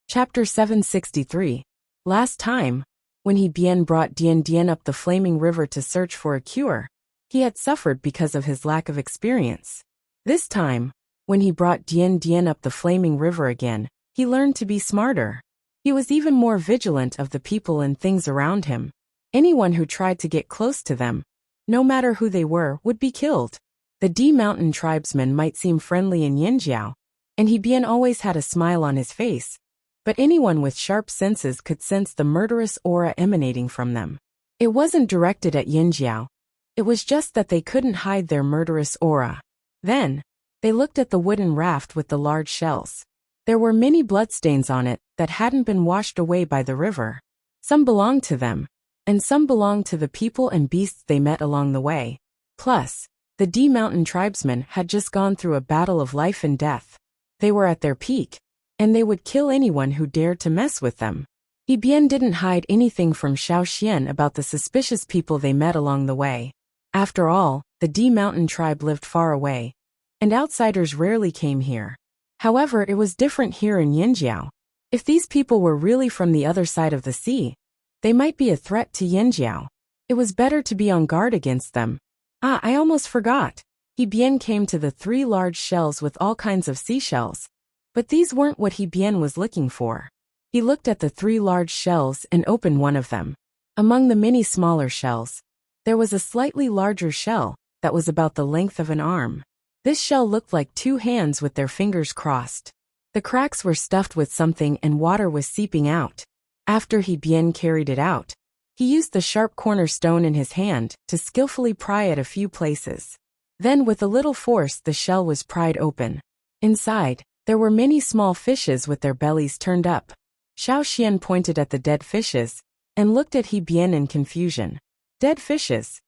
Chapter 763. Last time, when He Bien brought Dien Dien up the flaming river to search for a cure, he had suffered because of his lack of experience. This time, when he brought Dien Dien up the flaming river again, he learned to be smarter. He was even more vigilant of the people and things around him. Anyone who tried to get close to them, no matter who they were, would be killed. The D Mountain tribesmen might seem friendly in Yinjiao, and He Bien always had a smile on his face, but anyone with sharp senses could sense the murderous aura emanating from them. It wasn't directed at Yinjiao. It was just that they couldn't hide their murderous aura. Then, they looked at the wooden raft with the large shells. There were many bloodstains on it that hadn't been washed away by the river. Some belonged to them, and some belonged to the people and beasts they met along the way. Plus, the D Mountain tribesmen had just gone through a battle of life and death. They were at their peak, and they would kill anyone who dared to mess with them. He Bien didn't hide anything from Xiaoxian about the suspicious people they met along the way. After all, the D Mountain tribe lived far away, and outsiders rarely came here. However, it was different here in Yinjiao. If these people were really from the other side of the sea, they might be a threat to Yinjiao. It was better to be on guard against them. I almost forgot. He Bien came to the 3 large shells with all kinds of seashells. But these weren't what He Bien was looking for. He looked at the 3 large shells and opened one of them. Among the many smaller shells, there was a slightly larger shell that was about the length of an arm. This shell looked like 2 hands with their fingers crossed. The cracks were stuffed with something and water was seeping out. After He Bien carried it out, he used the sharp corner stone in his hand to skillfully pry it a few places. Then with a little force the shell was pried open. Inside, there were many small fishes with their bellies turned up. Xiaoxian pointed at the dead fishes and looked at He Bien in confusion. Dead fishes?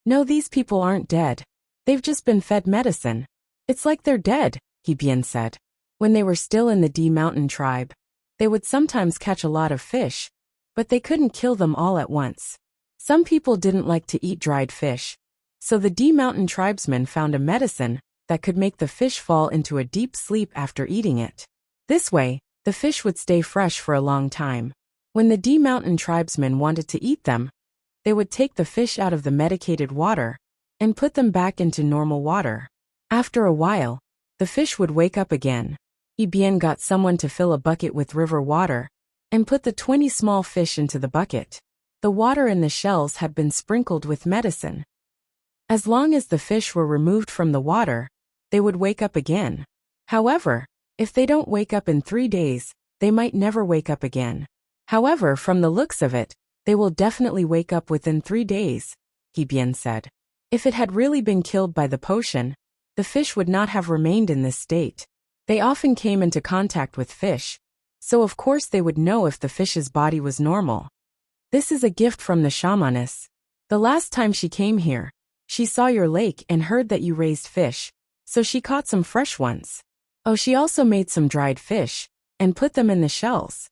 No, these people aren't dead. They've just been fed medicine. It's like they're dead, He Bien said. When they were still in the D Mountain tribe, they would sometimes catch a lot of fish, but they couldn't kill them all at once. Some people didn't like to eat dried fish, so the D Mountain tribesmen found a medicine that could make the fish fall into a deep sleep after eating it. This way, the fish would stay fresh for a long time. When the D Mountain tribesmen wanted to eat them, they would take the fish out of the medicated water and put them back into normal water. After a while, the fish would wake up again. He Bien got someone to fill a bucket with river water and put the 20 small fish into the bucket. The water in the shells had been sprinkled with medicine. As long as the fish were removed from the water, they would wake up again. However, if they don't wake up in 3 days, they might never wake up again. However, from the looks of it, they will definitely wake up within 3 days, He Bien said. If it had really been killed by the potion, the fish would not have remained in this state. They often came into contact with fish, so of course they would know if the fish's body was normal. This is a gift from the shamaness. The last time she came here, she saw your lake and heard that you raised fish, so she caught some fresh ones. Oh, she also made some dried fish and put them in the shells.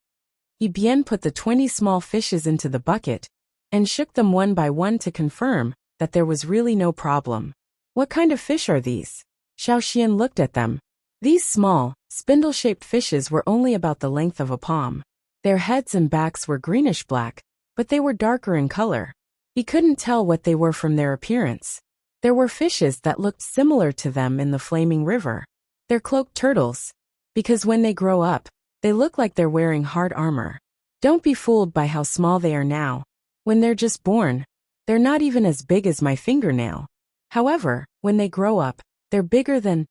He Bien put the 20 small fishes into the bucket and shook them one by one to confirm that there was really no problem. What kind of fish are these? Xiaoxian looked at them. These small, spindle-shaped fishes were only about the length of a palm. Their heads and backs were greenish-black, but they were darker in color. He couldn't tell what they were from their appearance. There were fishes that looked similar to them in the flaming river. They're cloaked turtles, because when they grow up, they look like they're wearing hard armor. Don't be fooled by how small they are now. When they're just born, they're not even as big as my fingernail. However, when they grow up, they're bigger than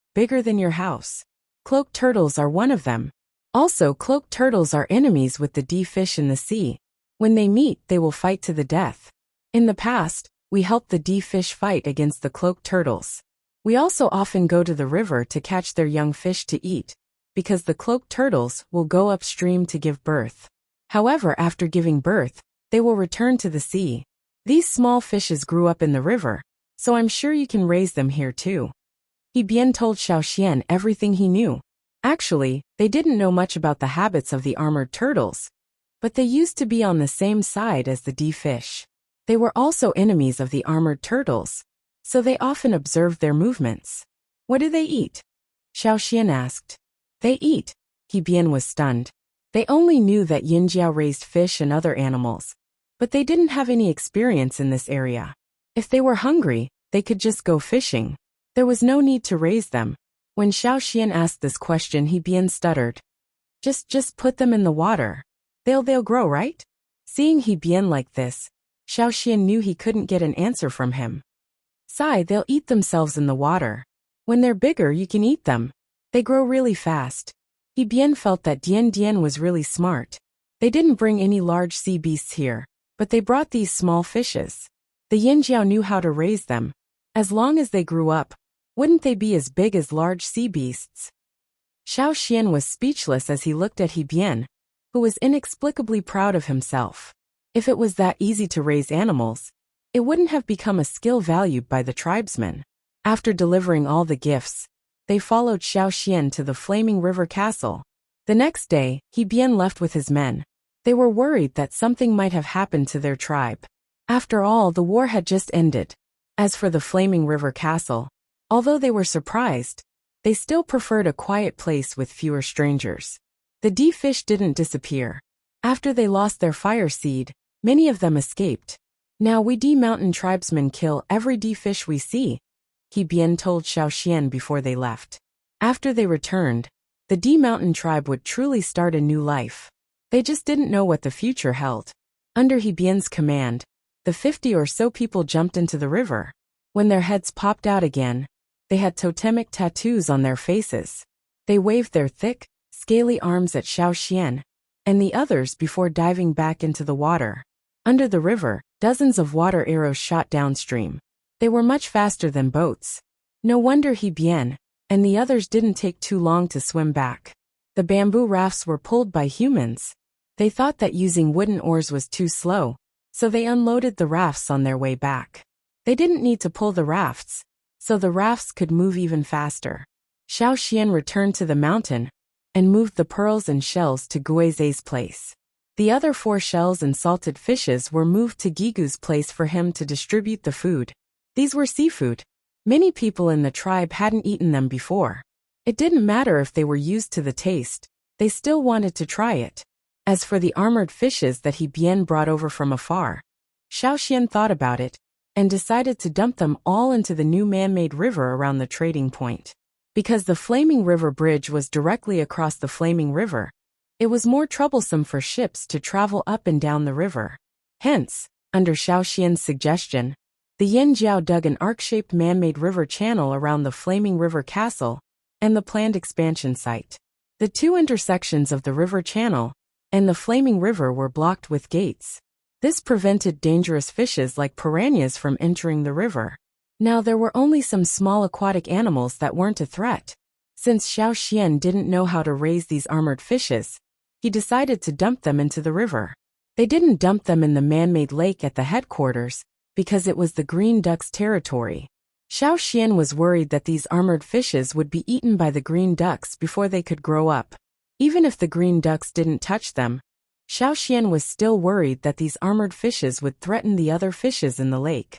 your house. Cloaked turtles are one of them. Also, cloaked turtles are enemies with the D fish in the sea. When they meet, they will fight to the death. In the past, we helped the D fish fight against the cloaked turtles. We also often go to the river to catch their young fish to eat, because the cloaked turtles will go upstream to give birth. However, after giving birth, they will return to the sea. These small fishes grew up in the river, so I'm sure you can raise them here too. He Bien told Xiaoxian everything he knew. Actually, they didn't know much about the habits of the armored turtles, but they used to be on the same side as the D fish. They were also enemies of the armored turtles, so they often observed their movements. What do they eat? Xiaoxian asked. They eat. He Bien was stunned. They only knew that Yinjiao raised fish and other animals, but they didn't have any experience in this area. If they were hungry, they could just go fishing. There was no need to raise them. When Xiaoxian asked this question, he Bian stuttered. Just put them in the water. They'll grow, right? Seeing he Bian like this, Xiaoxian knew he couldn't get an answer from him. Sai, they'll eat themselves in the water. When they're bigger, you can eat them. They grow really fast. He Bian felt that Dian Dian was really smart. They didn't bring any large sea beasts here, but they brought these small fishes. The Yinjiao knew how to raise them. As long as they grew up, wouldn't they be as big as large sea beasts? Xiaoxian was speechless as he looked at He Bian, who was inexplicably proud of himself. If it was that easy to raise animals, it wouldn't have become a skill valued by the tribesmen. After delivering all the gifts, they followed Xiaoxian to the Flaming River Castle. The next day, He Bian left with his men. They were worried that something might have happened to their tribe. After all, the war had just ended. As for the Flaming River Castle, although they were surprised, they still preferred a quiet place with fewer strangers. The D-fish didn't disappear. After they lost their fire seed, many of them escaped. Now we D-mountain tribesmen kill every D-fish we see, He Bian told Xiaoxian before they left. After they returned, the D-mountain tribe would truly start a new life. They just didn't know what the future held. Under He Bian's command, the 50 or so people jumped into the river. When their heads popped out again, they had totemic tattoos on their faces. They waved their thick, scaly arms at Xiaoxian and the others before diving back into the water. Under the river, dozens of water arrows shot downstream. They were much faster than boats. No wonder He Bian and the others didn't take too long to swim back. The bamboo rafts were pulled by humans. They thought that using wooden oars was too slow, so they unloaded the rafts on their way back. They didn't need to pull the rafts, so the rafts could move even faster. Xiaoxian returned to the mountain and moved the pearls and shells to Guizei's place. The other 4 shells and salted fishes were moved to Gigu's place for him to distribute the food. These were seafood. Many people in the tribe hadn't eaten them before. It didn't matter if they were used to the taste, they still wanted to try it. As for the armored fishes that He Bian brought over from afar, Xiaoxian thought about it and decided to dump them all into the new man-made river around the trading point. Because the Flaming River Bridge was directly across the Flaming River, it was more troublesome for ships to travel up and down the river. Hence, under Xiaoxian's suggestion, the Yinjiao dug an arc-shaped man-made river channel around the Flaming River Castle and the planned expansion site. The 2 intersections of the river channel and the Flaming River were blocked with gates. This prevented dangerous fishes like piranhas from entering the river. Now there were only some small aquatic animals that weren't a threat. Since Xiaoxian didn't know how to raise these armored fishes, he decided to dump them into the river. They didn't dump them in the man-made lake at the headquarters, because it was the green duck's territory. Xiaoxian was worried that these armored fishes would be eaten by the green ducks before they could grow up. Even if the green ducks didn't touch them, Xiaoxian was still worried that these armored fishes would threaten the other fishes in the lake.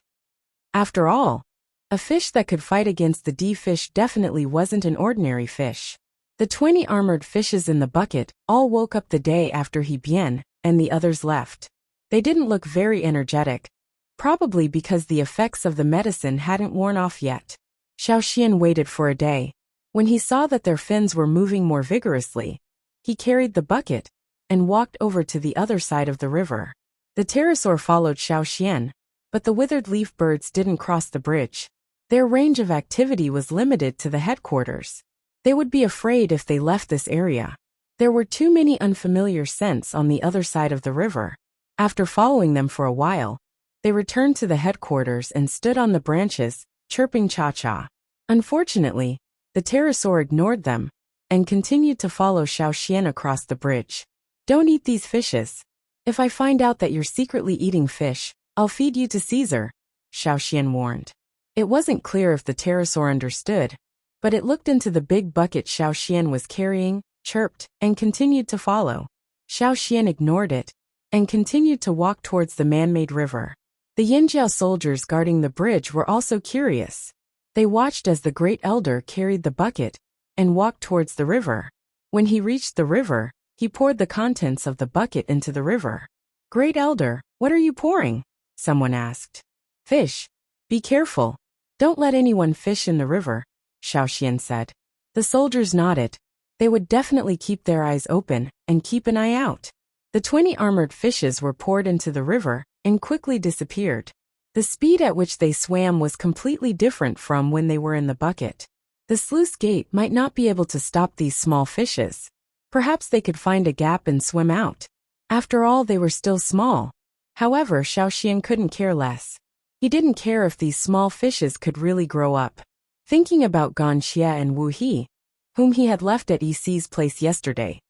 After all, a fish that could fight against the D-fish definitely wasn't an ordinary fish. The 20 armored fishes in the bucket all woke up the day after He Bian and the others left. They didn't look very energetic, probably because the effects of the medicine hadn't worn off yet. Xiaoxian waited for a day. When he saw that their fins were moving more vigorously, he carried the bucket and walked over to the other side of the river. The pterosaur followed Xiaoxian, but the withered leaf birds didn't cross the bridge. Their range of activity was limited to the headquarters. They would be afraid if they left this area. There were too many unfamiliar scents on the other side of the river. After following them for a while, they returned to the headquarters and stood on the branches, chirping cha-cha. Unfortunately, the pterosaur ignored them and continued to follow Xiaoxian across the bridge. Don't eat these fishes. If I find out that you're secretly eating fish, I'll feed you to Caesar, Xiaoxian warned. It wasn't clear if the pterosaur understood, but it looked into the big bucket Xiaoxian was carrying, chirped, and continued to follow. Xiaoxian ignored it and continued to walk towards the man-made river. The Yinjiao soldiers guarding the bridge were also curious. They watched as the great elder carried the bucket and walked towards the river. When he reached the river, He poured the contents of the bucket into the river. Great Elder, what are you pouring? Someone asked. Fish. Be careful. Don't let anyone fish in the river, Xiaoxian said. The soldiers nodded. They would definitely keep their eyes open and keep an eye out. The 20 armored fishes were poured into the river and quickly disappeared. The speed at which they swam was completely different from when they were in the bucket. The sluice gate might not be able to stop these small fishes. Perhaps they could find a gap and swim out. After all, they were still small. However, Xiaoxian couldn't care less. He didn't care if these small fishes could really grow up. Thinking about Ganxie and Wu He, whom he had left at Yici's place yesterday,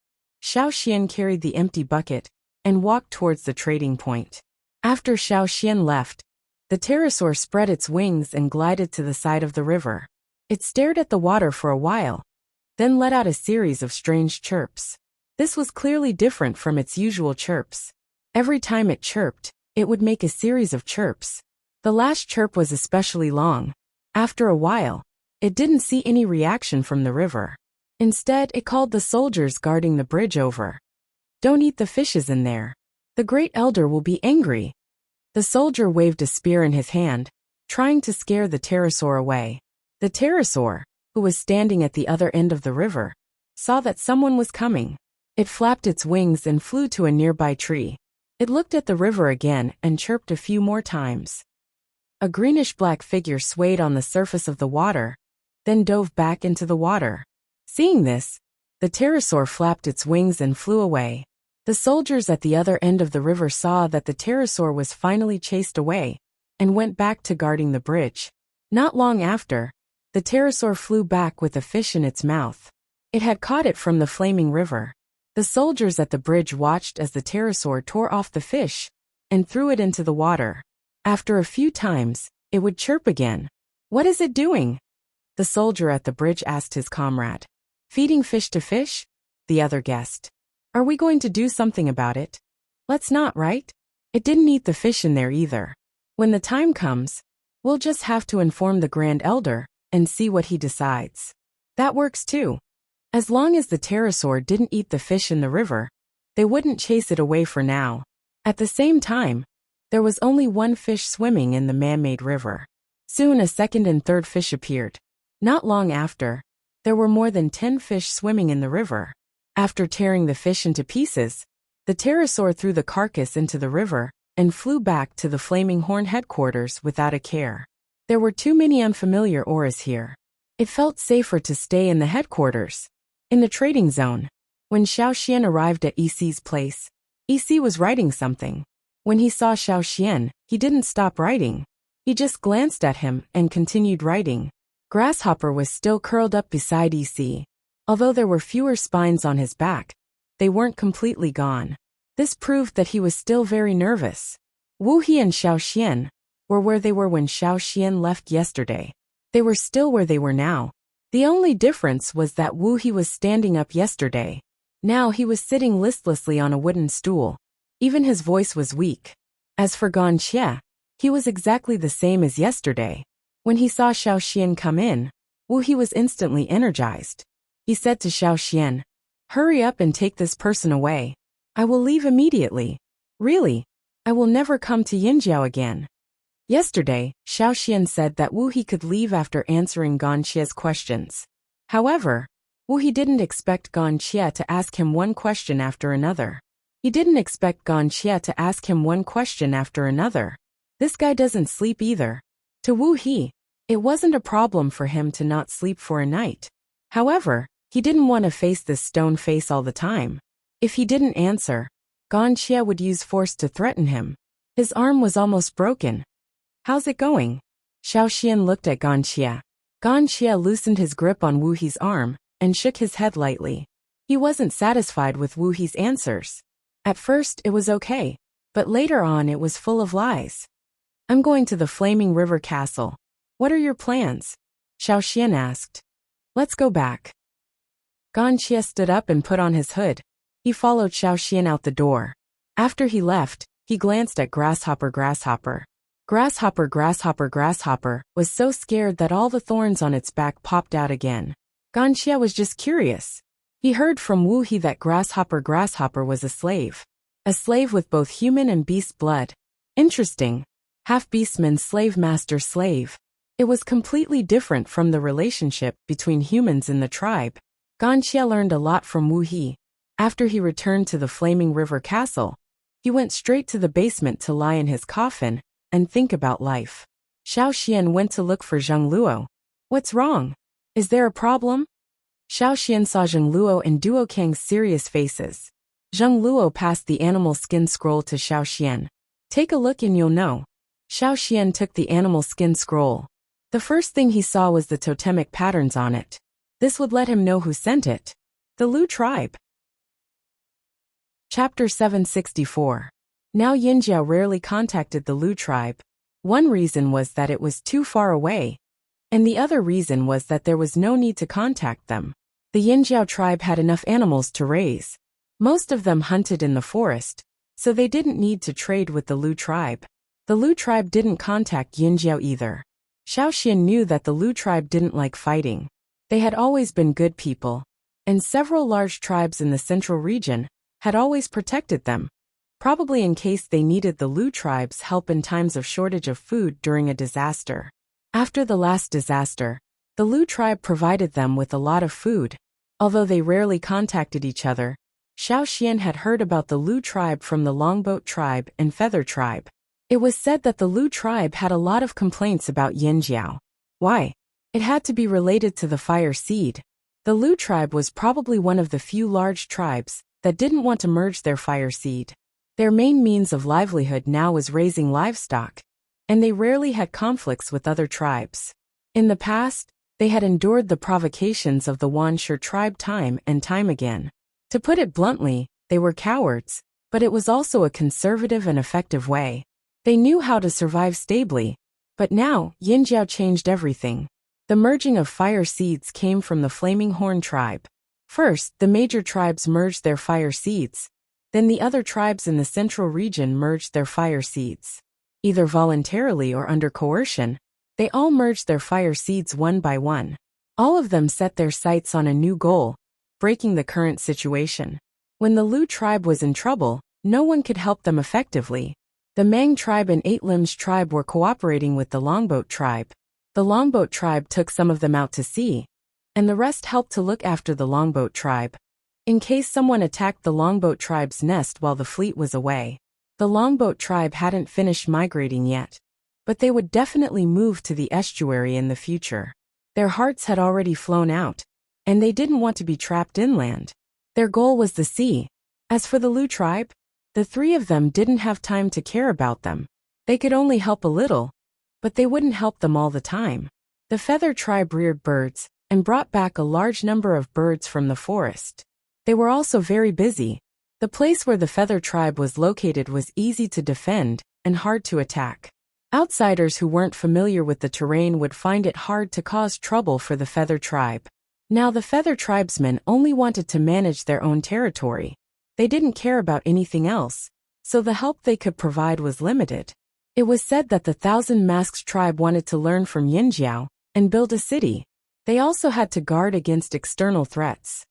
Xiaoxian carried the empty bucket and walked towards the trading point. After Xiaoxian left, the pterosaur spread its wings and glided to the side of the river. It stared at the water for a while, then let out a series of strange chirps. This was clearly different from its usual chirps. Every time it chirped, it would make a series of chirps. The last chirp was especially long. After a while, it didn't see any reaction from the river. Instead, it called the soldiers guarding the bridge over. Don't eat the fishes in there. The Great Elder will be angry. The soldier waved a spear in his hand, trying to scare the pterosaur away. The pterosaur, who was standing at the other end of the river, saw that someone was coming. It flapped its wings and flew to a nearby tree. It looked at the river again and chirped a few more times. A greenish-black figure swayed on the surface of the water, then dove back into the water. Seeing this, the pterosaur flapped its wings and flew away. The soldiers at the other end of the river saw that the pterosaur was finally chased away and went back to guarding the bridge. Not long after, the pterosaur flew back with a fish in its mouth. It had caught it from the flaming river. The soldiers at the bridge watched as the pterosaur tore off the fish and threw it into the water. After a few times, it would chirp again. What is it doing? The soldier at the bridge asked his comrade. Feeding fish to fish? The other guessed. Are we going to do something about it? Let's not, right? It didn't eat the fish in there either. When the time comes, we'll just have to inform the Grand Elder and see what he decides. That works too. As long as the pterosaur didn't eat the fish in the river, they wouldn't chase it away for now. At the same time, there was only one fish swimming in the man-made river. Soon a second and third fish appeared. Not long after, there were more than 10 fish swimming in the river. After tearing the fish into pieces, the pterosaur threw the carcass into the river and flew back to the Flaming Horn headquarters without a care. There were too many unfamiliar auras here. It felt safer to stay in the headquarters. In the trading zone, when Xiaoxian arrived at Yici's place, Yici was writing something. When he saw Xiaoxian, he didn't stop writing. He just glanced at him and continued writing. Grasshopper was still curled up beside Yici. Although there were fewer spines on his back, they weren't completely gone. This proved that he was still very nervous. Wu He and Xiaoxian were where they were when Xiaoxian left yesterday. They were still where they were now. The only difference was that Wu He was standing up yesterday. Now he was sitting listlessly on a wooden stool. Even his voice was weak. As for Ganxie, he was exactly the same as yesterday. When he saw Xiaoxian come in, Wu He was instantly energized. He said to Xiaoxian, "Hurry up and take this person away. I will leave immediately. Really, I will never come to Yinjiao again." Yesterday, Xiaoxian said that Wu He could leave after answering Ganxie's questions. However, Wu He didn't expect Ganxie to ask him one question after another. He didn't expect Ganxie to ask him one question after another. This guy doesn't sleep either. To Wu He, it wasn't a problem for him to not sleep for a night. However, he didn't want to face this stone face all the time. If he didn't answer, Ganxie would use force to threaten him. His arm was almost broken. "How's it going?" Xiaoxian looked at Ganxie. Ganxie loosened his grip on Wu He's arm and shook his head lightly. He wasn't satisfied with Wu He's answers. At first, it was okay, but later on it was full of lies. "I'm going to the Flaming River Castle. What are your plans?" Xiaoxian asked. "Let's go back." Ganxie stood up and put on his hood. He followed Xiaoxian out the door. After he left, he glanced at Grasshopper. Grasshopper was so scared that all the thorns on its back popped out again. Ganxie was just curious. He heard from Wuxia that Grasshopper was a slave. A slave with both human and beast blood. Interesting. Half beastman slave master slave. It was completely different from the relationship between humans in the tribe. Ganxia learned a lot from Wuxia. After he returned to the Flaming River Castle, he went straight to the basement to lie in his coffin and think about life. Xiao Xian went to look for Zheng Luo. What's wrong? Is there a problem? Xiao Xian saw Zheng Luo and Duo Kang's serious faces. Zheng Luo passed the animal skin scroll to Xiao Xian. Take a look and you'll know. Xiao Xian took the animal skin scroll. The first thing he saw was the totemic patterns on it. This would let him know who sent it. The Lu tribe. Chapter 764. Now Yinjiao rarely contacted the Lu tribe. One reason was that it was too far away, and the other reason was that there was no need to contact them. The Yinjiao tribe had enough animals to raise. Most of them hunted in the forest, so they didn't need to trade with the Lu tribe. The Lu tribe didn't contact Yinjiao either. Xiao Xian knew that the Lu tribe didn't like fighting. They had always been good people, and several large tribes in the central region had always protected them, probably in case they needed the Lu tribe's help in times of shortage of food during a disaster. After the last disaster, the Lu tribe provided them with a lot of food. Although they rarely contacted each other, Xiao Xian had heard about the Lu tribe from the Longboat tribe and Feather tribe. It was said that the Lu tribe had a lot of complaints about Yinjiao. Why? It had to be related to the fire seed. The Lu tribe was probably one of the few large tribes that didn't want to merge their fire seed. Their main means of livelihood now was raising livestock, and they rarely had conflicts with other tribes. In the past, they had endured the provocations of the Wanshi tribe time and time again. To put it bluntly, they were cowards, but it was also a conservative and effective way. They knew how to survive stably. But now, Yinjiao changed everything. The merging of fire seeds came from the Flaming Horn tribe. First, the major tribes merged their fire seeds. Then the other tribes in the central region merged their fire seeds. Either voluntarily or under coercion, they all merged their fire seeds one by one. All of them set their sights on a new goal, breaking the current situation. When the Lu tribe was in trouble, no one could help them effectively. The Mang tribe and Eight Limbs tribe were cooperating with the Longboat tribe. The Longboat tribe took some of them out to sea, and the rest helped to look after the Longboat tribe, in case someone attacked the Longboat tribe's nest while the fleet was away. The Longboat tribe hadn't finished migrating yet, but they would definitely move to the estuary in the future. Their hearts had already flown out, and they didn't want to be trapped inland. Their goal was the sea. As for the Lu tribe, the three of them didn't have time to care about them. They could only help a little, but they wouldn't help them all the time. The Feather tribe reared birds and brought back a large number of birds from the forest. They were also very busy. The place where the Feather tribe was located was easy to defend and hard to attack. Outsiders who weren't familiar with the terrain would find it hard to cause trouble for the Feather tribe. Now the Feather tribesmen only wanted to manage their own territory. They didn't care about anything else, so the help they could provide was limited. It was said that the Thousand Masks tribe wanted to learn from Yinjiao and build a city. They also had to guard against external threats.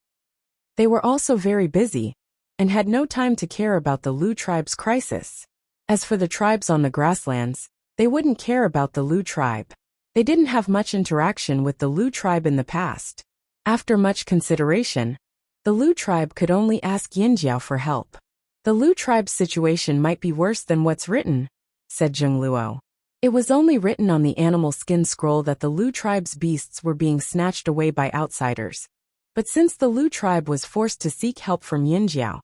They were also very busy and had no time to care about the Lu tribe's crisis. As for the tribes on the grasslands, they wouldn't care about the Lu tribe. They didn't have much interaction with the Lu tribe in the past. After much consideration, the Lu tribe could only ask Yinjiao for help. The Lu tribe's situation might be worse than what's written, said Zheng Luo. It was only written on the animal skin scroll that the Lu tribe's beasts were being snatched away by outsiders. But since the Lu tribe was forced to seek help from Yinjiao,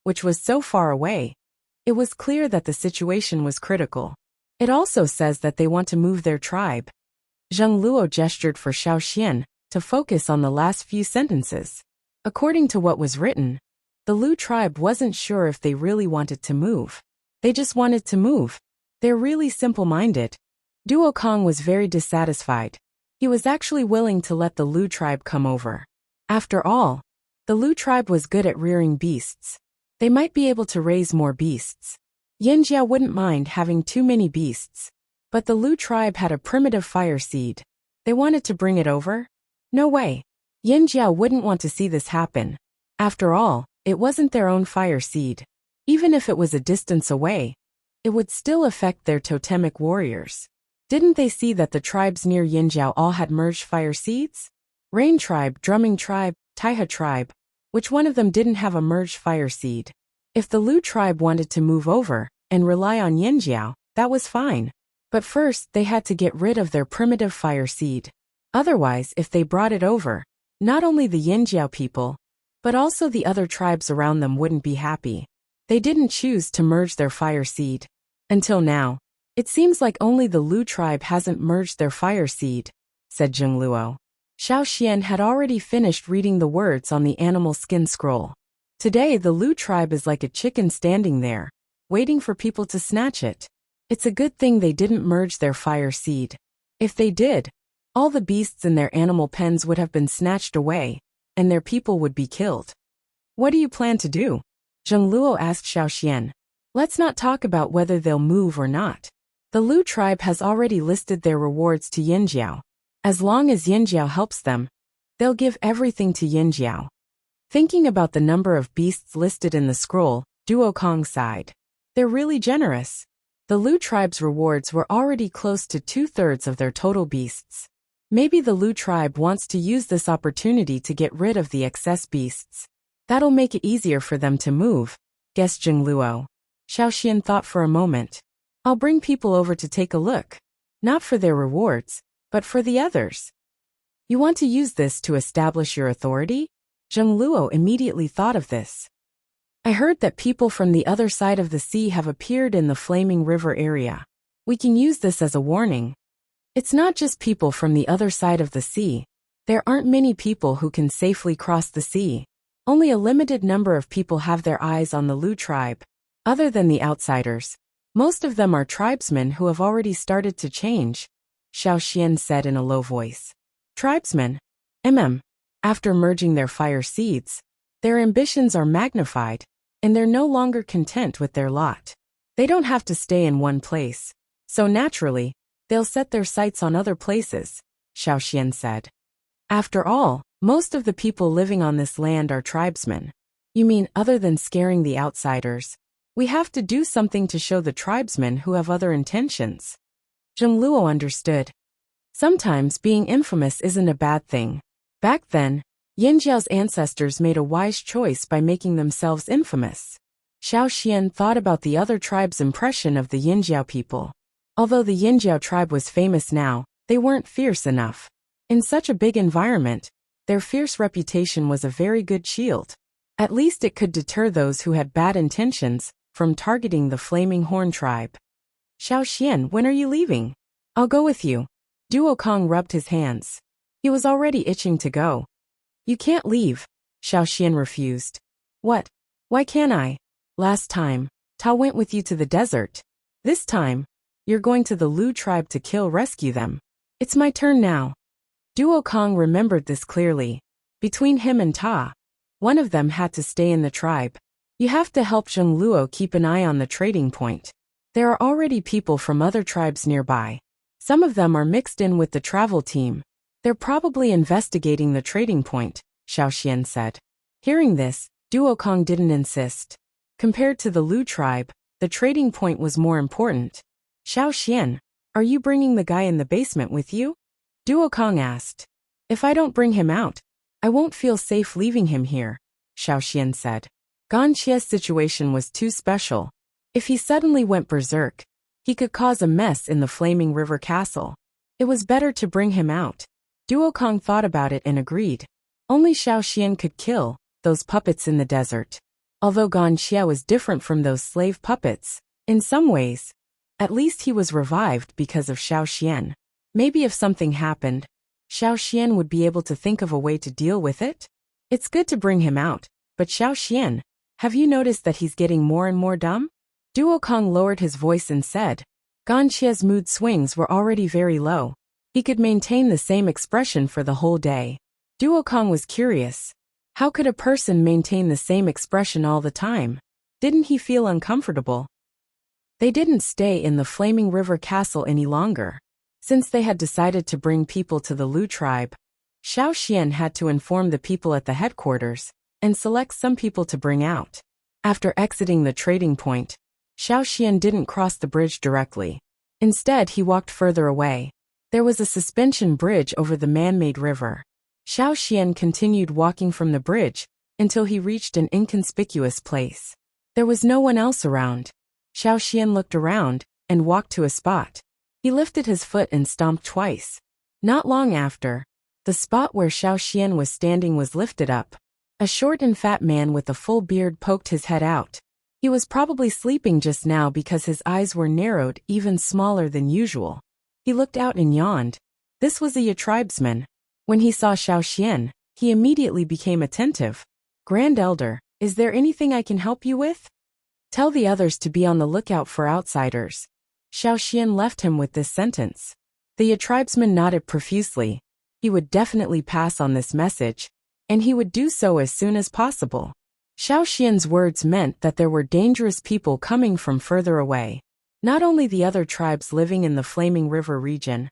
which was so far away, it was clear that the situation was critical. It also says that they want to move their tribe. Zheng Luo gestured for Xiao Xian to focus on the last few sentences. According to what was written, the Lu tribe wasn't sure if they really wanted to move. They just wanted to move. They're really simple-minded. Duo Kong was very dissatisfied. He was actually willing to let the Lu tribe come over. After all, the Lu tribe was good at rearing beasts. They might be able to raise more beasts. Yinjiao wouldn't mind having too many beasts. But the Lu tribe had a primitive fire seed. They wanted to bring it over? No way. Yinjiao wouldn't want to see this happen. After all, it wasn't their own fire seed. Even if it was a distance away, it would still affect their totemic warriors. Didn't they see that the tribes near Yinjiao all had merged fire seeds? Rain tribe, drumming tribe, Taiha tribe. Which one of them didn't have a merged fire seed? If the Lu tribe wanted to move over and rely on Yinjiao, that was fine. But first, they had to get rid of their primitive fire seed. Otherwise, if they brought it over, not only the Yinjiao people, but also the other tribes around them wouldn't be happy. They didn't choose to merge their fire seed. Until now, it seems like only the Lu tribe hasn't merged their fire seed, said Zheng Luo. Xiao Xian had already finished reading the words on the animal skin scroll. Today the Lu tribe is like a chicken standing there, waiting for people to snatch it. It's a good thing they didn't merge their fire seed. If they did, all the beasts in their animal pens would have been snatched away, and their people would be killed. What do you plan to do? Zheng Luo asked Xiao Xian. Let's not talk about whether they'll move or not. The Lu tribe has already listed their rewards to Yinjiao. As long as Yinjiao helps them, they'll give everything to Yinjiao. Thinking about the number of beasts listed in the scroll, Duo Kong sighed. They're really generous. The Lu tribe's rewards were already close to 2/3 of their total beasts. Maybe the Lu tribe wants to use this opportunity to get rid of the excess beasts. That'll make it easier for them to move, guessed Zheng Luo. Xiao Xian thought for a moment. I'll bring people over to take a look. Not for their rewards, but for the others. You want to use this to establish your authority? Zheng Luo immediately thought of this. I heard that people from the other side of the sea have appeared in the Flaming River area. We can use this as a warning. It's not just people from the other side of the sea. There aren't many people who can safely cross the sea. Only a limited number of people have their eyes on the Lu tribe. Other than the outsiders, most of them are tribesmen who have already started to change, Xiao Xian said in a low voice. Tribesmen? After merging their fire seeds, their ambitions are magnified, and they're no longer content with their lot. They don't have to stay in one place, so naturally, they'll set their sights on other places, Xiao Xian said. After all, most of the people living on this land are tribesmen. You mean other than scaring the outsiders? We have to do something to show the tribesmen who have other intentions. Zheng Luo understood. Sometimes being infamous isn't a bad thing. Back then, Yinjiao's ancestors made a wise choice by making themselves infamous. Xiao Xian thought about the other tribe's impression of the Yinjiao people. Although the Yinjiao tribe was famous now, they weren't fierce enough. In such a big environment, their fierce reputation was a very good shield. At least it could deter those who had bad intentions from targeting the Flaming Horn tribe. Xiao Xian, when are you leaving? I'll go with you. Duo Kong rubbed his hands. He was already itching to go. You can't leave, Xiao Xian refused. What? Why can't I? Last time, Tao went with you to the desert. This time, you're going to the Lu tribe to rescue them. It's my turn now. Duo Kong remembered this clearly. Between him and Ta, one of them had to stay in the tribe. You have to help Zheng Luo keep an eye on the trading point. There are already people from other tribes nearby. Some of them are mixed in with the travel team. They're probably investigating the trading point, Xiao Xian said. Hearing this, Duo Kong didn't insist. Compared to the Lu tribe, the trading point was more important. Xiao Xian, are you bringing the guy in the basement with you? Duo Kong asked. If I don't bring him out, I won't feel safe leaving him here, Xiao Xian said. Gan Qia's situation was too special. If he suddenly went berserk, he could cause a mess in the Flaming River Castle. It was better to bring him out. Duo Kong thought about it and agreed. Only Xiao Xian could kill those puppets in the desert. Although Gan Xia was different from those slave puppets, in some ways, at least he was revived because of Xiao Xian. Maybe if something happened, Xiao Xian would be able to think of a way to deal with it. It's good to bring him out, but Xiao Xian, have you noticed that he's getting more and more dumb? Duo Kong lowered his voice and said. Gan Qia's mood swings were already very low. He could maintain the same expression for the whole day. Duo Kong was curious. How could a person maintain the same expression all the time? Didn't he feel uncomfortable? They didn't stay in the Flaming River Castle any longer. Since they had decided to bring people to the Lu tribe, Xiao Xian had to inform the people at the headquarters and select some people to bring out. After exiting the trading point, Xiaoxian didn't cross the bridge directly. Instead, he walked further away. There was a suspension bridge over the man-made river. Xiaoxian continued walking from the bridge until he reached an inconspicuous place. There was no one else around. Xiaoxian looked around and walked to a spot. He lifted his foot and stomped twice. Not long after, the spot where Xiaoxian was standing was lifted up. A short and fat man with a full beard poked his head out. He was probably sleeping just now because his eyes were narrowed even smaller than usual. He looked out and yawned. This was a tribesman. When he saw Xiaoxian, he immediately became attentive. "Grand Elder, is there anything I can help you with? Tell the others to be on the lookout for outsiders." Xiaoxian left him with this sentence. The tribesman nodded profusely. He would definitely pass on this message, and he would do so as soon as possible. Xiaoxian's words meant that there were dangerous people coming from further away. Not only the other tribes living in the Flaming River region,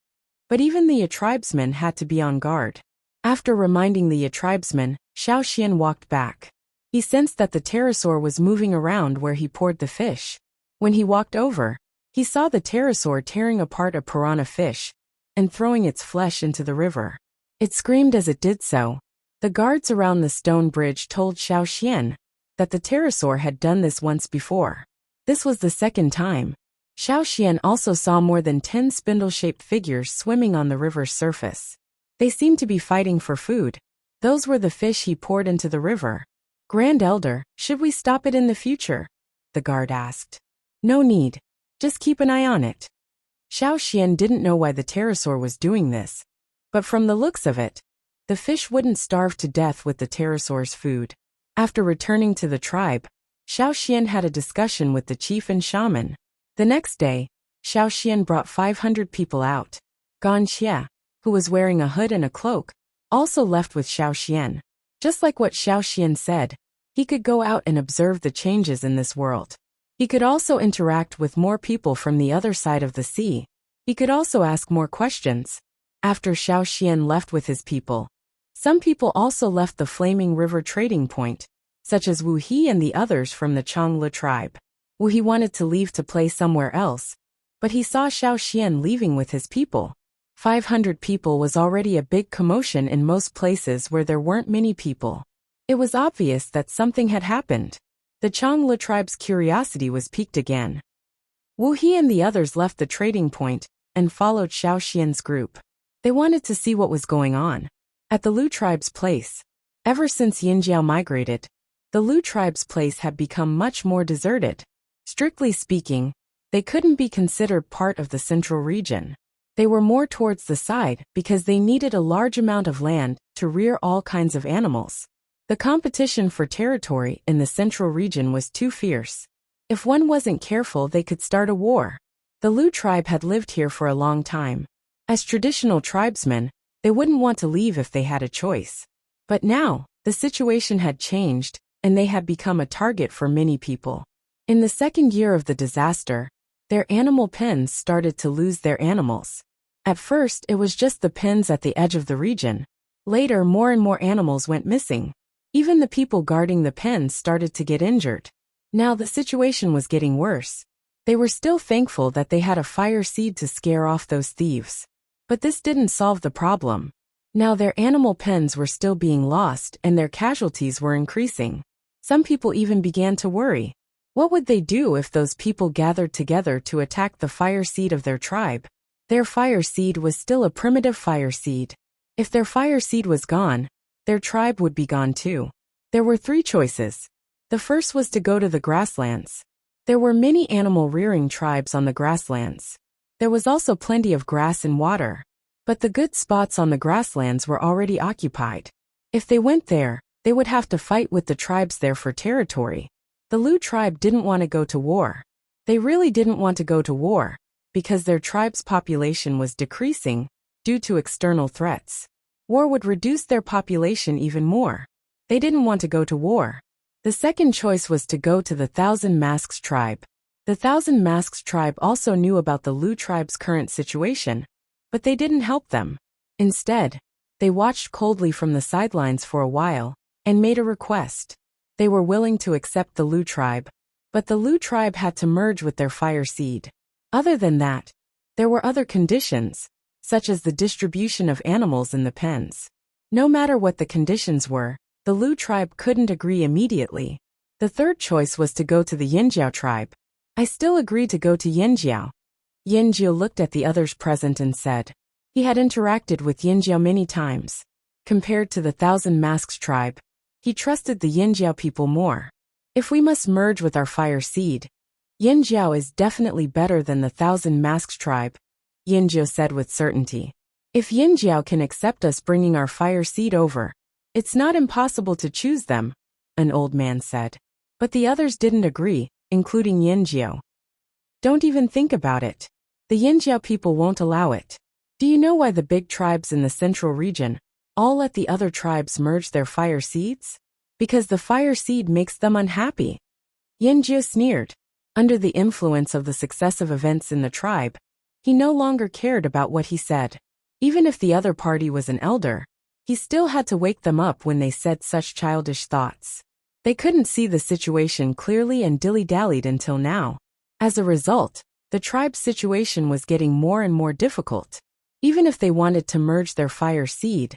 but even the tribesmen had to be on guard. After reminding the tribesmen, Xiaoxian walked back. He sensed that the pterosaur was moving around where he poured the fish. When he walked over, he saw the pterosaur tearing apart a piranha fish and throwing its flesh into the river. It screamed as it did so. The guards around the stone bridge told Xiaoxian that the pterosaur had done this once before. This was the second time. Xiaoxian also saw more than 10 spindle-shaped figures swimming on the river's surface. They seemed to be fighting for food. Those were the fish he poured into the river. "Grand Elder, should we stop it in the future?" the guard asked. "No need. Just keep an eye on it." Xiaoxian didn't know why the pterosaur was doing this, but from the looks of it, the fish wouldn't starve to death with the pterosaur's food. After returning to the tribe, Xiaoxian had a discussion with the chief and shaman. The next day, Xiaoxian brought 500 people out. Gan Xie, who was wearing a hood and a cloak, also left with Xiaoxian. Just like what Xiaoxian said, he could go out and observe the changes in this world. He could also interact with more people from the other side of the sea. He could also ask more questions. After Xiaoxian left with his people, some people also left the Flaming River trading point, such as Wu He and the others from the Changla tribe. Wu He wanted to leave to play somewhere else, but he saw Xiaoxian leaving with his people. 500 people was already a big commotion in most places where there weren't many people. It was obvious that something had happened. The Changla tribe's curiosity was piqued again. Wu He and the others left the trading point and followed Xiaoxian's group. They wanted to see what was going on at the Lu tribe's place. Ever since Yinjiao migrated, the Lu tribe's place had become much more deserted. Strictly speaking, they couldn't be considered part of the central region. They were more towards the side because they needed a large amount of land to rear all kinds of animals. The competition for territory in the central region was too fierce. If one wasn't careful, they could start a war. The Lu tribe had lived here for a long time. As traditional tribesmen, they wouldn't want to leave if they had a choice. But now, the situation had changed, and they had become a target for many people. In the second year of the disaster, their animal pens started to lose their animals. At first, it was just the pens at the edge of the region. Later, more and more animals went missing. Even the people guarding the pens started to get injured. Now the situation was getting worse. They were still thankful that they had a fire seed to scare off those thieves. But this didn't solve the problem. Now their animal pens were still being lost and their casualties were increasing. Some people even began to worry. What would they do if those people gathered together to attack the fire seed of their tribe? Their fire seed was still a primitive fire seed. If their fire seed was gone, their tribe would be gone too. There were 3 choices. The first was to go to the grasslands. There were many animal-rearing tribes on the grasslands. There was also plenty of grass and water. But the good spots on the grasslands were already occupied. If they went there, they would have to fight with the tribes there for territory. The Lu tribe didn't want to go to war. They really didn't want to go to war, because their tribe's population was decreasing due to external threats. War would reduce their population even more. They didn't want to go to war. The second choice was to go to the Thousand Masks tribe. The Thousand Masks tribe also knew about the Lu tribe's current situation, but they didn't help them. Instead, they watched coldly from the sidelines for a while, and made a request. They were willing to accept the Lu tribe, but the Lu tribe had to merge with their fire seed. Other than that, there were other conditions, such as the distribution of animals in the pens. No matter what the conditions were, the Lu tribe couldn't agree immediately. The third choice was to go to the Yinjiao tribe. I still agreed to go to Yinjiao. Yinjiao looked at the others present and said. He had interacted with Yinjiao many times. Compared to the Thousand Masks tribe, he trusted the Yinjiao people more. If we must merge with our fire seed, Yinjiao is definitely better than the Thousand Masks tribe, Yinjiao said with certainty. If Yinjiao can accept us bringing our fire seed over, it's not impossible to choose them, an old man said. But the others didn't agree, including Yinjiao. Don't even think about it. The Yinjiao people won't allow it. Do you know why the big tribes in the central region all let the other tribes merge their fire seeds? Because the fire seed makes them unhappy. Yinjiao sneered. Under the influence of the successive events in the tribe, he no longer cared about what he said. Even if the other party was an elder, he still had to wake them up when they said such childish thoughts. They couldn't see the situation clearly and dilly-dallied until now. As a result, the tribe's situation was getting more and more difficult. Even if they wanted to merge their fire seed,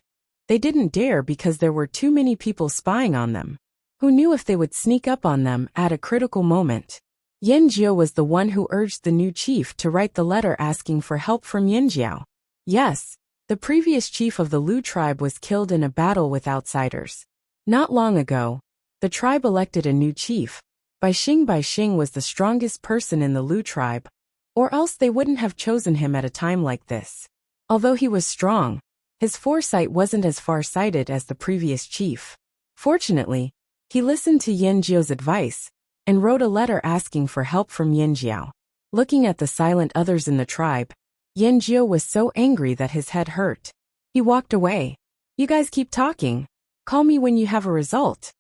they didn't dare because there were too many people spying on them. Who knew if they would sneak up on them at a critical moment? Yinjiao was the one who urged the new chief to write the letter asking for help from Yinjiao. Yes, the previous chief of the Lu tribe was killed in a battle with outsiders. Not long ago, the tribe elected a new chief. Baixing was the strongest person in the Lu tribe, or else they wouldn't have chosen him at a time like this. Although he was strong, his foresight wasn't as far-sighted as the previous chief. Fortunately, he listened to Yinjiao's advice and wrote a letter asking for help from Yinjiao. Looking at the silent others in the tribe, Yinjiao was so angry that his head hurt. He walked away. You guys keep talking. Call me when you have a result.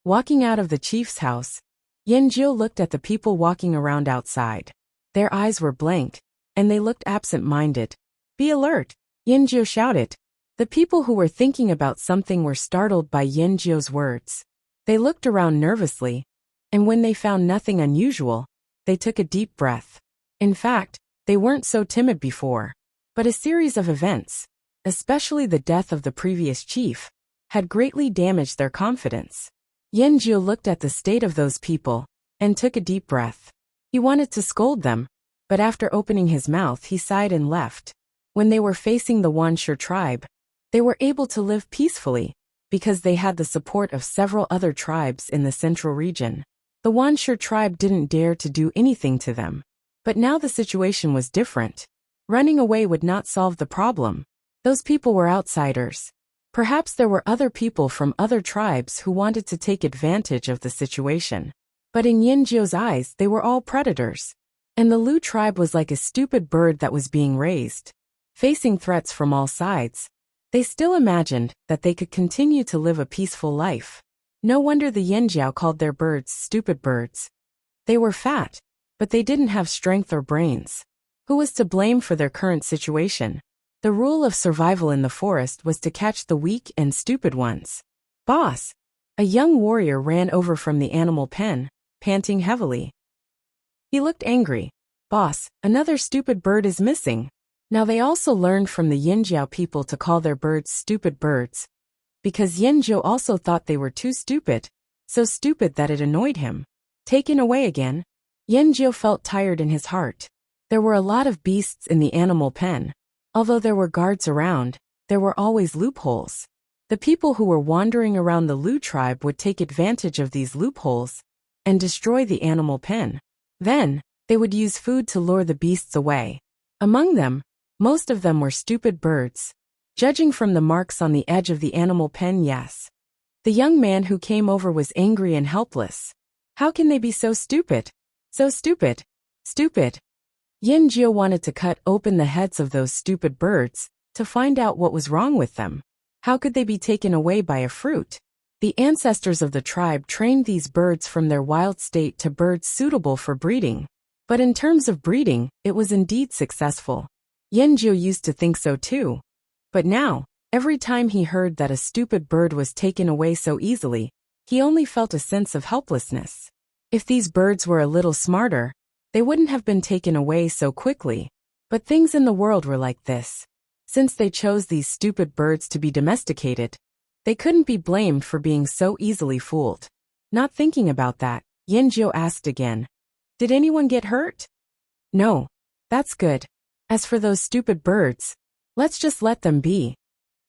Walking out of the chief's house, Yinjiao looked at the people walking around outside. Their eyes were blank, and they looked absent-minded. Be alert, Yinjiao shouted. The people who were thinking about something were startled by Yinjiao's words. They looked around nervously, and when they found nothing unusual, they took a deep breath. In fact, they weren't so timid before. But a series of events, especially the death of the previous chief, had greatly damaged their confidence. Yinjiao looked at the state of those people and took a deep breath. He wanted to scold them, but after opening his mouth he sighed and left. When they were facing the Wuxia tribe, they were able to live peacefully because they had the support of several other tribes in the central region. The Wuxia tribe didn't dare to do anything to them. But now the situation was different. Running away would not solve the problem. Those people were outsiders. Perhaps there were other people from other tribes who wanted to take advantage of the situation. But in Yinjiao's eyes they were all predators. And the Lu tribe was like a stupid bird that was being raised. Facing threats from all sides, they still imagined that they could continue to live a peaceful life. No wonder the Yinjiao called their birds stupid birds. They were fat, but they didn't have strength or brains. Who was to blame for their current situation? The rule of survival in the forest was to catch the weak and stupid ones. Boss! A young warrior ran over from the animal pen, panting heavily. He looked angry. Boss, another stupid bird is missing. Now they also learned from the Yinjiao people to call their birds stupid birds, because Yinjiao also thought they were too stupid, so stupid that it annoyed him. Taken away again, Yinjiao felt tired in his heart. There were a lot of beasts in the animal pen. Although there were guards around, there were always loopholes. The people who were wandering around the Lu tribe would take advantage of these loopholes and destroy the animal pen. Then, they would use food to lure the beasts away. Among them, most of them were stupid birds. Judging from the marks on the edge of the animal pen, yes. The young man who came over was angry and helpless. How can they be so stupid? So stupid. Stupid. Yinjiao wanted to cut open the heads of those stupid birds to find out what was wrong with them. How could they be taken away by a fruit? The ancestors of the tribe trained these birds from their wild state to birds suitable for breeding. But in terms of breeding, it was indeed successful. Yinjiao used to think so too. But now, Every time he heard that a stupid bird was taken away so easily, he only felt a sense of helplessness. If these birds were a little smarter, they wouldn't have been taken away so quickly. But things in the world were like this. Since they chose these stupid birds to be domesticated, they couldn't be blamed for being so easily fooled. Not thinking about that, Yanjiu asked again, "Did anyone get hurt?" "No. That's good. As for those stupid birds, let's just let them be."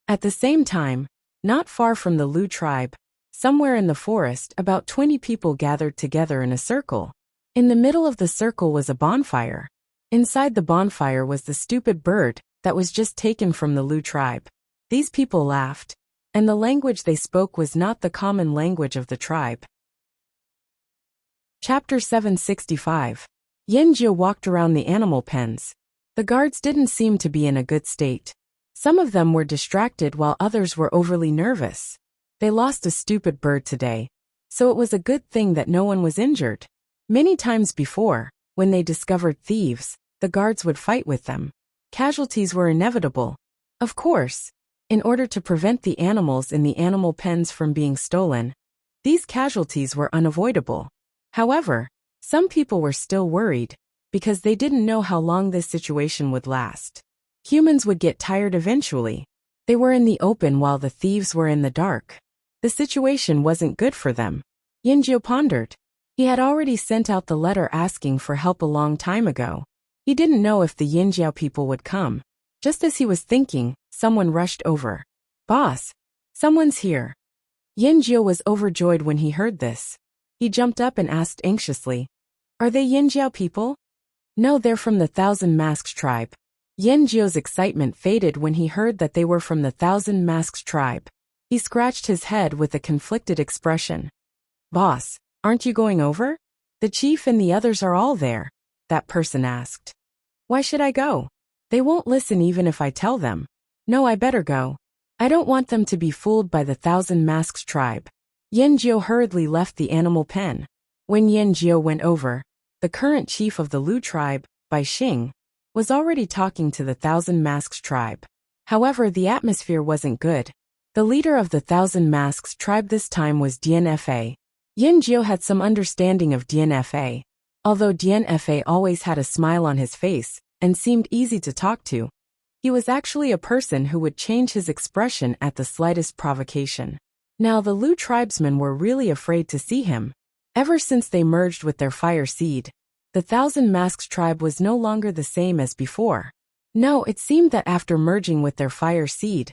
At the same time, not far from the Lu tribe, somewhere in the forest, about 20 people gathered together in a circle. In the middle of the circle was a bonfire. Inside the bonfire was the stupid bird that was just taken from the Lu tribe. These people laughed, and the language they spoke was not the common language of the tribe. Chapter 765. Yanjiu walked around the animal pens. The guards didn't seem to be in a good state. Some of them were distracted while others were overly nervous. They lost a stupid bird today, so it was a good thing that no one was injured. Many times before, when they discovered thieves, the guards would fight with them. Casualties were inevitable. Of course, in order to prevent the animals in the animal pens from being stolen, these casualties were unavoidable. However, some people were still worried, because they didn't know how long this situation would last. Humans would get tired eventually. They were in the open while the thieves were in the dark. The situation wasn't good for them. Yanjiu pondered. He had already sent out the letter asking for help a long time ago. He didn't know if the Yinjiao people would come. Just as he was thinking, someone rushed over. "Boss, someone's here." Yanjiu was overjoyed when he heard this. He jumped up and asked anxiously, "Are they Yinjiao people?" "No, they're from the Thousand Masks tribe." Yanjiu's excitement faded when he heard that they were from the Thousand Masks tribe. He scratched his head with a conflicted expression. "Boss, aren't you going over? The chief and the others are all there," that person asked. "Why should I go? They won't listen even if I tell them." "No, I better go. I don't want them to be fooled by the Thousand Masks tribe." Yanjiu hurriedly left the animal pen. When Yanjiu went over, the current chief of the Lu tribe, Bai Xing, was already talking to the Thousand Masks tribe. However, the atmosphere wasn't good. The leader of the Thousand Masks tribe this time was DNFA. Yanjiu had some understanding of DNFA. Although DNFA always had a smile on his face and seemed easy to talk to, he was actually a person who would change his expression at the slightest provocation. Now the Lu tribesmen were really afraid to see him. Ever since they merged with their fire seed, the Thousand Masks tribe was no longer the same as before. No, it seemed that after merging with their fire seed,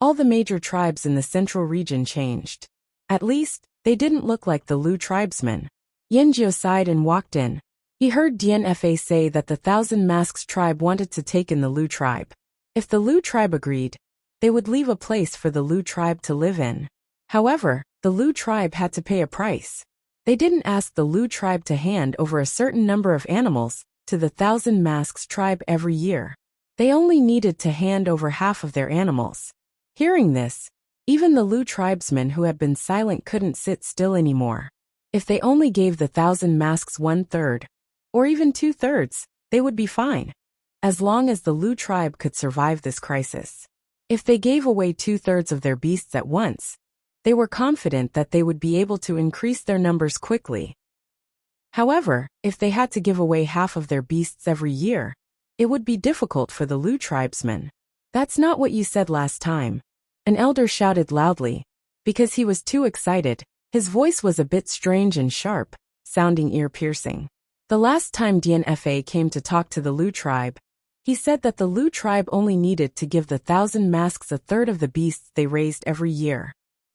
all the major tribes in the central region changed. At least, they didn't look like the Lu tribesmen. Yanjiu sighed and walked in. He heard DNFA say that the Thousand Masks tribe wanted to take in the Lu tribe. If the Lu tribe agreed, they would leave a place for the Lu tribe to live in. However, the Lu tribe had to pay a price. They didn't ask the Lu tribe to hand over a certain number of animals to the Thousand Masks tribe every year. They only needed to hand over half of their animals. Hearing this, even the Lu tribesmen who had been silent couldn't sit still anymore. If they only gave the Thousand Masks 1/3, or even 2/3, they would be fine, as long as the Lu tribe could survive this crisis. If they gave away 2/3 of their beasts at once, they were confident that they would be able to increase their numbers quickly. However, if they had to give away half of their beasts every year, it would be difficult for the Lu tribesmen. "That's not what you said last time," an elder shouted loudly. Because he was too excited, his voice was a bit strange and sharp, sounding ear-piercing. The last time DNFA came to talk to the Lu tribe, he said that the Lu tribe only needed to give the Thousand Masks 1/3 of the beasts they raised every year.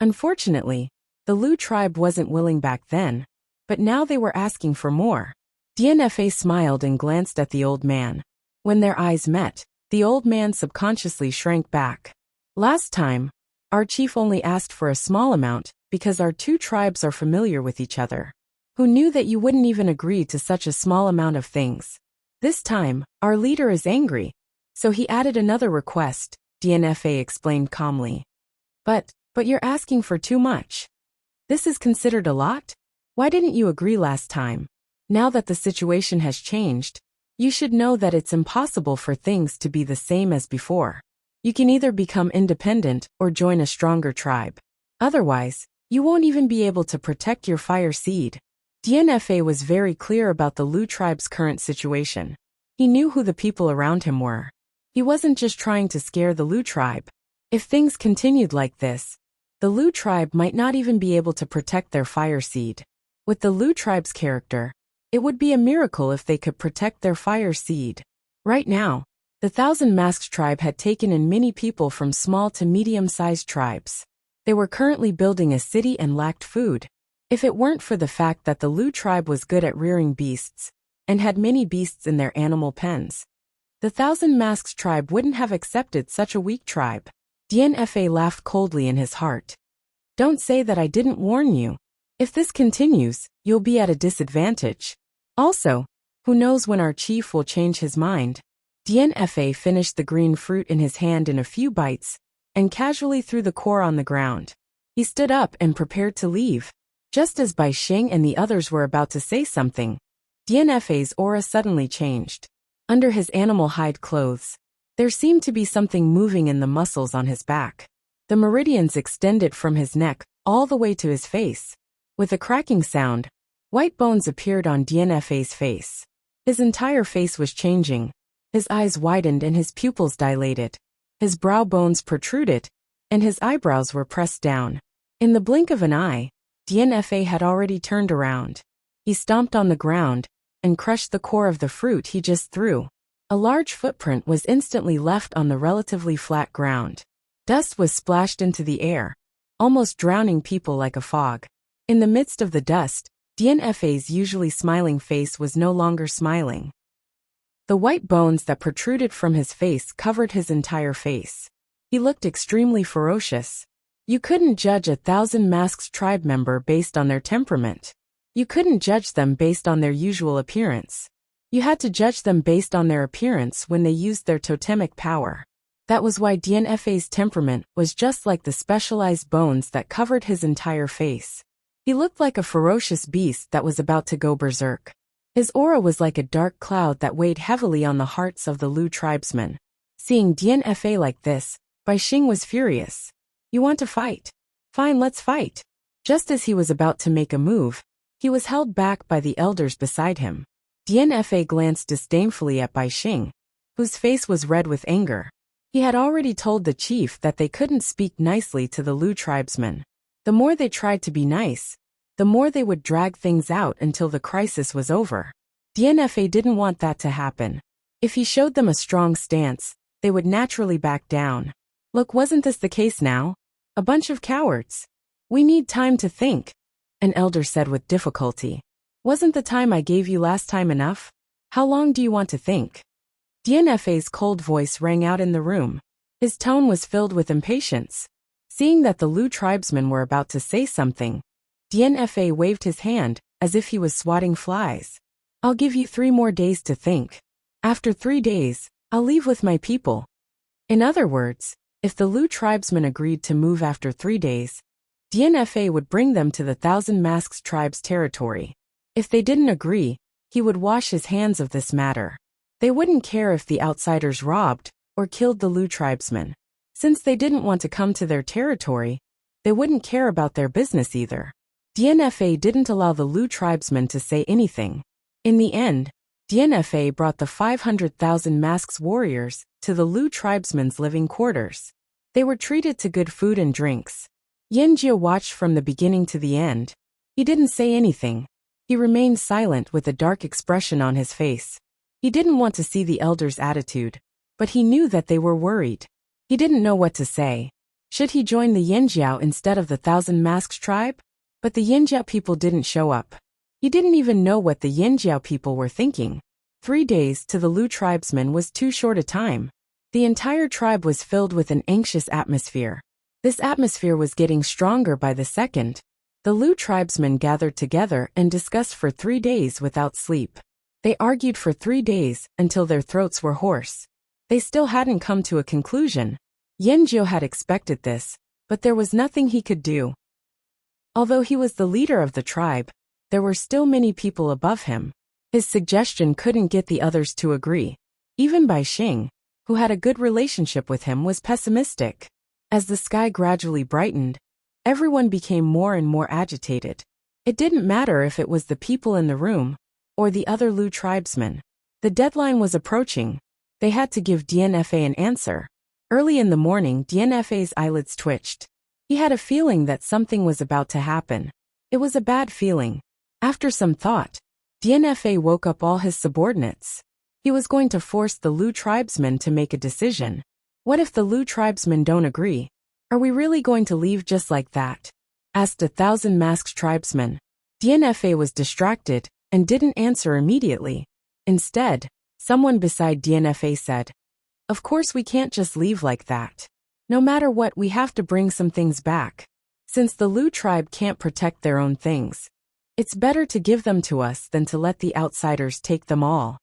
Unfortunately, the Lu tribe wasn't willing back then, but now they were asking for more. DNFA smiled and glanced at the old man. When their eyes met, the old man subconsciously shrank back. "Last time, our chief only asked for a small amount because our two tribes are familiar with each other. Who knew that you wouldn't even agree to such a small amount of things? This time, our leader is angry, so he added another request," DNFA explained calmly. But you're asking for too much. This is considered a lot? Why didn't you agree last time? Now that the situation has changed, you should know that it's impossible for things to be the same as before. You can either become independent or join a stronger tribe. Otherwise, you won't even be able to protect your fire seed. DNFA was very clear about the Lu tribe's current situation. He knew who the people around him were. He wasn't just trying to scare the Lu tribe. If things continued like this, the Lu tribe might not even be able to protect their fire seed. With the Lu tribe's character, it would be a miracle if they could protect their fire seed. Right now, the Thousand Masks tribe had taken in many people from small to medium-sized tribes. They were currently building a city and lacked food. If it weren't for the fact that the Lu tribe was good at rearing beasts and had many beasts in their animal pens, the Thousand Masks tribe wouldn't have accepted such a weak tribe. DNFA laughed coldly in his heart. Don't say that I didn't warn you. If this continues, you'll be at a disadvantage. Also, who knows when our chief will change his mind? DNFA finished the green fruit in his hand in a few bites and casually threw the core on the ground. He stood up and prepared to leave. Just as Bai Xing and the others were about to say something, DNFA's aura suddenly changed. Under his animal hide clothes, there seemed to be something moving in the muscles on his back. The meridians extended from his neck all the way to his face. With a cracking sound, white bones appeared on DNFA's face. His entire face was changing. His eyes widened and his pupils dilated. His brow bones protruded, and his eyebrows were pressed down. In the blink of an eye, DNFA had already turned around. He stomped on the ground and crushed the core of the fruit he just threw. A large footprint was instantly left on the relatively flat ground. Dust was splashed into the air, almost drowning people like a fog. In the midst of the dust, DNFA's usually smiling face was no longer smiling. The white bones that protruded from his face covered his entire face. He looked extremely ferocious. You couldn't judge a Thousand Masks tribe member based on their temperament. You couldn't judge them based on their usual appearance. You had to judge them based on their appearance when they used their totemic power. That was why DNFA's temperament was just like the specialized bones that covered his entire face. He looked like a ferocious beast that was about to go berserk. His aura was like a dark cloud that weighed heavily on the hearts of the Lu tribesmen. Seeing DNFA like this, Bai Xing was furious. You want to fight? Fine, let's fight. Just as he was about to make a move, he was held back by the elders beside him. DNFA glanced disdainfully at Bai Xing, whose face was red with anger. He had already told the chief that they couldn't speak nicely to the Lu tribesmen. The more they tried to be nice, the more they would drag things out until the crisis was over. DNFA didn't want that to happen. If he showed them a strong stance, they would naturally back down. Look, wasn't this the case now? A bunch of cowards. We need time to think, an elder said with difficulty. Wasn't the time I gave you last time enough? How long do you want to think? DNFA's cold voice rang out in the room. His tone was filled with impatience. Seeing that the Lu tribesmen were about to say something, DNFA waved his hand as if he was swatting flies. I'll give you 3 more days to think. After 3 days, I'll leave with my people. In other words, if the Lu tribesmen agreed to move after 3 days, DNFA would bring them to the Thousand Masks tribe's territory. If they didn't agree, he would wash his hands of this matter. They wouldn't care if the outsiders robbed or killed the Lu tribesmen. Since they didn't want to come to their territory, they wouldn't care about their business either. DNFA didn't allow the Lu tribesmen to say anything. In the end, DNFA brought the 500,000 Masks warriors to the Lu tribesmen's living quarters. They were treated to good food and drinks. Yanjia watched from the beginning to the end. He didn't say anything. He remained silent with a dark expression on his face. He didn't want to see the elders' attitude, but he knew that they were worried. He didn't know what to say. Should he join the Yanjiao instead of the Thousand Masks tribe? But the Yanjiao people didn't show up. He didn't even know what the Yanjiao people were thinking. 3 days to the Lu tribesmen was too short a time. The entire tribe was filled with an anxious atmosphere. This atmosphere was getting stronger by the second. The Lu tribesmen gathered together and discussed for 3 days without sleep. They argued for 3 days until their throats were hoarse. They still hadn't come to a conclusion. Yanjiao had expected this, but there was nothing he could do. Although he was the leader of the tribe, there were still many people above him. His suggestion couldn't get the others to agree. Even Bai Xing, who had a good relationship with him, was pessimistic. As the sky gradually brightened, everyone became more and more agitated. It didn't matter if it was the people in the room or the other Lu tribesmen. The deadline was approaching. They had to give DNFA an answer. Early in the morning, DNFA's eyelids twitched. He had a feeling that something was about to happen. It was a bad feeling. After some thought, DNFA woke up all his subordinates. He was going to force the Lu tribesmen to make a decision. What if the Lu tribesmen don't agree? Are we really going to leave just like that? Asked 1,000 masked tribesmen. DNFA was distracted and didn't answer immediately. Instead, someone beside DNFA said, "Of course we can't just leave like that. No matter what, we have to bring some things back. Since the Lu tribe can't protect their own things, it's better to give them to us than to let the outsiders take them all."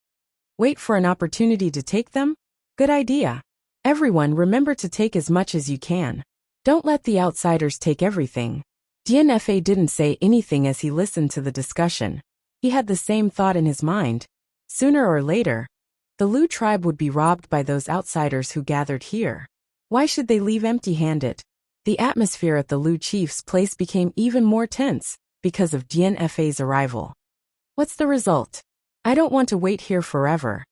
Wait for an opportunity to take them? Good idea. Everyone, remember to take as much as you can. Don't let the outsiders take everything. DNFA didn't say anything as he listened to the discussion. He had the same thought in his mind. Sooner or later, the Lu tribe would be robbed by those outsiders who gathered here. Why should they leave empty-handed? The atmosphere at the Lu chief's place became even more tense because of DNFA's arrival. What's the result? I don't want to wait here forever.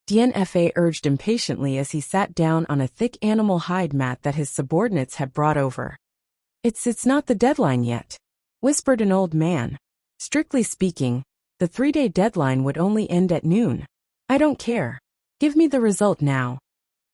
DNFA urged impatiently as he sat down on a thick animal hide mat that his subordinates had brought over. It's not the deadline yet," whispered an old man. Strictly speaking, the 3-day deadline would only end at noon. I don't care. Give me the result now.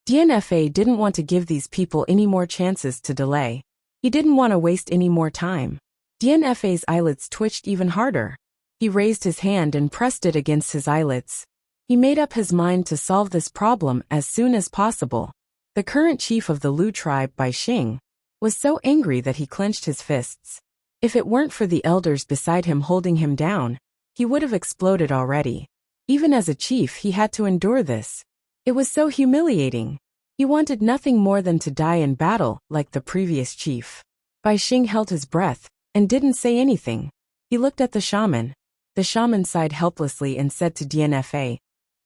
DNFA didn't want to give these people any more chances to delay. He didn't want to waste any more time. DNFA's eyelids twitched even harder. He raised his hand and pressed it against his eyelids. He made up his mind to solve this problem as soon as possible. The current chief of the Lu tribe, Bai Xing, was so angry that he clenched his fists. If it weren't for the elders beside him holding him down, he would have exploded already. Even as a chief, he had to endure this. It was so humiliating. He wanted nothing more than to die in battle like the previous chief. Bai Xing held his breath and didn't say anything. He looked at the shaman. The shaman sighed helplessly and said to DNFA,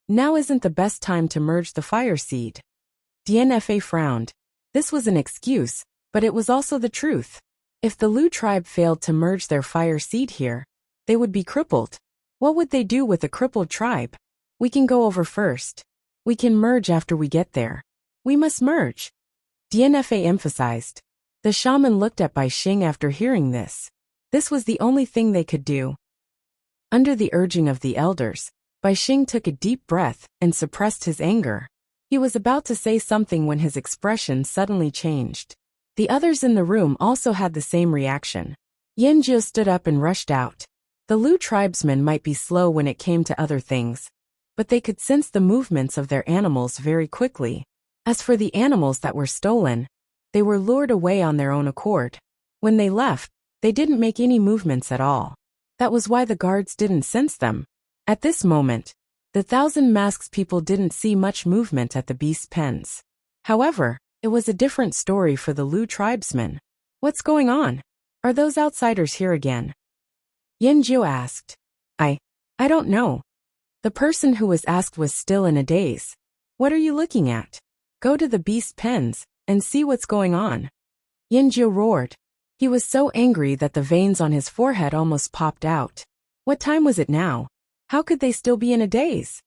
"Now isn't the best time to merge the fire seed." DNFA frowned. This was an excuse, but it was also the truth. If the Lu tribe failed to merge their fire seed here, they would be crippled. What would they do with a crippled tribe? "We can go over first. We can merge after we get there. We must merge," DNFA emphasized. The shaman looked at Bai Xing after hearing this. This was the only thing they could do. Under the urging of the elders, Bai Xing took a deep breath and suppressed his anger. He was about to say something when his expression suddenly changed. The others in the room also had the same reaction. Yanjiu stood up and rushed out. The Lu tribesmen might be slow when it came to other things, but they could sense the movements of their animals very quickly. As for the animals that were stolen, they were lured away on their own accord. When they left, they didn't make any movements at all. That was why the guards didn't sense them. At this moment, the 1,000 masks people didn't see much movement at the beast pens. However, it was a different story for the Lu tribesmen. "What's going on? Are those outsiders here again?" Yanjiu asked. I don't know. The person who was asked was still in a daze. "What are you looking at? Go to the beast pens and see what's going on." Yanjiu roared. He was so angry that the veins on his forehead almost popped out. What time was it now? How could they still be in a daze?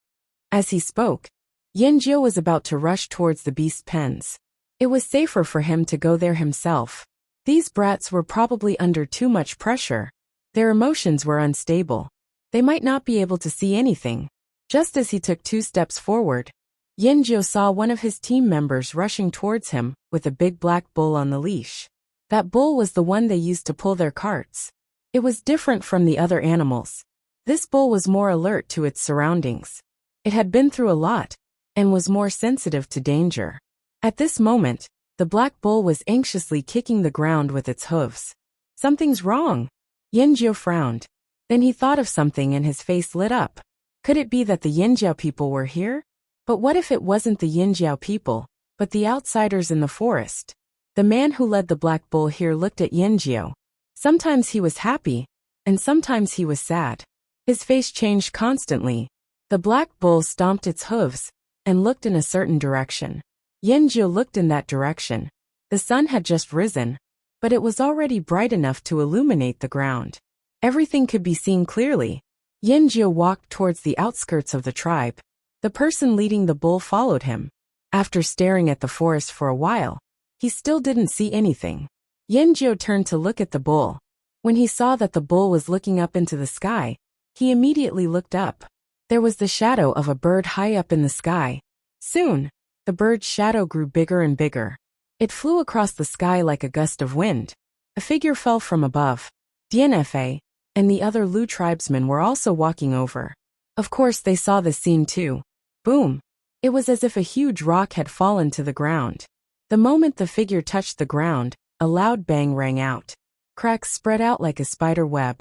As he spoke, Yanjiu was about to rush towards the beast pens. It was safer for him to go there himself. These brats were probably under too much pressure. Their emotions were unstable. They might not be able to see anything. Just as he took 2 steps forward, Yanjiu saw one of his team members rushing towards him with a big black bull on the leash. That bull was the one they used to pull their carts. It was different from the other animals. This bull was more alert to its surroundings. It had been through a lot and was more sensitive to danger. At this moment, the black bull was anxiously kicking the ground with its hooves. "Something's wrong." Yanjiu frowned. Then he thought of something and his face lit up. Could it be that the Yinjiao people were here? But what if it wasn't the Yinjiao people, but the outsiders in the forest? The man who led the black bull here looked at Yanjiu. Sometimes he was happy, and sometimes he was sad. His face changed constantly. The black bull stomped its hooves, and looked in a certain direction. Yanjiu looked in that direction. The sun had just risen, but it was already bright enough to illuminate the ground. Everything could be seen clearly. Yanjiu walked towards the outskirts of the tribe. The person leading the bull followed him. After staring at the forest for a while, he still didn't see anything. Yanjiu turned to look at the bull. When he saw that the bull was looking up into the sky, he immediately looked up. There was the shadow of a bird high up in the sky. Soon, the bird's shadow grew bigger and bigger. It flew across the sky like a gust of wind. A figure fell from above. DNFA and the other Lu tribesmen were also walking over. Of course they saw the scene too. Boom! It was as if a huge rock had fallen to the ground. The moment the figure touched the ground, a loud bang rang out. Cracks spread out like a spider web.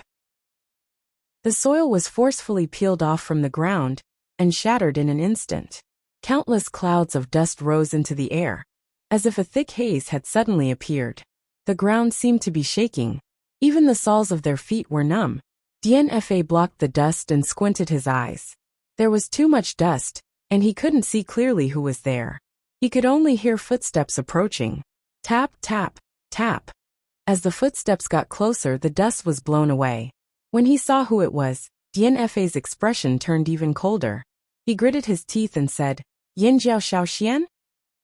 The soil was forcefully peeled off from the ground and shattered in an instant. Countless clouds of dust rose into the air, as if a thick haze had suddenly appeared. The ground seemed to be shaking. Even the soles of their feet were numb. DNFA blocked the dust and squinted his eyes. There was too much dust, and he couldn't see clearly who was there. He could only hear footsteps approaching. Tap, tap, tap. As the footsteps got closer, the dust was blown away. When he saw who it was, DNFA's expression turned even colder. He gritted his teeth and said, "Yinjiao Shaoxian?"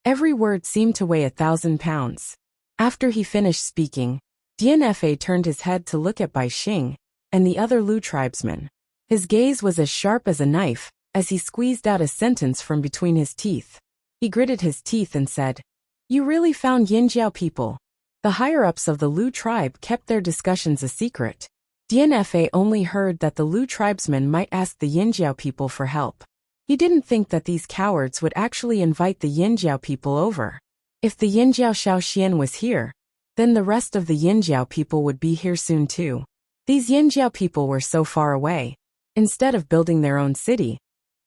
Every word seemed to weigh 1,000 pounds. After he finished speaking, DNFA turned his head to look at Bai Xing and the other Lu tribesmen. His gaze was as sharp as a knife as he squeezed out a sentence from between his teeth. He gritted his teeth and said, "You really found Yinjiao people?" The higher-ups of the Lu tribe kept their discussions a secret. DNFA only heard that the Lu tribesmen might ask the Yinjiao people for help. He didn't think that these cowards would actually invite the Yinjiao people over. If the Yinjiao Shaoxian was here, then the rest of the Yinjiao people would be here soon too. These Yinjiao people were so far away. Instead of building their own city,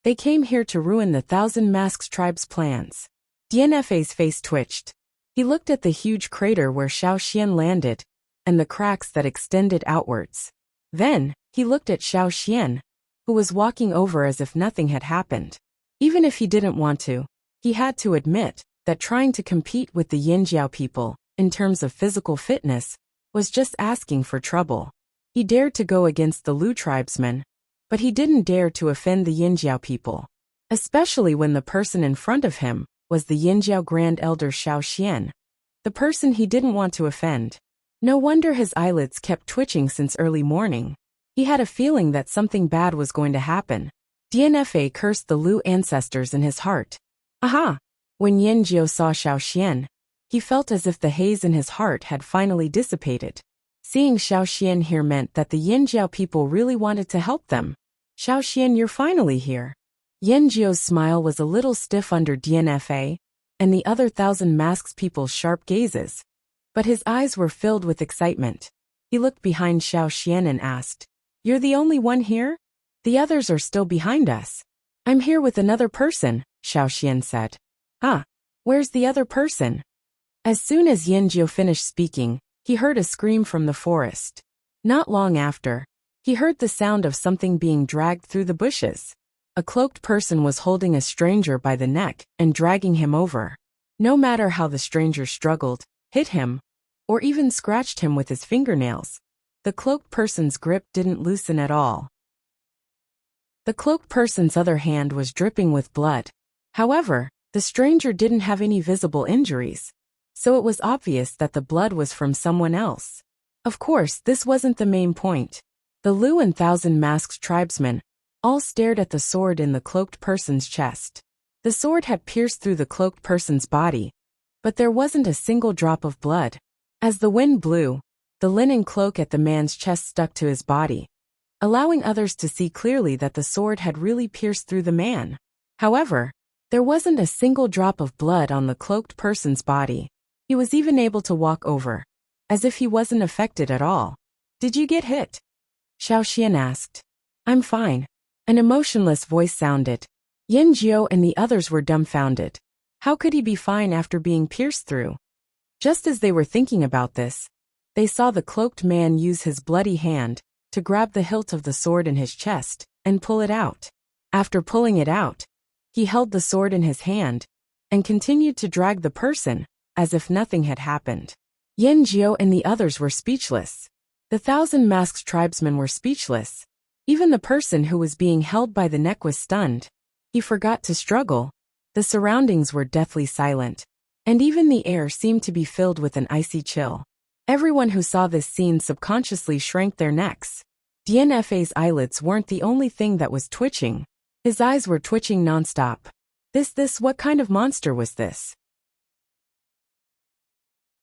they came here to ruin the Thousand Masks tribe's plans. DNFA's face twitched. He looked at the huge crater where Shaoxian landed, and the cracks that extended outwards. Then, he looked at Shaoxian, who was walking over as if nothing had happened. Even if he didn't want to, he had to admit that trying to compete with the Yinjiao people, in terms of physical fitness, was just asking for trouble. He dared to go against the Lu tribesmen, but he didn't dare to offend the Yinjiao people, especially when the person in front of him was the Yinjiao Grand Elder Shaoxian, the person he didn't want to offend. No wonder his eyelids kept twitching since early morning. He had a feeling that something bad was going to happen. DNFA cursed the Lu ancestors in his heart. Aha! When Yanjiu saw Shaoxian, he felt as if the haze in his heart had finally dissipated. Seeing Shaoxian here meant that the Yinjiao people really wanted to help them. "Shaoxian, you're finally here." Yanjiu's smile was a little stiff under DNFA and the other Thousand Masks people's sharp gazes, but his eyes were filled with excitement. He looked behind Shaoxian and asked, "You're the only one here? The others are still behind us." "I'm here with another person," Shaoxian said. "Ah, where's the other person?" As soon as Yanjiu finished speaking, he heard a scream from the forest. Not long after, he heard the sound of something being dragged through the bushes. A cloaked person was holding a stranger by the neck and dragging him over. No matter how the stranger struggled, hit him, or even scratched him with his fingernails, the cloaked person's grip didn't loosen at all. The cloaked person's other hand was dripping with blood. However, the stranger didn't have any visible injuries, so it was obvious that the blood was from someone else. Of course, this wasn't the main point. The Lu and Thousand Masks tribesmen all stared at the sword in the cloaked person's chest. The sword had pierced through the cloaked person's body, but there wasn't a single drop of blood. As the wind blew, the linen cloak at the man's chest stuck to his body, allowing others to see clearly that the sword had really pierced through the man. However, there wasn't a single drop of blood on the cloaked person's body. He was even able to walk over, as if he wasn't affected at all. "Did you get hit?" Shaoxian asked. "I'm fine." An emotionless voice sounded. Yanjiu and the others were dumbfounded. How could he be fine after being pierced through? Just as they were thinking about this, they saw the cloaked man use his bloody hand to grab the hilt of the sword in his chest and pull it out. After pulling it out, He held the sword in his hand and continued to drag the person, as if nothing had happened. Yin Jiao and the others were speechless. The 1,000 Masked tribesmen were speechless. Even the person who was being held by the neck was stunned. He forgot to struggle. The surroundings were deathly silent, and even the air seemed to be filled with an icy chill. Everyone who saw this scene subconsciously shrank their necks. DNFA's eyelids weren't the only thing that was twitching. His eyes were twitching nonstop. What kind of monster was this?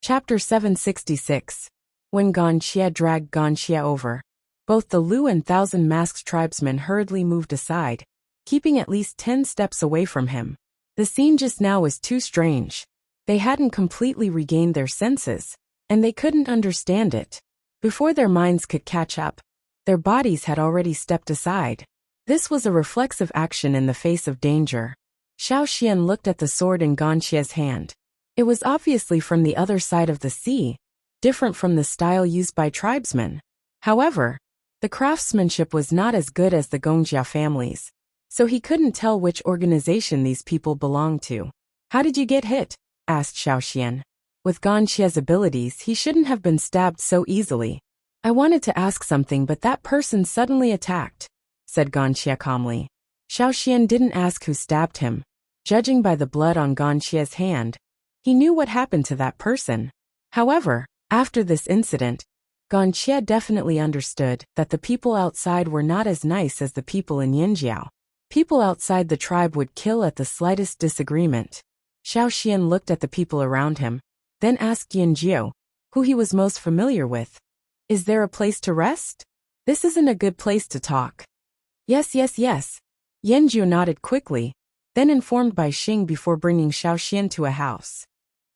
Chapter 766. When Wuxia dragged Wuxia over, both the Lu and 1,000 Masked tribesmen hurriedly moved aside, keeping at least 10 steps away from him. The scene just now was too strange. They hadn't completely regained their senses, and they couldn't understand it. Before their minds could catch up, their bodies had already stepped aside. This was a reflexive action in the face of danger. Xiao Xian looked at the sword in Wuxia's hand. It was obviously from the other side of the sea, different from the style used by tribesmen. However, the craftsmanship was not as good as the Gongjia families, so he couldn't tell which organization these people belonged to. "How did you get hit?" asked Xiao Xian. With Gonxia's abilities, he shouldn't have been stabbed so easily. "I wanted to ask something, but that person suddenly attacked," said Gonxia calmly. Xiao Xian didn't ask who stabbed him. Judging by the blood on Gonxia's hand, he knew what happened to that person. However, after this incident, Gonxia definitely understood that the people outside were not as nice as the people in Yinjiao. People outside the tribe would kill at the slightest disagreement. Xiao Xian looked at the people around him, then asked Yin Jiao, who he was most familiar with, "Is there a place to rest? This isn't a good place to talk." Yes. Yin Jiao nodded quickly, then informed Bai Xing before bringing Xiao Xian to a house.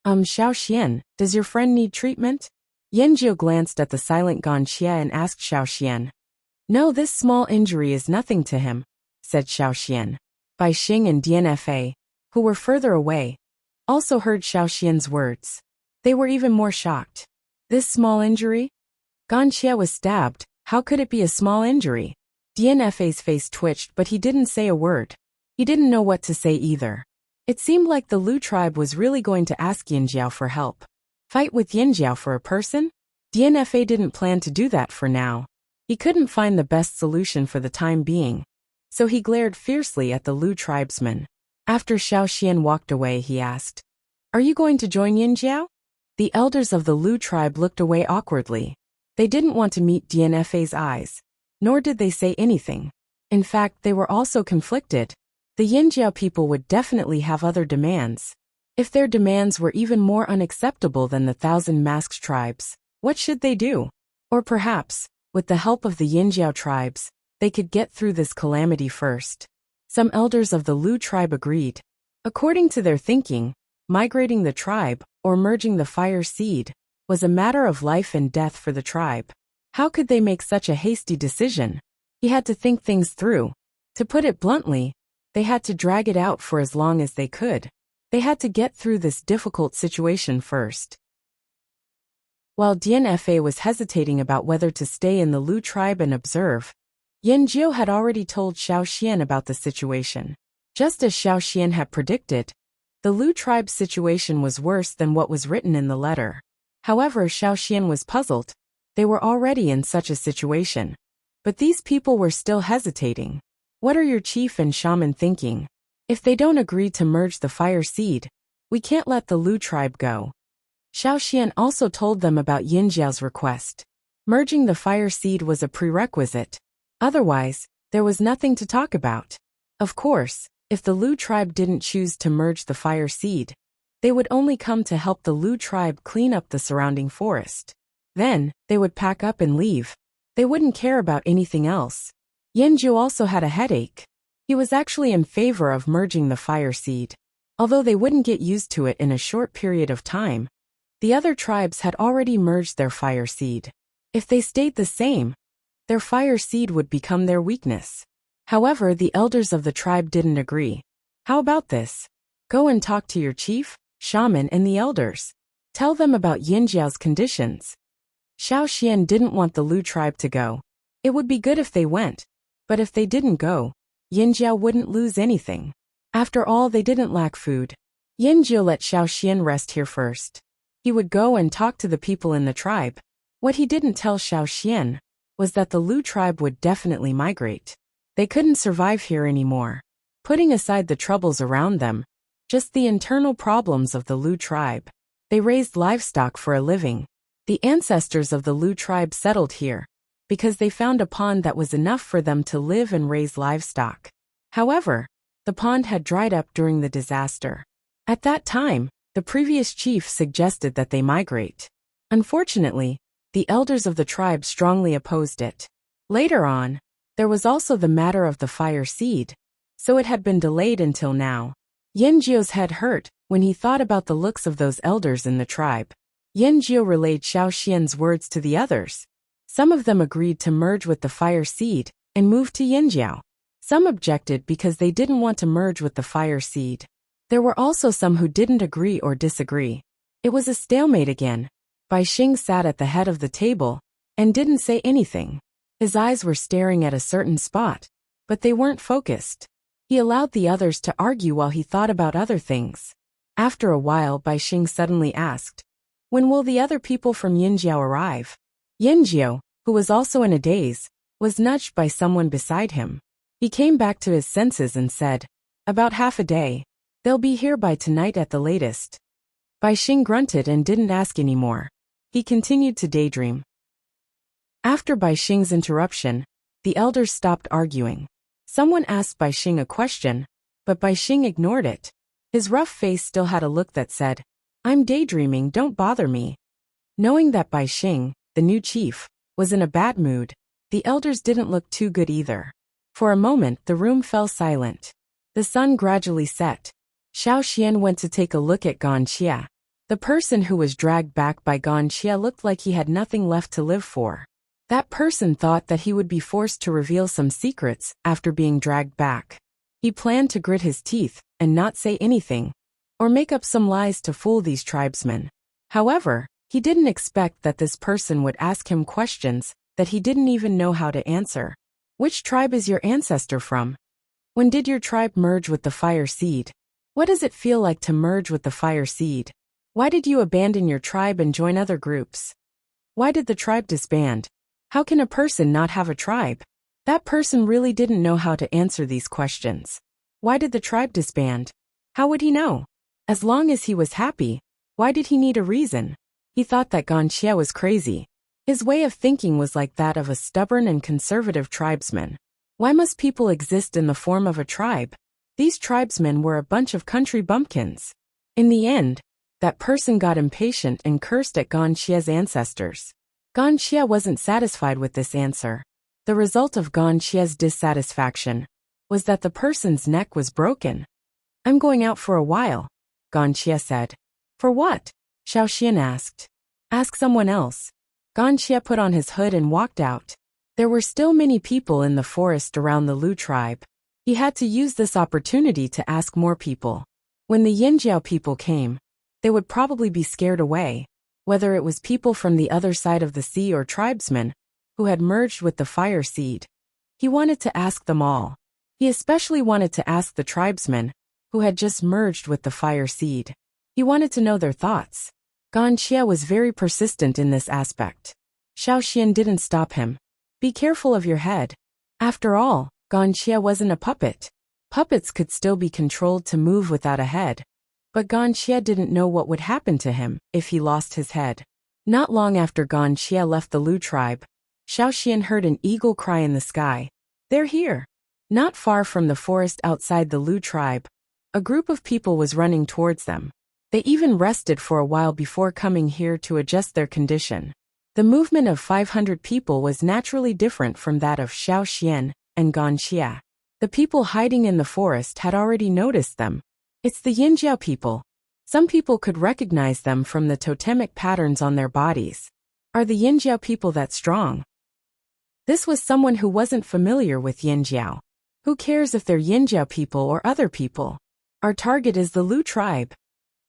Xiao Xian, does your friend need treatment?" Yin Jiao glanced at the silent Gonxia and asked Xiao Xian. "No, this small injury is nothing to him," said Xiao Xian. Bai Xing and DNFA, who were further away, also heard Xiao Xian's words. They were even more shocked. This small injury? Gonxia was stabbed. How could it be a small injury? DNFA's face twitched, but he didn't say a word. He didn't know what to say either. It seemed like the Lu tribe was really going to ask Yinjiao for help. Fight with Yinjiao for a person? DNFA didn't plan to do that for now. He couldn't find the best solution for the time being, so he glared fiercely at the Lu tribesman. After Xiao Xian walked away, he asked, "Are you going to join Yinjiao?" The elders of the Lu tribe looked away awkwardly. They didn't want to meet DNFA's eyes, nor did they say anything. In fact, they were also conflicted. The Yinjiao people would definitely have other demands. If their demands were even more unacceptable than the 1,000 Masked tribes, what should they do? Or perhaps, with the help of the Yinjiao tribes, they could get through this calamity first. Some elders of the Lu tribe agreed. According to their thinking, migrating the tribe, or merging the fire seed, was a matter of life and death for the tribe. How could they make such a hasty decision? He had to think things through. To put it bluntly, they had to drag it out for as long as they could. They had to get through this difficult situation first. While DNFA was hesitating about whether to stay in the Lu tribe and observe, Yin Jiao had already told Xiao Xian about the situation. Just as Xiao Xian had predicted, the Lu tribe's situation was worse than what was written in the letter. However, Xiao Xian was puzzled. They were already in such a situation, but these people were still hesitating. What are your chief and shaman thinking? If they don't agree to merge the fire seed, we can't let the Lu tribe go. Xiao Xian also told them about Yinjiao's request. Merging the fire seed was a prerequisite. Otherwise, there was nothing to talk about. Of course, if the Lu tribe didn't choose to merge the fire seed, they would only come to help the Lu tribe clean up the surrounding forest. Then, they would pack up and leave. They wouldn't care about anything else. Yin Jiao also had a headache. He was actually in favor of merging the fire seed. Although they wouldn't get used to it in a short period of time, the other tribes had already merged their fire seed. If they stayed the same, their fire seed would become their weakness. However, the elders of the tribe didn't agree. How about this? Go and talk to your chief, shaman, and the elders. Tell them about Yinjiao's conditions. Xiao Xian didn't want the Lu tribe to go. It would be good if they went, but if they didn't go, Yinjiao wouldn't lose anything. After all, they didn't lack food. Yanjiu let Xiaoxian rest here first. He would go and talk to the people in the tribe. What he didn't tell Xiaoxian was that the Lu tribe would definitely migrate. They couldn't survive here anymore. Putting aside the troubles around them, just the internal problems of the Lu tribe. They raised livestock for a living. The ancestors of the Lu tribe settled here because they found a pond that was enough for them to live and raise livestock. However, the pond had dried up during the disaster. At that time, the previous chief suggested that they migrate. Unfortunately, the elders of the tribe strongly opposed it. Later on, there was also the matter of the fire seed, so it had been delayed until now. Yanjiu's head hurt when he thought about the looks of those elders in the tribe. Yanjiu relayed Xiaoxian's words to the others. Some of them agreed to merge with the fire seed and move to Yanjiao. Some objected because they didn't want to merge with the fire seed. There were also some who didn't agree or disagree. It was a stalemate again. Bai Xing sat at the head of the table and didn't say anything. His eyes were staring at a certain spot, but they weren't focused. He allowed the others to argue while he thought about other things. After a while, Bai Xing suddenly asked, "When will the other people from Yanjiao arrive?" Yanjiao, who was also in a daze, was nudged by someone beside him. He came back to his senses and said, "About half a day. They'll be here by tonight at the latest." Bai Xing grunted and didn't ask anymore. He continued to daydream. After Bai Xing's interruption, the elders stopped arguing. Someone asked Bai Xing a question, but Bai Xing ignored it. His rough face still had a look that said, "I'm daydreaming, don't bother me." Knowing that Bai Xing, the new chief, was in a bad mood, the elders didn't look too good either. For a moment, the room fell silent. The sun gradually set. Xiaoxian went to take a look at Ganxia. The person who was dragged back by Ganxia looked like he had nothing left to live for. That person thought that he would be forced to reveal some secrets after being dragged back. He planned to grit his teeth and not say anything, or make up some lies to fool these tribesmen. However, he didn't expect that this person would ask him questions that he didn't even know how to answer. Which tribe is your ancestor from? When did your tribe merge with the fire seed? What does it feel like to merge with the fire seed? Why did you abandon your tribe and join other groups? Why did the tribe disband? How can a person not have a tribe? That person really didn't know how to answer these questions. Why did the tribe disband? How would he know? As long as he was happy, why did he need a reason? He thought that Ganxia was crazy. His way of thinking was like that of a stubborn and conservative tribesman. Why must people exist in the form of a tribe? These tribesmen were a bunch of country bumpkins. In the end, that person got impatient and cursed at Ganxia's ancestors. Ganxia wasn't satisfied with this answer. The result of Ganxia's dissatisfaction was that the person's neck was broken. "I'm going out for a while," Ganxia said. "For what?" Xiaoxian asked. "Ask someone else." Ganxia put on his hood and walked out. There were still many people in the forest around the Lu tribe. He had to use this opportunity to ask more people. When the Yanjiao people came, they would probably be scared away, whether it was people from the other side of the sea or tribesmen who had merged with the fire seed. He wanted to ask them all. He especially wanted to ask the tribesmen who had just merged with the fire seed. He wanted to know their thoughts. Ganxia was very persistent in this aspect. Xiaoxian didn't stop him. "Be careful of your head." After all, Ganxia wasn't a puppet. Puppets could still be controlled to move without a head. But Ganxia didn't know what would happen to him if he lost his head. Not long after Ganxia left the Lu tribe, Xiaoxian heard an eagle cry in the sky. "They're here." Not far from the forest outside the Lu tribe, a group of people was running towards them. They even rested for a while before coming here to adjust their condition. The movement of 500 people was naturally different from that of Xiaoxian and Ganxia. The people hiding in the forest had already noticed them. It's the Yanjiao people. Some people could recognize them from the totemic patterns on their bodies. Are the Yanjiao people that strong? This was someone who wasn't familiar with Yanjiao. Who cares if they're Yanjiao people or other people? Our target is the Lu tribe.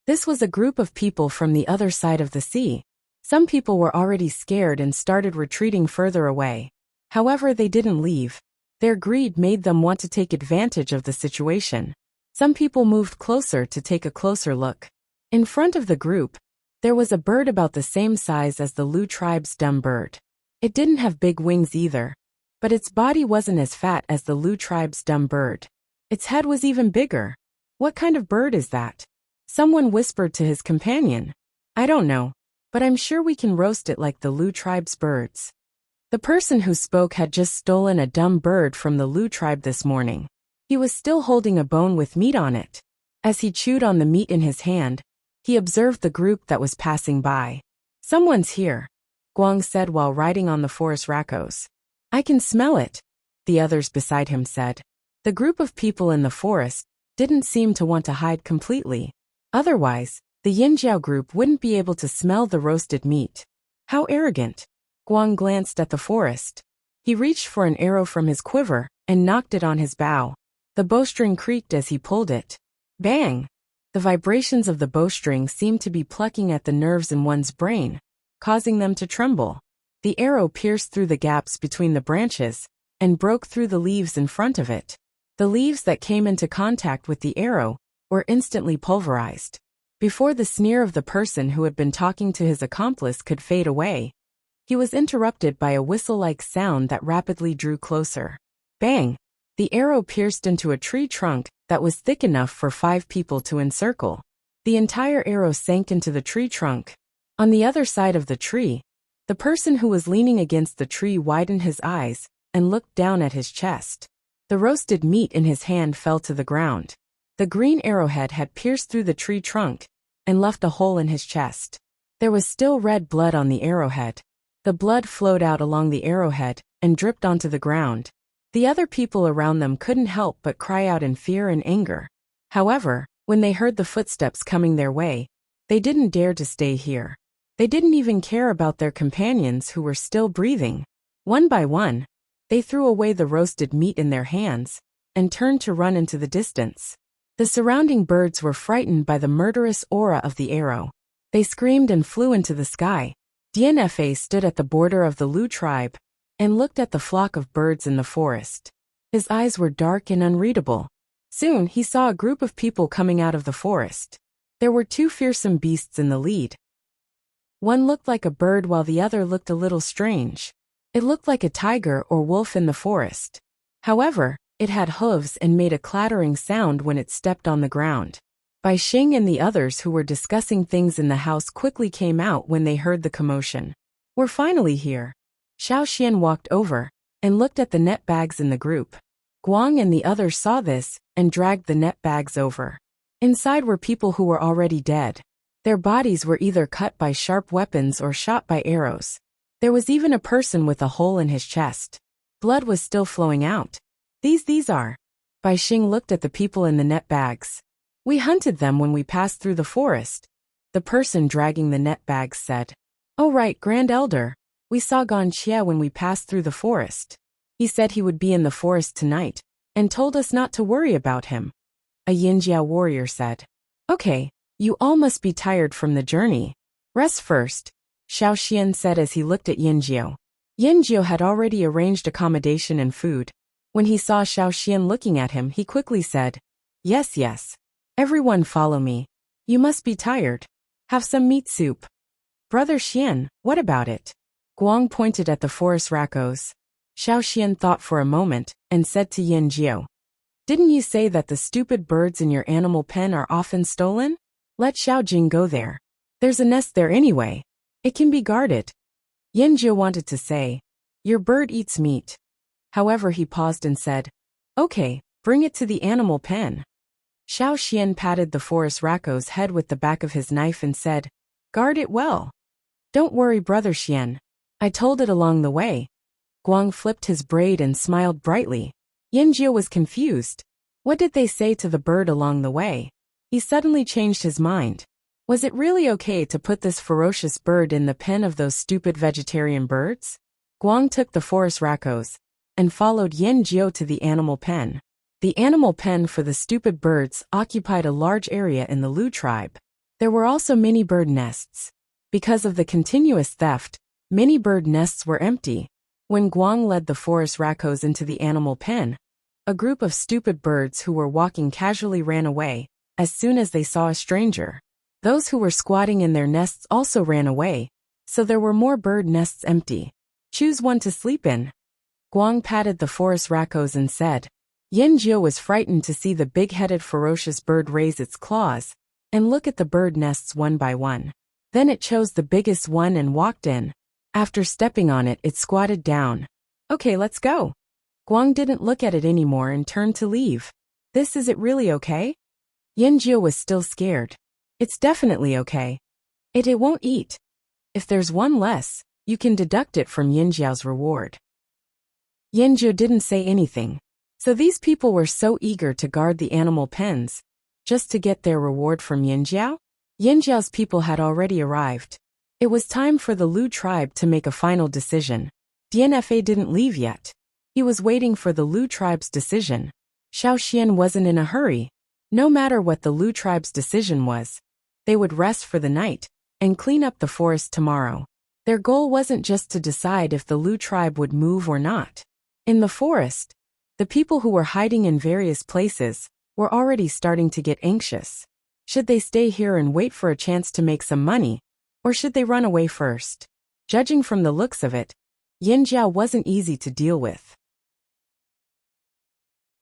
This was a group of people from the other side of the sea. Some people were already scared and started retreating further away. However, they didn't leave. Their greed made them want to take advantage of the situation. Some people moved closer to take a closer look. In front of the group, there was a bird about the same size as the Lu tribe's dumb bird. It didn't have big wings either, but its body wasn't as fat as the Lu tribe's dumb bird. Its head was even bigger. What kind of bird is that? Someone whispered to his companion. I don't know, but I'm sure we can roast it like the Lu tribe's birds. The person who spoke had just stolen a dumb bird from the Lu tribe this morning. He was still holding a bone with meat on it. As he chewed on the meat in his hand, he observed the group that was passing by. Someone's here, Guang said while riding on the forest Rakos. I can smell it, the others beside him said. The group of people in the forest didn't seem to want to hide completely. Otherwise, the Yinjiao group wouldn't be able to smell the roasted meat. How arrogant. Guang glanced at the forest. He reached for an arrow from his quiver and knocked it on his bow. The bowstring creaked as he pulled it. Bang! The vibrations of the bowstring seemed to be plucking at the nerves in one's brain, causing them to tremble. The arrow pierced through the gaps between the branches and broke through the leaves in front of it. The leaves that came into contact with the arrow were instantly pulverized. Before the sneer of the person who had been talking to his accomplice could fade away, he was interrupted by a whistle-like sound that rapidly drew closer. Bang! The arrow pierced into a tree trunk that was thick enough for 5 people to encircle. The entire arrow sank into the tree trunk. On the other side of the tree, the person who was leaning against the tree widened his eyes and looked down at his chest. The roasted meat in his hand fell to the ground. The green arrowhead had pierced through the tree trunk and left a hole in his chest. There was still red blood on the arrowhead. The blood flowed out along the arrowhead and dripped onto the ground. The other people around them couldn't help but cry out in fear and anger. However, when they heard the footsteps coming their way, they didn't dare to stay here. They didn't even care about their companions who were still breathing. One by one, they threw away the roasted meat in their hands and turned to run into the distance. The surrounding birds were frightened by the murderous aura of the arrow. They screamed and flew into the sky. DNFA stood at the border of the Lu tribe and looked at the flock of birds in the forest. His eyes were dark and unreadable. Soon he saw a group of people coming out of the forest. There were 2 fearsome beasts in the lead. One looked like a bird while the other looked a little strange. It looked like a tiger or wolf in the forest. However, it had hooves and made a clattering sound when it stepped on the ground. Bai Xing and the others who were discussing things in the house quickly came out when they heard the commotion. We're finally here. Xiao Xian walked over and looked at the net bags in the group. Guang and the others saw this and dragged the net bags over. Inside were people who were already dead. Their bodies were either cut by sharp weapons or shot by arrows. There was even a person with a hole in his chest. Blood was still flowing out. These are. Bai Xing looked at the people in the net bags. We hunted them when we passed through the forest, the person dragging the net bags said. Oh right, Grand Elder, we saw Gan Xie when we passed through the forest. He said he would be in the forest tonight, and told us not to worry about him. A Yinjiao warrior said. Okay, you all must be tired from the journey. Rest first, Xiao Xian said as he looked at Yinjiao. Yinjiao had already arranged accommodation and food. When he saw Xiao Xian looking at him, he quickly said, Yes. Everyone follow me. You must be tired. Have some meat soup. Brother Xian, what about it? Guang pointed at the forest Rakos. Xiao Xian thought for a moment and said to Yinjiao. Didn't you say that the stupid birds in your animal pen are often stolen? Let Xiao Jing go there. There's a nest there anyway. It can be guarded. Yinjiao wanted to say, your bird eats meat. However, he paused and said, okay, bring it to the animal pen. Xiao Xian patted the forest Rakos' head with the back of his knife and said, guard it well. Don't worry, Brother Xian. I told it along the way. Guang flipped his braid and smiled brightly. Yinjiao was confused. What did they say to the bird along the way? He suddenly changed his mind. Was it really okay to put this ferocious bird in the pen of those stupid vegetarian birds? Guang took the forest Rakos and followed Yinjiao to the animal pen. The animal pen for the stupid birds occupied a large area in the Lu tribe. There were also many bird nests. Because of the continuous theft, many bird nests were empty. When Guang led the forest Rakos into the animal pen, A group of stupid birds who were walking casually ran away as soon as they saw a stranger. Those who were squatting in their nests also ran away, so there were more bird nests empty. Choose one to sleep in. Guang patted the forest raccoons and said. Yin Jiu was frightened to see the big-headed ferocious bird raise its claws and look at the bird nests one by one. Then it chose the biggest one and walked in. After stepping on it, it squatted down. Okay, let's go. Guang didn't look at it anymore and turned to leave. Is it really okay? Yin Jiu was still scared. It's definitely okay. It won't eat. If there's one less, you can deduct it from Yin Jiao's reward. Yin Jiu didn't say anything. So these people were so eager to guard the animal pens, just to get their reward from Yin Jiao? Yin Jiao's people had already arrived. It was time for the Lu tribe to make a final decision. DNFA didn't leave yet. He was waiting for the Lu tribe's decision. Xiao Xian wasn't in a hurry. No matter what the Lu tribe's decision was, they would rest for the night and clean up the forest tomorrow. Their goal wasn't just to decide if the Lu tribe would move or not. In the forest, the people who were hiding in various places were already starting to get anxious. Should they stay here and wait for a chance to make some money, or should they run away first? Judging from the looks of it, Yin Jiao wasn't easy to deal with.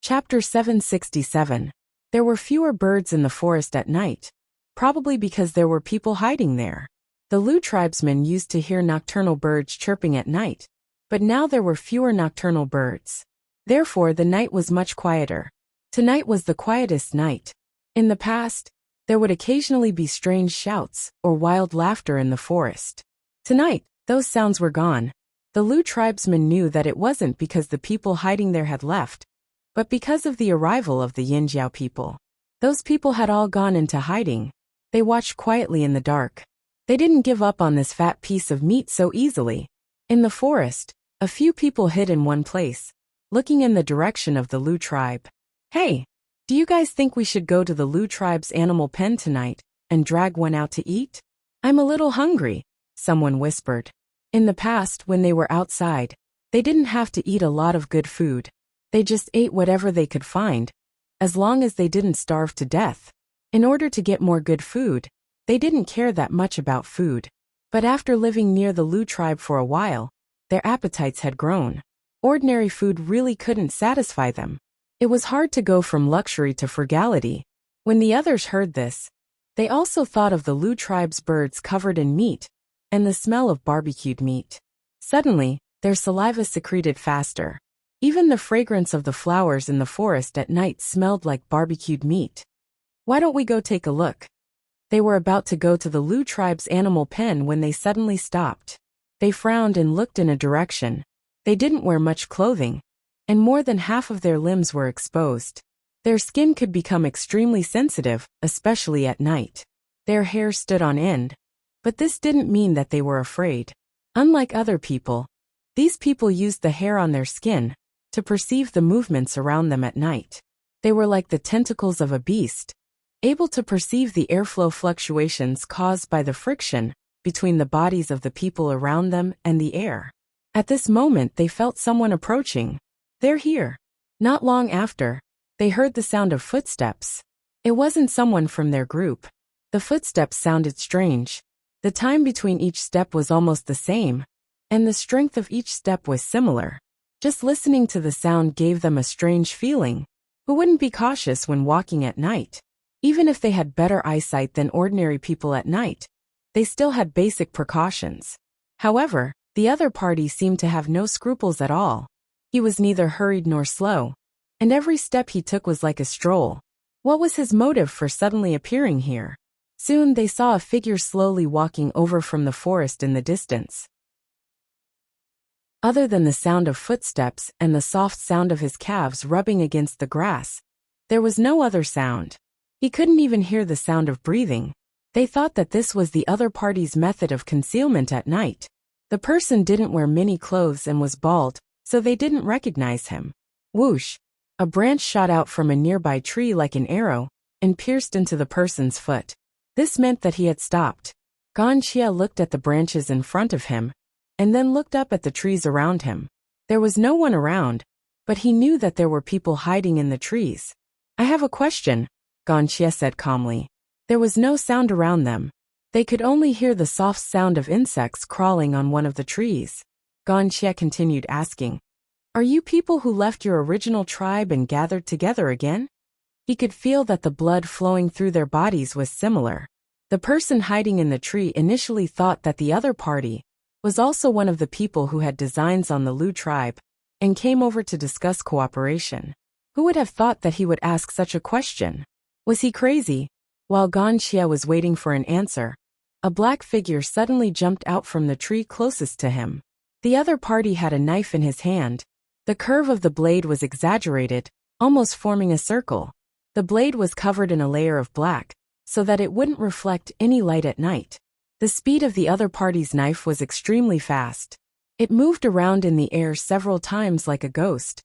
Chapter 767. There were fewer birds in the forest at night, probably because there were people hiding there. The Lu tribesmen used to hear nocturnal birds chirping at night, but now there were fewer nocturnal birds. Therefore, the night was much quieter. Tonight was the quietest night. In the past, there would occasionally be strange shouts or wild laughter in the forest. Tonight, those sounds were gone. The Lu tribesmen knew that it wasn't because the people hiding there had left, but because of the arrival of the Yin Jiao people. Those people had all gone into hiding. They watched quietly in the dark. They didn't give up on this fat piece of meat so easily. In the forest, a few people hid in one place, looking in the direction of the Lu tribe. Hey, do you guys think we should go to the Lu tribe's animal pen tonight and drag one out to eat? I'm a little hungry, someone whispered. In the past, when they were outside, they didn't have to eat a lot of good food. They just ate whatever they could find, as long as they didn't starve to death. In order to get more good food, they didn't care that much about food. But after living near the Lu tribe for a while, their appetites had grown. Ordinary food really couldn't satisfy them. It was hard to go from luxury to frugality. When the others heard this, they also thought of the Lu tribe's birds covered in meat and the smell of barbecued meat. Suddenly, their saliva secreted faster. Even the fragrance of the flowers in the forest at night smelled like barbecued meat. Why don't we go take a look? They were about to go to the Lu tribe's animal pen when they suddenly stopped. They frowned and looked in a direction. They didn't wear much clothing, and more than half of their limbs were exposed. Their skin could become extremely sensitive, especially at night. Their hair stood on end, but this didn't mean that they were afraid. Unlike other people, these people used the hair on their skin to perceive the movements around them at night. They were like the tentacles of a beast, able to perceive the airflow fluctuations caused by the friction between the bodies of the people around them and the air. At this moment, they felt someone approaching. They're here. Not long after, they heard the sound of footsteps. It wasn't someone from their group. The footsteps sounded strange. The time between each step was almost the same, and the strength of each step was similar. Just listening to the sound gave them a strange feeling. Who wouldn't be cautious when walking at night? Even if they had better eyesight than ordinary people at night, they still had basic precautions. However, the other party seemed to have no scruples at all. He was neither hurried nor slow, and every step he took was like a stroll. What was his motive for suddenly appearing here? Soon they saw a figure slowly walking over from the forest in the distance. Other than the sound of footsteps and the soft sound of his calves rubbing against the grass, there was no other sound. He couldn't even hear the sound of breathing. They thought that this was the other party's method of concealment at night. The person didn't wear many clothes and was bald, so they didn't recognize him. Whoosh! A branch shot out from a nearby tree like an arrow and pierced into the person's foot. This meant that he had stopped. Gan Xia looked at the branches in front of him and then looked up at the trees around him. There was no one around, but he knew that there were people hiding in the trees. "I have a question," Wuxia said calmly. There was no sound around them. They could only hear the soft sound of insects crawling on one of the trees. Wuxia continued asking, "Are you people who left your original tribe and gathered together again?" He could feel that the blood flowing through their bodies was similar. The person hiding in the tree initially thought that the other party was also one of the people who had designs on the Lu tribe and came over to discuss cooperation. Who would have thought that he would ask such a question? Was he crazy? While Wuxia was waiting for an answer, a black figure suddenly jumped out from the tree closest to him. The other party had a knife in his hand. The curve of the blade was exaggerated, almost forming a circle. The blade was covered in a layer of black, so that it wouldn't reflect any light at night. The speed of the other party's knife was extremely fast. It moved around in the air several times like a ghost,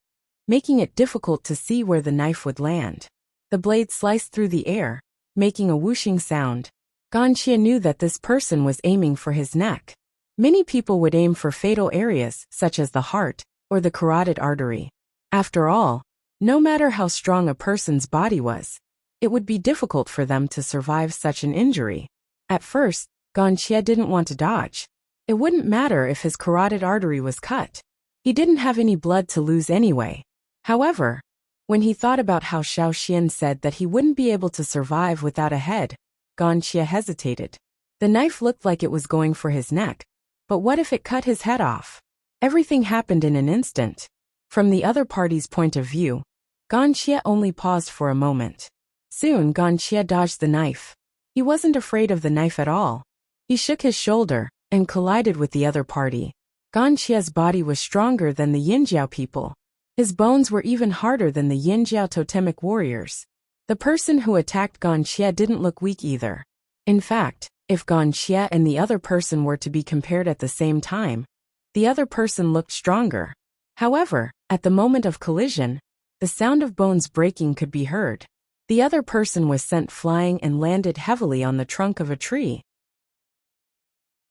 making it difficult to see where the knife would land. The blade sliced through the air, making a whooshing sound. Wuxia knew that this person was aiming for his neck. Many people would aim for fatal areas, such as the heart or the carotid artery. After all, no matter how strong a person's body was, it would be difficult for them to survive such an injury. At first, Wuxia didn't want to dodge. It wouldn't matter if his carotid artery was cut. He didn't have any blood to lose anyway. However, when he thought about how Xiao Xian said that he wouldn't be able to survive without a head, Wuxia hesitated. The knife looked like it was going for his neck, but what if it cut his head off? Everything happened in an instant. From the other party's point of view, Wuxia only paused for a moment. Soon Wuxia dodged the knife. He wasn't afraid of the knife at all. He shook his shoulder and collided with the other party. Wuxia's body was stronger than the Yinjiao people. His bones were even harder than the Yinjiao totemic warriors. The person who attacked Wuxia didn't look weak either. In fact, if Wuxia and the other person were to be compared at the same time, the other person looked stronger. However, at the moment of collision, the sound of bones breaking could be heard. The other person was sent flying and landed heavily on the trunk of a tree.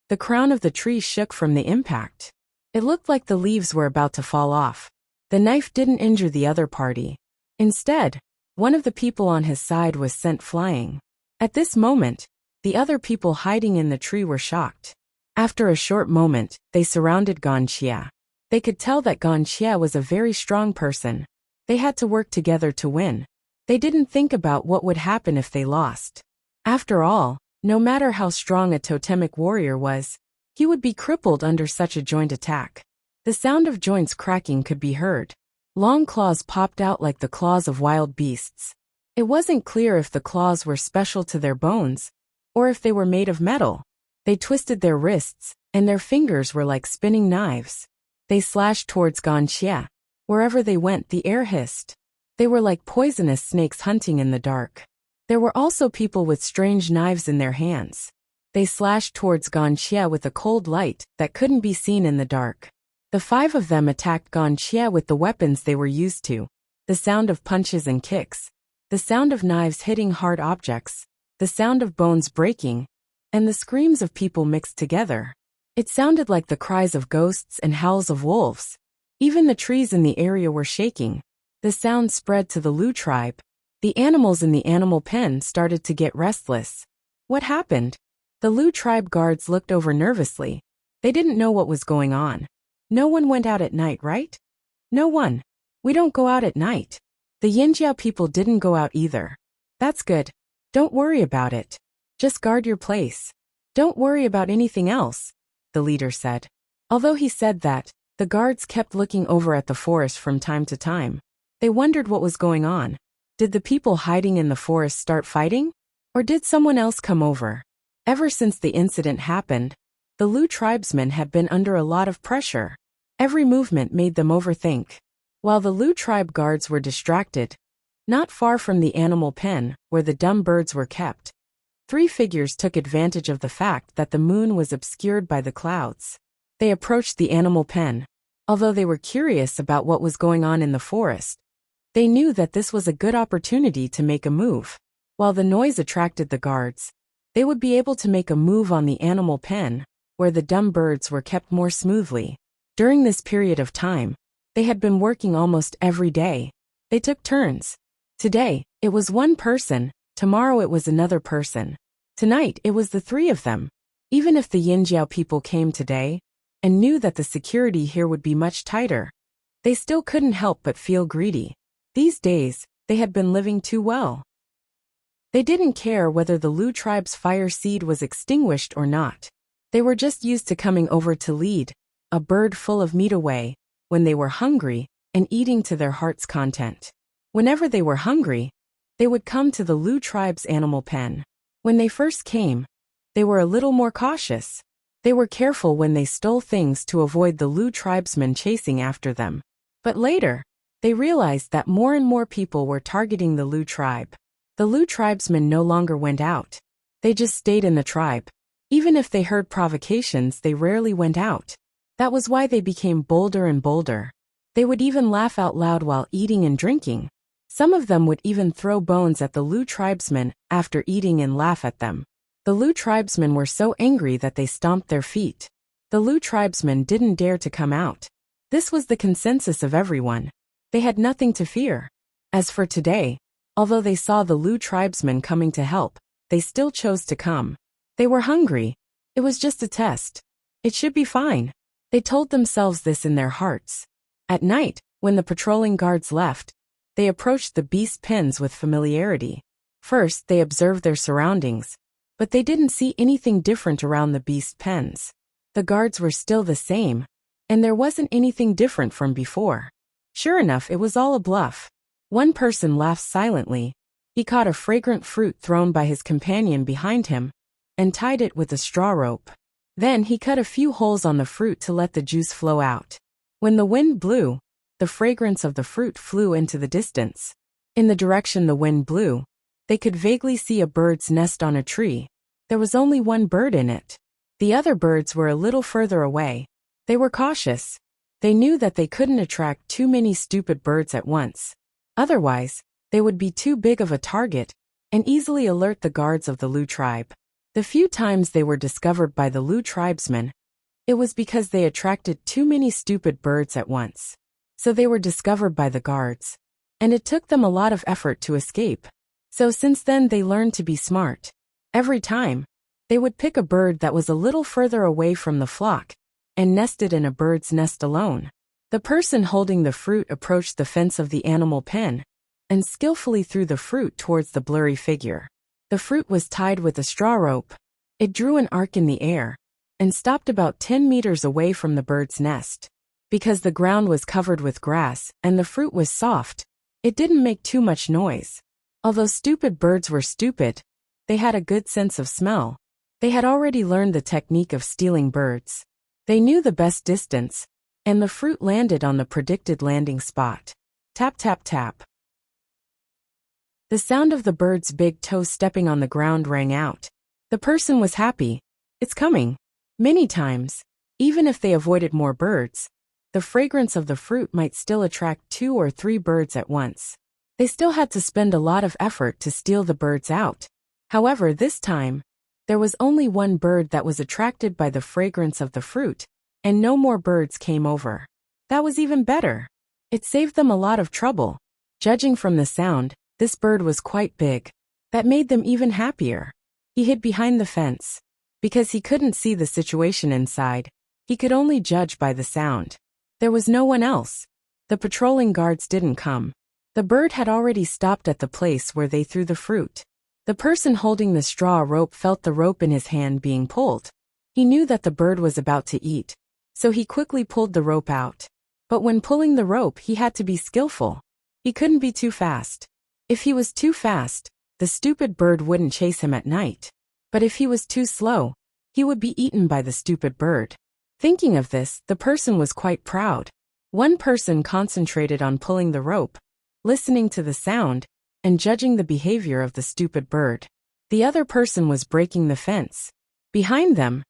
The crown of the tree shook from the impact. It looked like the leaves were about to fall off. The knife didn't injure the other party. Instead, one of the people on his side was sent flying. At this moment, the other people hiding in the tree were shocked. After a short moment, they surrounded Wuxia. They could tell that Wuxia was a very strong person. They had to work together to win. They didn't think about what would happen if they lost. After all, no matter how strong a totemic warrior was, he would be crippled under such a joint attack. The sound of joints cracking could be heard. Long claws popped out like the claws of wild beasts. It wasn't clear if the claws were special to their bones, or if they were made of metal. They twisted their wrists, and their fingers were like spinning knives. They slashed towards Wuxia. Wherever they went, the air hissed. They were like poisonous snakes hunting in the dark. There were also people with strange knives in their hands. They slashed towards Wuxia with a cold light that couldn't be seen in the dark. The 5 of them attacked Wuxia with the weapons they were used to. The sound of punches and kicks, the sound of knives hitting hard objects, the sound of bones breaking, and the screams of people mixed together. It sounded like the cries of ghosts and howls of wolves. Even the trees in the area were shaking. The sound spread to the Lu tribe. The animals in the animal pen started to get restless. What happened? The Lu tribe guards looked over nervously. They didn't know what was going on. No one went out at night, right? No one. We don't go out at night. The Yinjiao people didn't go out either. That's good. Don't worry about it. Just guard your place. Don't worry about anything else, the leader said. Although he said that, the guards kept looking over at the forest from time to time. They wondered what was going on. Did the people hiding in the forest start fighting? Or did someone else come over? Ever since the incident happened, the Lu tribesmen had been under a lot of pressure. Every movement made them overthink. While the Lu tribe guards were distracted, not far from the animal pen, where the dumb birds were kept, 3 figures took advantage of the fact that the moon was obscured by the clouds. They approached the animal pen. Although they were curious about what was going on in the forest, they knew that this was a good opportunity to make a move. While the noise attracted the guards, they would be able to make a move on the animal pen, where the dumb birds were kept more smoothly. During this period of time, They had been working almost every day. They took turns. Today, it was one person, tomorrow it was another person. Tonight, it was the three of them. Even if the Yinjiao people came today, and knew that the security here would be much tighter, they still couldn't help but feel greedy. These days, they had been living too well. They didn't care whether the Lu tribe's fire seed was extinguished or not. They were just used to coming over to lead a bird full of meat away when they were hungry and eating to their heart's content. Whenever they were hungry, they would come to the Lu tribe's animal pen. When they first came, they were a little more cautious. They were careful when they stole things to avoid the Lu tribesmen chasing after them. But later, they realized that more and more people were targeting the Lu tribe. The Lu tribesmen no longer went out. They just stayed in the tribe. Even if they heard provocations, they rarely went out. That was why they became bolder and bolder. They would even laugh out loud while eating and drinking. Some of them would even throw bones at the Lu tribesmen after eating and laugh at them. The Lu tribesmen were so angry that they stomped their feet. The Lu tribesmen didn't dare to come out. This was the consensus of everyone. They had nothing to fear. As for today, although they saw the Lu tribesmen coming to help, they still chose to come. They were hungry. It was just a test. It should be fine. They told themselves this in their hearts. At night, when the patrolling guards left, they approached the beast pens with familiarity. First, they observed their surroundings, but they didn't see anything different around the beast pens. The guards were still the same, and there wasn't anything different from before. Sure enough, it was all a bluff. One person laughed silently. He caught a fragrant fruit thrown by his companion behind him and tied it with a straw rope. Then he cut a few holes on the fruit to let the juice flow out. When the wind blew, the fragrance of the fruit flew into the distance. In the direction the wind blew, they could vaguely see a bird's nest on a tree. There was only one bird in it. The other birds were a little further away. They were cautious. They knew that they couldn't attract too many stupid birds at once. Otherwise, they would be too big of a target and easily alert the guards of the Lu tribe. The few times they were discovered by the Lu tribesmen, it was because they attracted too many stupid birds at once. So they were discovered by the guards, and it took them a lot of effort to escape. So since then they learned to be smart. Every time, they would pick a bird that was a little further away from the flock and nested in a bird's nest alone. The person holding the fruit approached the fence of the animal pen and skillfully threw the fruit towards the blurry figure. The fruit was tied with a straw rope. It drew an arc in the air and stopped about 10 meters away from the bird's nest. Because the ground was covered with grass and the fruit was soft, it didn't make too much noise. Although stupid birds were stupid, they had a good sense of smell. They had already learned the technique of stealing birds. They knew the best distance, and the fruit landed on the predicted landing spot. Tap, tap, tap. The sound of the bird's big toes stepping on the ground rang out. The person was happy. It's coming. Many times, even if they avoided more birds, the fragrance of the fruit might still attract 2 or 3 birds at once. They still had to spend a lot of effort to steal the birds out. However, this time, there was only one bird that was attracted by the fragrance of the fruit, and no more birds came over. That was even better. It saved them a lot of trouble. Judging from the sound, this bird was quite big. That made them even happier. He hid behind the fence. Because he couldn't see the situation inside, he could only judge by the sound. There was no one else. The patrolling guards didn't come. The bird had already stopped at the place where they threw the fruit. The person holding the straw rope felt the rope in his hand being pulled. He knew that the bird was about to eat, so he quickly pulled the rope out. But when pulling the rope, he had to be skillful. He couldn't be too fast. If he was too fast, the stupid bird wouldn't chase him at night. But if he was too slow, he would be eaten by the stupid bird. Thinking of this, the person was quite proud. One person concentrated on pulling the rope, listening to the sound, and judging the behavior of the stupid bird. The other person was breaking the fence. Behind them,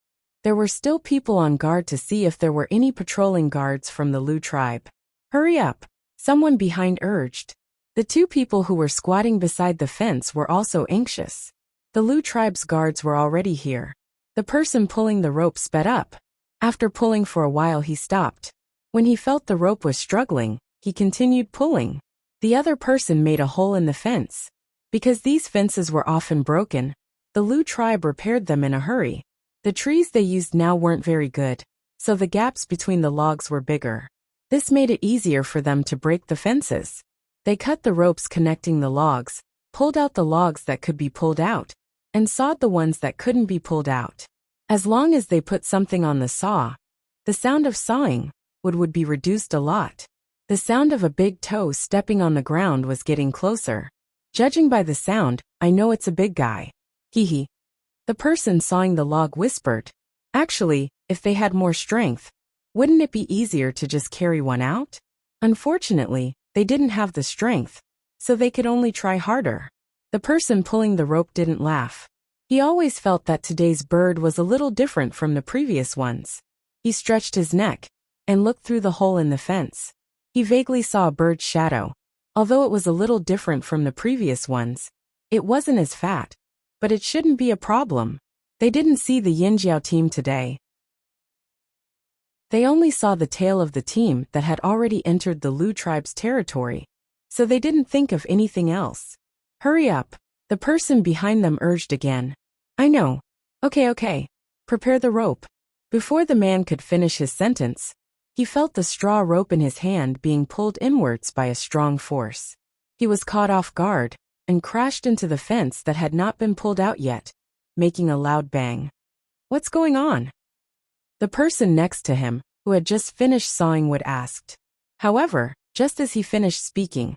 there were still people on guard to see if there were any patrolling guards from the Lu tribe. Hurry up, someone behind urged. The 2 people who were squatting beside the fence were also anxious. The Lu tribe's guards were already here. The person pulling the rope sped up. After pulling for a while, he stopped. When he felt the rope was struggling, he continued pulling. The other person made a hole in the fence. Because these fences were often broken, the Lu tribe repaired them in a hurry. The trees they used now weren't very good, so the gaps between the logs were bigger. This made it easier for them to break the fences. They cut the ropes connecting the logs, pulled out the logs that could be pulled out, and sawed the ones that couldn't be pulled out. As long as they put something on the saw, the sound of sawing would be reduced a lot. The sound of a big toe stepping on the ground was getting closer. Judging by the sound, I know it's a big guy. Hee. The person sawing the log whispered. Actually, if they had more strength, wouldn't it be easier to just carry one out? Unfortunately, they didn't have the strength, so they could only try harder. The person pulling the rope didn't laugh. He always felt that today's bird was a little different from the previous ones. He stretched his neck and looked through the hole in the fence. He vaguely saw a bird's shadow. Although it was a little different from the previous ones, it wasn't as fat, but it shouldn't be a problem. They didn't see the Yinjiao team today. They only saw the tail of the team that had already entered the Lu tribe's territory, so they didn't think of anything else. Hurry up, the person behind them urged again. I know. Okay. Prepare the rope. Before the man could finish his sentence, he felt the straw rope in his hand being pulled inwards by a strong force. He was caught off guard and crashed into the fence that had not been pulled out yet, making a loud bang. What's going on? The person next to him, who had just finished sawing wood, asked. However, just as he finished speaking,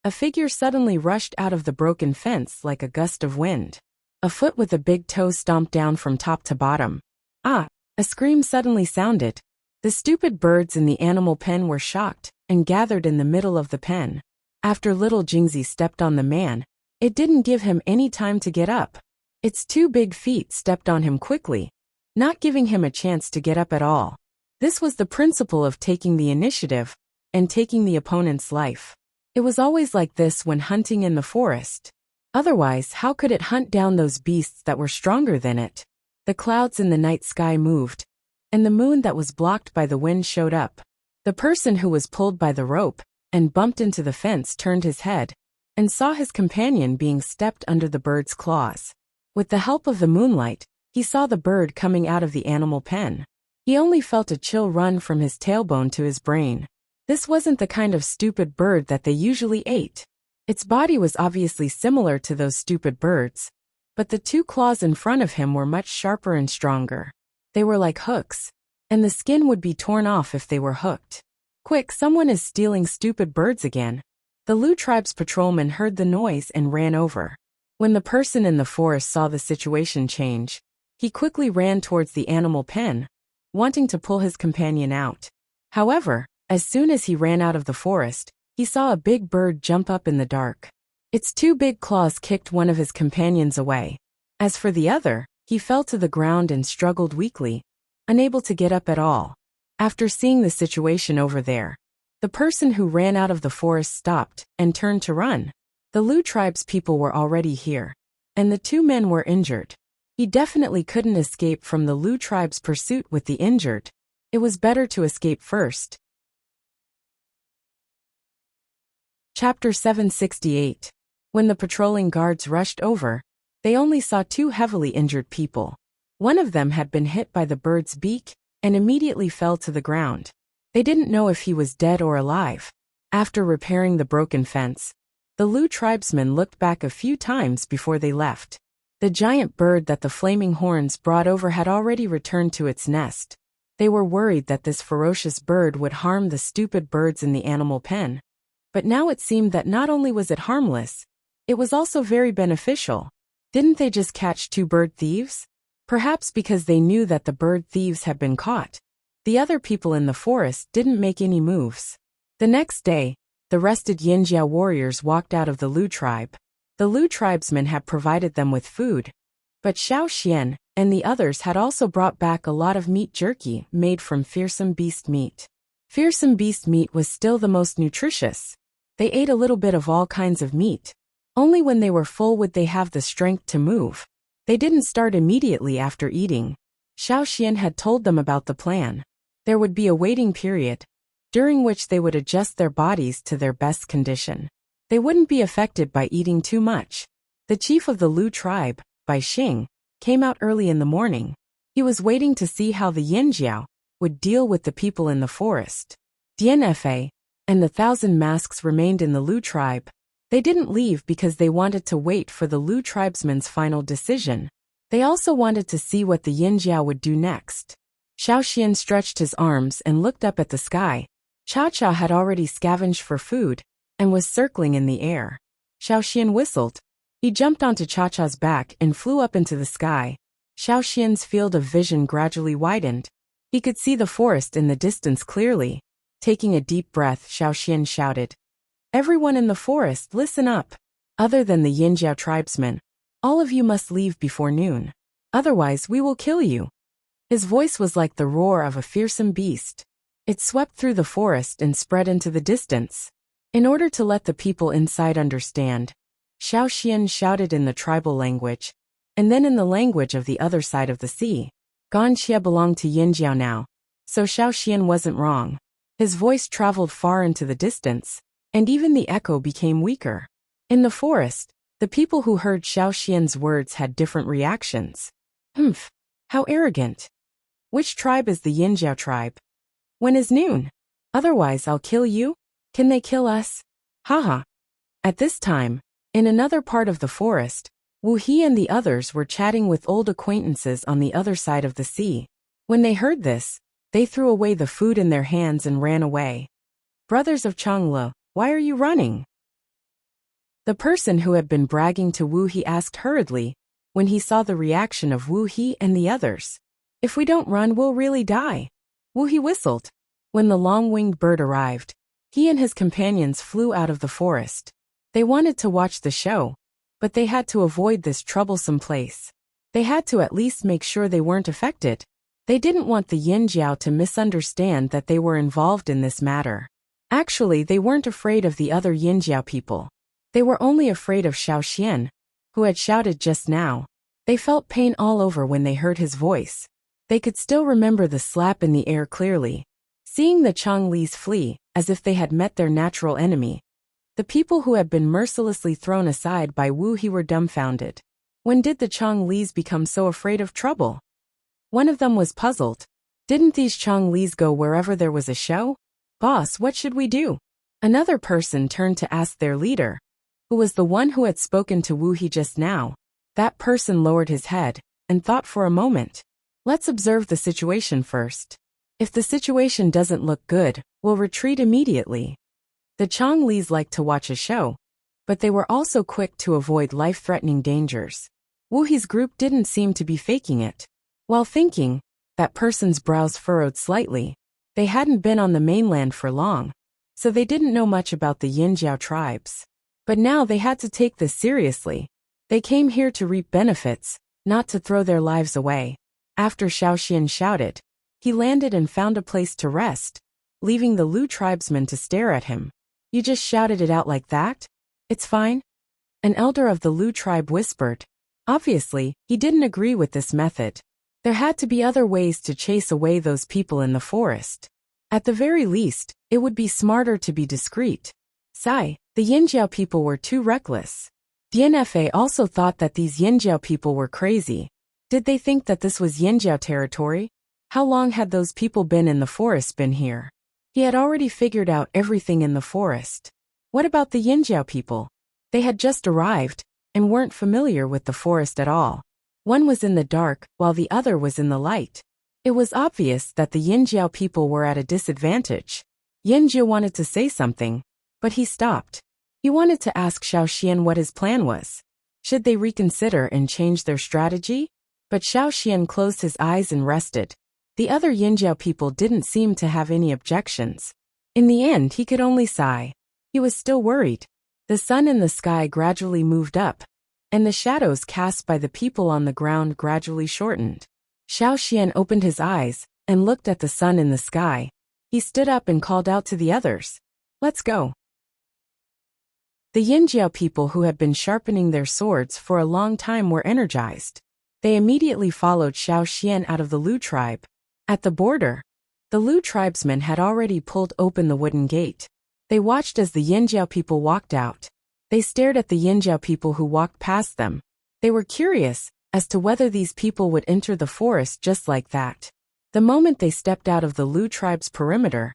a figure suddenly rushed out of the broken fence like a gust of wind. A foot with a big toe stomped down from top to bottom. Ah! A scream suddenly sounded. The stupid birds in the animal pen were shocked and gathered in the middle of the pen. After little Jingzi stepped on the man, it didn't give him any time to get up. Its two big feet stepped on him quickly, not giving him a chance to get up at all. This was the principle of taking the initiative and taking the opponent's life. It was always like this when hunting in the forest. Otherwise, how could it hunt down those beasts that were stronger than it? The clouds in the night sky moved, and the moon that was blocked by the wind showed up. The person who was pulled by the rope and bumped into the fence turned his head and saw his companion being stepped under the bird's claws. With the help of the moonlight, he saw the bird coming out of the animal pen. He only felt a chill run from his tailbone to his brain. This wasn't the kind of stupid bird that they usually ate. Its body was obviously similar to those stupid birds, but the two claws in front of him were much sharper and stronger. They were like hooks, and the skin would be torn off if they were hooked. Quick, someone is stealing stupid birds again. The Lu tribe's patrolman heard the noise and ran over. When the person in the forest saw the situation change, he quickly ran towards the animal pen, wanting to pull his companion out. However, as soon as he ran out of the forest, he saw a big bird jump up in the dark. Its two big claws kicked one of his companions away. As for the other, he fell to the ground and struggled weakly, unable to get up at all. After seeing the situation over there, the person who ran out of the forest stopped and turned to run. The Lu tribe's people were already here, and the two men were injured. He definitely couldn't escape from the Lu tribe's pursuit with the injured. It was better to escape first. Chapter 768. When the patrolling guards rushed over, they only saw two heavily injured people. One of them had been hit by the bird's beak and immediately fell to the ground. They didn't know if he was dead or alive. After repairing the broken fence, the Lu tribesmen looked back a few times before they left. The giant bird that the flaming horns brought over had already returned to its nest. They were worried that this ferocious bird would harm the stupid birds in the animal pen. But now it seemed that not only was it harmless, it was also very beneficial. Didn't they just catch two bird thieves? Perhaps because they knew that the bird thieves had been caught. The other people in the forest didn't make any moves. The next day, the rested Yinjiao warriors walked out of the Lu tribe. The Lu tribesmen had provided them with food, but Xiao Xian and the others had also brought back a lot of meat jerky made from fearsome beast meat. Fearsome beast meat was still the most nutritious. They ate a little bit of all kinds of meat. Only when they were full would they have the strength to move. They didn't start immediately after eating. Xiao Xian had told them about the plan. There would be a waiting period. during which they would adjust their bodies to their best condition. They wouldn't be affected by eating too much. The chief of the Lu tribe, Bai Xing, came out early in the morning. He was waiting to see how the Yinjiao would deal with the people in the forest. Dian Fa and the 1,000 masks remained in the Lu tribe. They didn't leave because they wanted to wait for the Lu tribesman's final decision. They also wanted to see what the Yinjiao would do next. Xiaoxian stretched his arms and looked up at the sky. Cha-Cha had already scavenged for food and was circling in the air. Xiaoxian whistled. He jumped onto Cha-Cha's back and flew up into the sky. Xiaoxian's field of vision gradually widened. He could see the forest in the distance clearly. Taking a deep breath, Xiaoxian shouted, "Everyone in the forest, listen up. Other than the Yinjiao tribesmen, all of you must leave before noon. Otherwise, we will kill you." His voice was like the roar of a fearsome beast. It swept through the forest and spread into the distance. In order to let the people inside understand, Xiaoxian shouted in the tribal language, and then in the language of the other side of the sea. Ganxia belonged to Yinjiao now, so Xiaoxian wasn't wrong. His voice traveled far into the distance, and even the echo became weaker. In the forest, the people who heard Xiaoxian's words had different reactions. Humph, how arrogant. Which tribe is the Yinjiao tribe? When is noon? Otherwise I'll kill you? Can they kill us? Haha. At this time, in another part of the forest, Wu He and the others were chatting with old acquaintances on the other side of the sea. When they heard this, they threw away the food in their hands and ran away. "Brothers of Changla, why are you running?" The person who had been bragging to Wu He asked hurriedly, when he saw the reaction of Wu He and the others. "If we don't run, we'll really die." Wu He whistled. When the long-winged bird arrived, he and his companions flew out of the forest. They wanted to watch the show, but they had to avoid this troublesome place. They had to at least make sure they weren't affected. They didn't want the Yinjiao to misunderstand that they were involved in this matter. Actually, they weren't afraid of the other Yinjiao people. They were only afraid of Xiaoxian, who had shouted just now. They felt pain all over when they heard his voice. They could still remember the slap in the air clearly. Seeing the Changlis flee, as if they had met their natural enemy, the people who had been mercilessly thrown aside by Wu He were dumbfounded. When did the Changlis become so afraid of trouble? One of them was puzzled. Didn't these Changlis go wherever there was a show? "Boss, what should we do?" Another person turned to ask their leader, who was the one who had spoken to Wu He just now. That person lowered his head and thought for a moment. "Let's observe the situation first. If the situation doesn't look good, we'll retreat immediately." The Changlis liked to watch a show, but they were also quick to avoid life-threatening dangers. Wu He's group didn't seem to be faking it. While thinking, that person's brows furrowed slightly. They hadn't been on the mainland for long, so they didn't know much about the Yinjiao tribes. But now they had to take this seriously. They came here to reap benefits, not to throw their lives away. After Xiaoxian shouted, he landed and found a place to rest, leaving the Lu tribesmen to stare at him. "You just shouted it out like that? It's fine?" An elder of the Lu tribe whispered. Obviously, he didn't agree with this method. There had to be other ways to chase away those people in the forest. At the very least, it would be smarter to be discreet. Sigh, the Yinjiao people were too reckless. DNFA also thought that these Yinjiao people were crazy. Did they think that this was Yinjiao territory? How long had those people been in the forest been here? He had already figured out everything in the forest. What about the Yinjiao people? They had just arrived, and weren't familiar with the forest at all. One was in the dark, while the other was in the light. It was obvious that the Yinjiao people were at a disadvantage. Yinjiao wanted to say something, but he stopped. He wanted to ask Xiaoxian what his plan was. Should they reconsider and change their strategy? But Xiaoxian closed his eyes and rested. The other Yinjiao people didn't seem to have any objections. In the end, he could only sigh. He was still worried. The sun in the sky gradually moved up, and the shadows cast by the people on the ground gradually shortened. Xiaoxian opened his eyes and looked at the sun in the sky. He stood up and called out to the others, "Let's go." The Yinjiao people who had been sharpening their swords for a long time were energized. They immediately followed Xiaoxian out of the Lu tribe. At the border, The Lu tribesmen had already pulled open the wooden gate. They watched as the Yinjiao people walked out. They stared at the Yinjiao people who walked past them. They were curious as to whether these people would enter the forest just like that. The moment they stepped out of the Lu tribe's perimeter,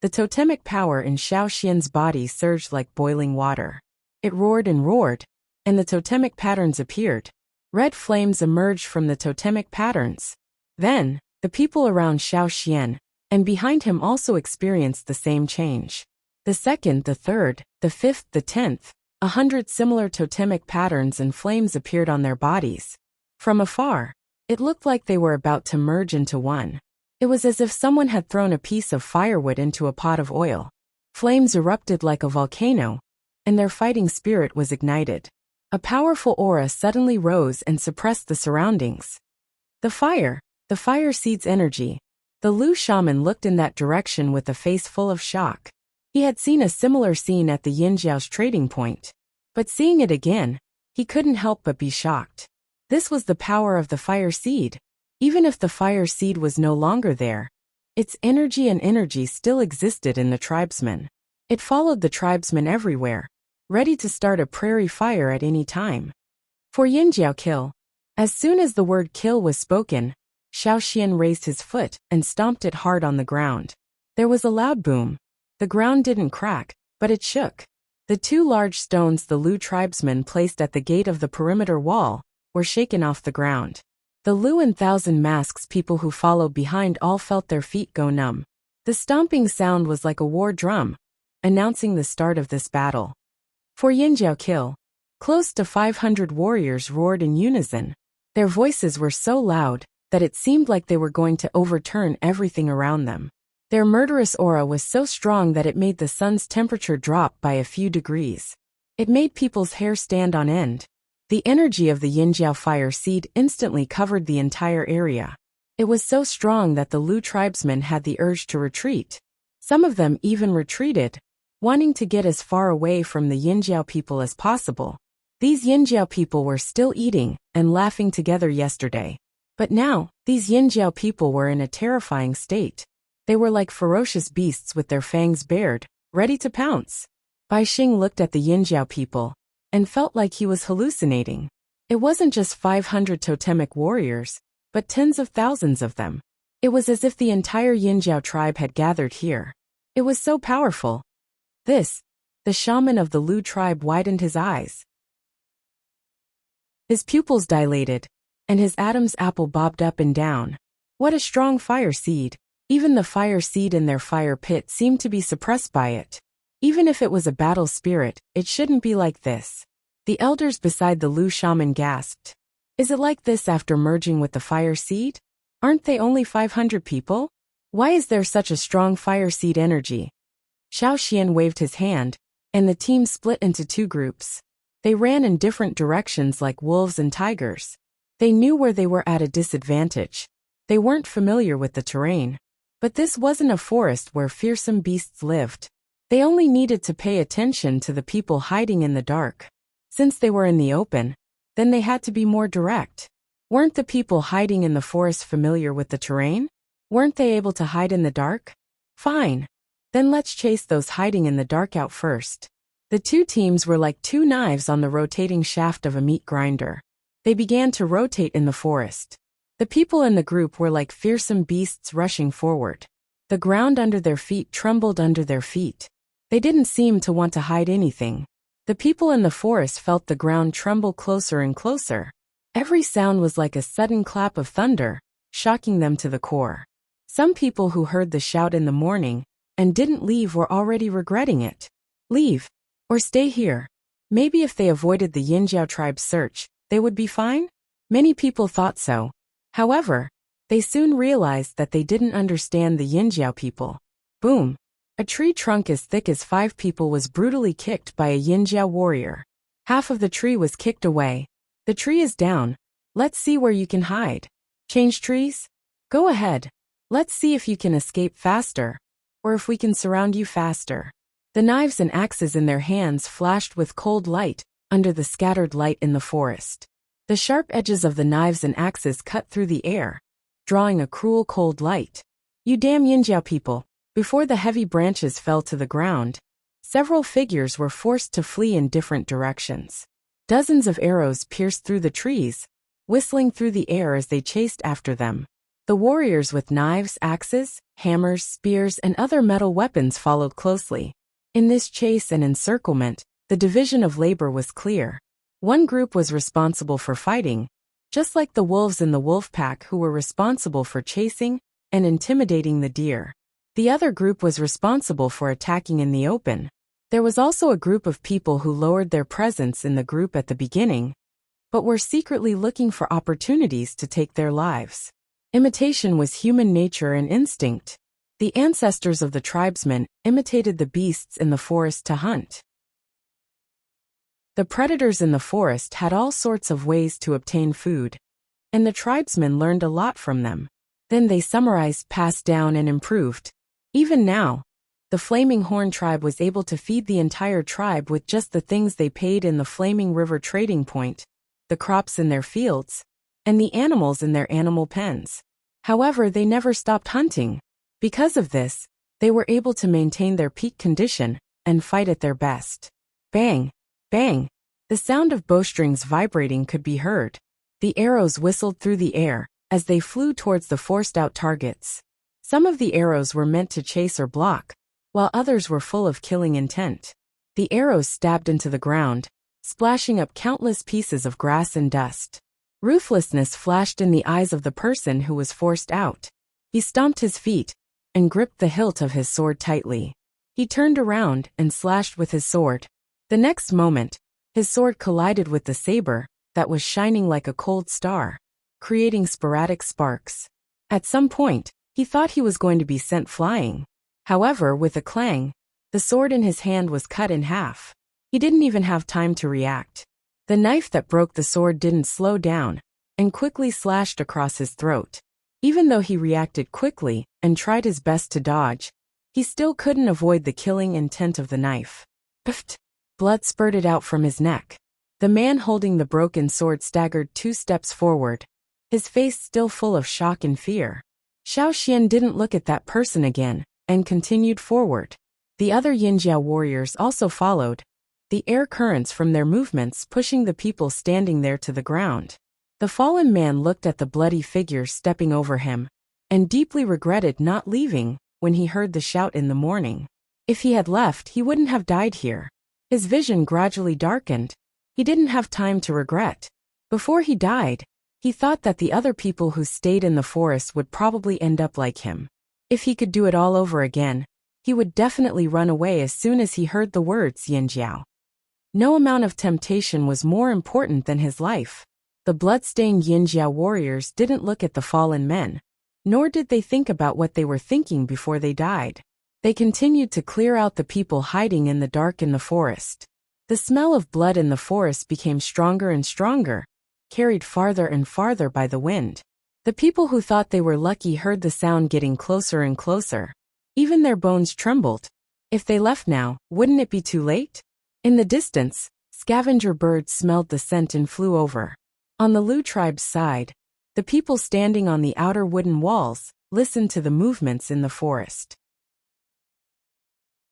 the totemic power in Xiao Xian's body surged like boiling water. It roared, and the totemic patterns appeared. Red flames emerged from the totemic patterns. Then, the people around Xiao Xian, and behind him also experienced the same change. The second, the third, the fifth, the 10th, 100 similar totemic patterns and flames appeared on their bodies. From afar, it looked like they were about to merge into one. It was as if someone had thrown a piece of firewood into a pot of oil. Flames erupted like a volcano, and their fighting spirit was ignited. A powerful aura suddenly rose and suppressed the surroundings. The fire seed's energy. The Lu shaman looked in that direction with a face full of shock. He had seen a similar scene at the Yinjiao's trading point. But seeing it again, he couldn't help but be shocked. This was the power of the fire seed. Even if the fire seed was no longer there, its energy still existed in the tribesmen. It followed the tribesmen everywhere, ready to start a prairie fire at any time. For Yinjiao kill. As soon as the word kill was spoken, Xiao Xian raised his foot and stomped it hard on the ground. There was a loud boom. The ground didn't crack, but it shook. The 2 large stones the Lu tribesmen placed at the gate of the perimeter wall were shaken off the ground. The Lu and Thousand Masks people who followed behind all felt their feet go numb. The stomping sound was like a war drum, announcing the start of this battle. For Yinjiao kill. Close to 500 warriors roared in unison. Their voices were so loud that it seemed like they were going to overturn everything around them. Their murderous aura was so strong that it made the sun's temperature drop by a few degrees. It made people's hair stand on end. The energy of the Yinjiao fire seed instantly covered the entire area. It was so strong that the Lu tribesmen had the urge to retreat. Some of them even retreated, wanting to get as far away from the Yinjiao people as possible. These Yinjiao people were still eating and laughing together yesterday. But now, these Yinjiao people were in a terrifying state. They were like ferocious beasts with their fangs bared, ready to pounce. Bai Xing looked at the Yinjiao people and felt like he was hallucinating. It wasn't just 500 totemic warriors, but tens of thousands of them. It was as if the entire Yinjiao tribe had gathered here. It was so powerful. The shaman of the Lu tribe widened his eyes. His pupils dilated, and his Adam's apple bobbed up and down. What a strong fire seed! Even the fire seed in their fire pit seemed to be suppressed by it. Even if it was a battle spirit, it shouldn't be like this. The elders beside the Lu shaman gasped. Is it like this after merging with the fire seed? Aren't they only 500 people? Why is there such a strong fire seed energy? Xiao Xian waved his hand, and the team split into 2 groups. They ran in different directions like wolves and tigers. They knew where they were at a disadvantage. They weren't familiar with the terrain. But this wasn't a forest where fearsome beasts lived. They only needed to pay attention to the people hiding in the dark. Since they were in the open, then they had to be more direct. Weren't the people hiding in the forest familiar with the terrain? Weren't they able to hide in the dark? Fine. Then let's chase those hiding in the dark out first. The 2 teams were like 2 knives on the rotating shaft of a meat grinder. They began to rotate in the forest. The people in the group were like fearsome beasts rushing forward. The ground under their feet trembled under their feet. They didn't seem to want to hide anything. The people in the forest felt the ground tremble closer and closer. Every sound was like a sudden clap of thunder, shocking them to the core. Some people who heard the shout in the morning and didn't leave were already regretting it. Leave. Or stay here. Maybe if they avoided the Yinjiao tribe's search, they would be fine? Many people thought so. However, they soon realized that they didn't understand the Yinjiao people. Boom! A tree trunk as thick as 5 people was brutally kicked by a Yinjiao warrior. Half of the tree was kicked away. The tree is down. Let's see where you can hide. Change trees? Go ahead. Let's see if you can escape faster, or if we can surround you faster. The knives and axes in their hands flashed with cold light under the scattered light in the forest. The sharp edges of the knives and axes cut through the air, drawing a cruel cold light. You damn Yinjiao people. Before the heavy branches fell to the ground, several figures were forced to flee in different directions. Dozens of arrows pierced through the trees, whistling through the air as they chased after them. The warriors with knives, axes, hammers, spears, and other metal weapons followed closely. In this chase and encirclement, the division of labor was clear. One group was responsible for fighting, just like the wolves in the wolf pack who were responsible for chasing and intimidating the deer. The other group was responsible for attacking in the open. There was also a group of people who lowered their presence in the group at the beginning, but were secretly looking for opportunities to take their lives. Imitation was human nature and instinct. The ancestors of the tribesmen imitated the beasts in the forest to hunt. The predators in the forest had all sorts of ways to obtain food, and the tribesmen learned a lot from them. Then they summarized, passed down, and improved. Even now, the Flaming Horn tribe was able to feed the entire tribe with just the things they paid in the Flaming River trading point, the crops in their fields, and the animals in their animal pens. However, they never stopped hunting. Because of this, they were able to maintain their peak condition and fight at their best. Bang! Bang! The sound of bowstrings vibrating could be heard. The arrows whistled through the air as they flew towards the forced-out targets. Some of the arrows were meant to chase or block, while others were full of killing intent. The arrows stabbed into the ground, splashing up countless pieces of grass and dust. Ruthlessness flashed in the eyes of the person who was forced out. He stomped his feet and gripped the hilt of his sword tightly. He turned around and slashed with his sword. The next moment, his sword collided with the saber that was shining like a cold star, creating sporadic sparks. At some point, he thought he was going to be sent flying. However, with a clang, the sword in his hand was cut in half. He didn't even have time to react. The knife that broke the sword didn't slow down and quickly slashed across his throat. Even though he reacted quickly and tried his best to dodge, he still couldn't avoid the killing intent of the knife. Pft! Blood spurted out from his neck. The man holding the broken sword staggered 2 steps forward, his face still full of shock and fear. Xiao Xian didn't look at that person again and continued forward. The other Yinjiao warriors also followed, the air currents from their movements pushing the people standing there to the ground. The fallen man looked at the bloody figure stepping over him and deeply regretted not leaving when he heard the shout in the morning. If he had left, he wouldn't have died here. His vision gradually darkened. He didn't have time to regret. Before he died, he thought that the other people who stayed in the forest would probably end up like him. If he could do it all over again, he would definitely run away as soon as he heard the words Yinjiao. No amount of temptation was more important than his life. The blood-stained Yinjiao warriors didn't look at the fallen men, nor did they think about what they were thinking before they died. They continued to clear out the people hiding in the dark in the forest. The smell of blood in the forest became stronger and stronger, carried farther and farther by the wind. The people who thought they were lucky heard the sound getting closer and closer. Even their bones trembled. If they left now, wouldn't it be too late? In the distance, scavenger birds smelled the scent and flew over. On the Lu tribe's side, the people standing on the outer wooden walls listened to the movements in the forest.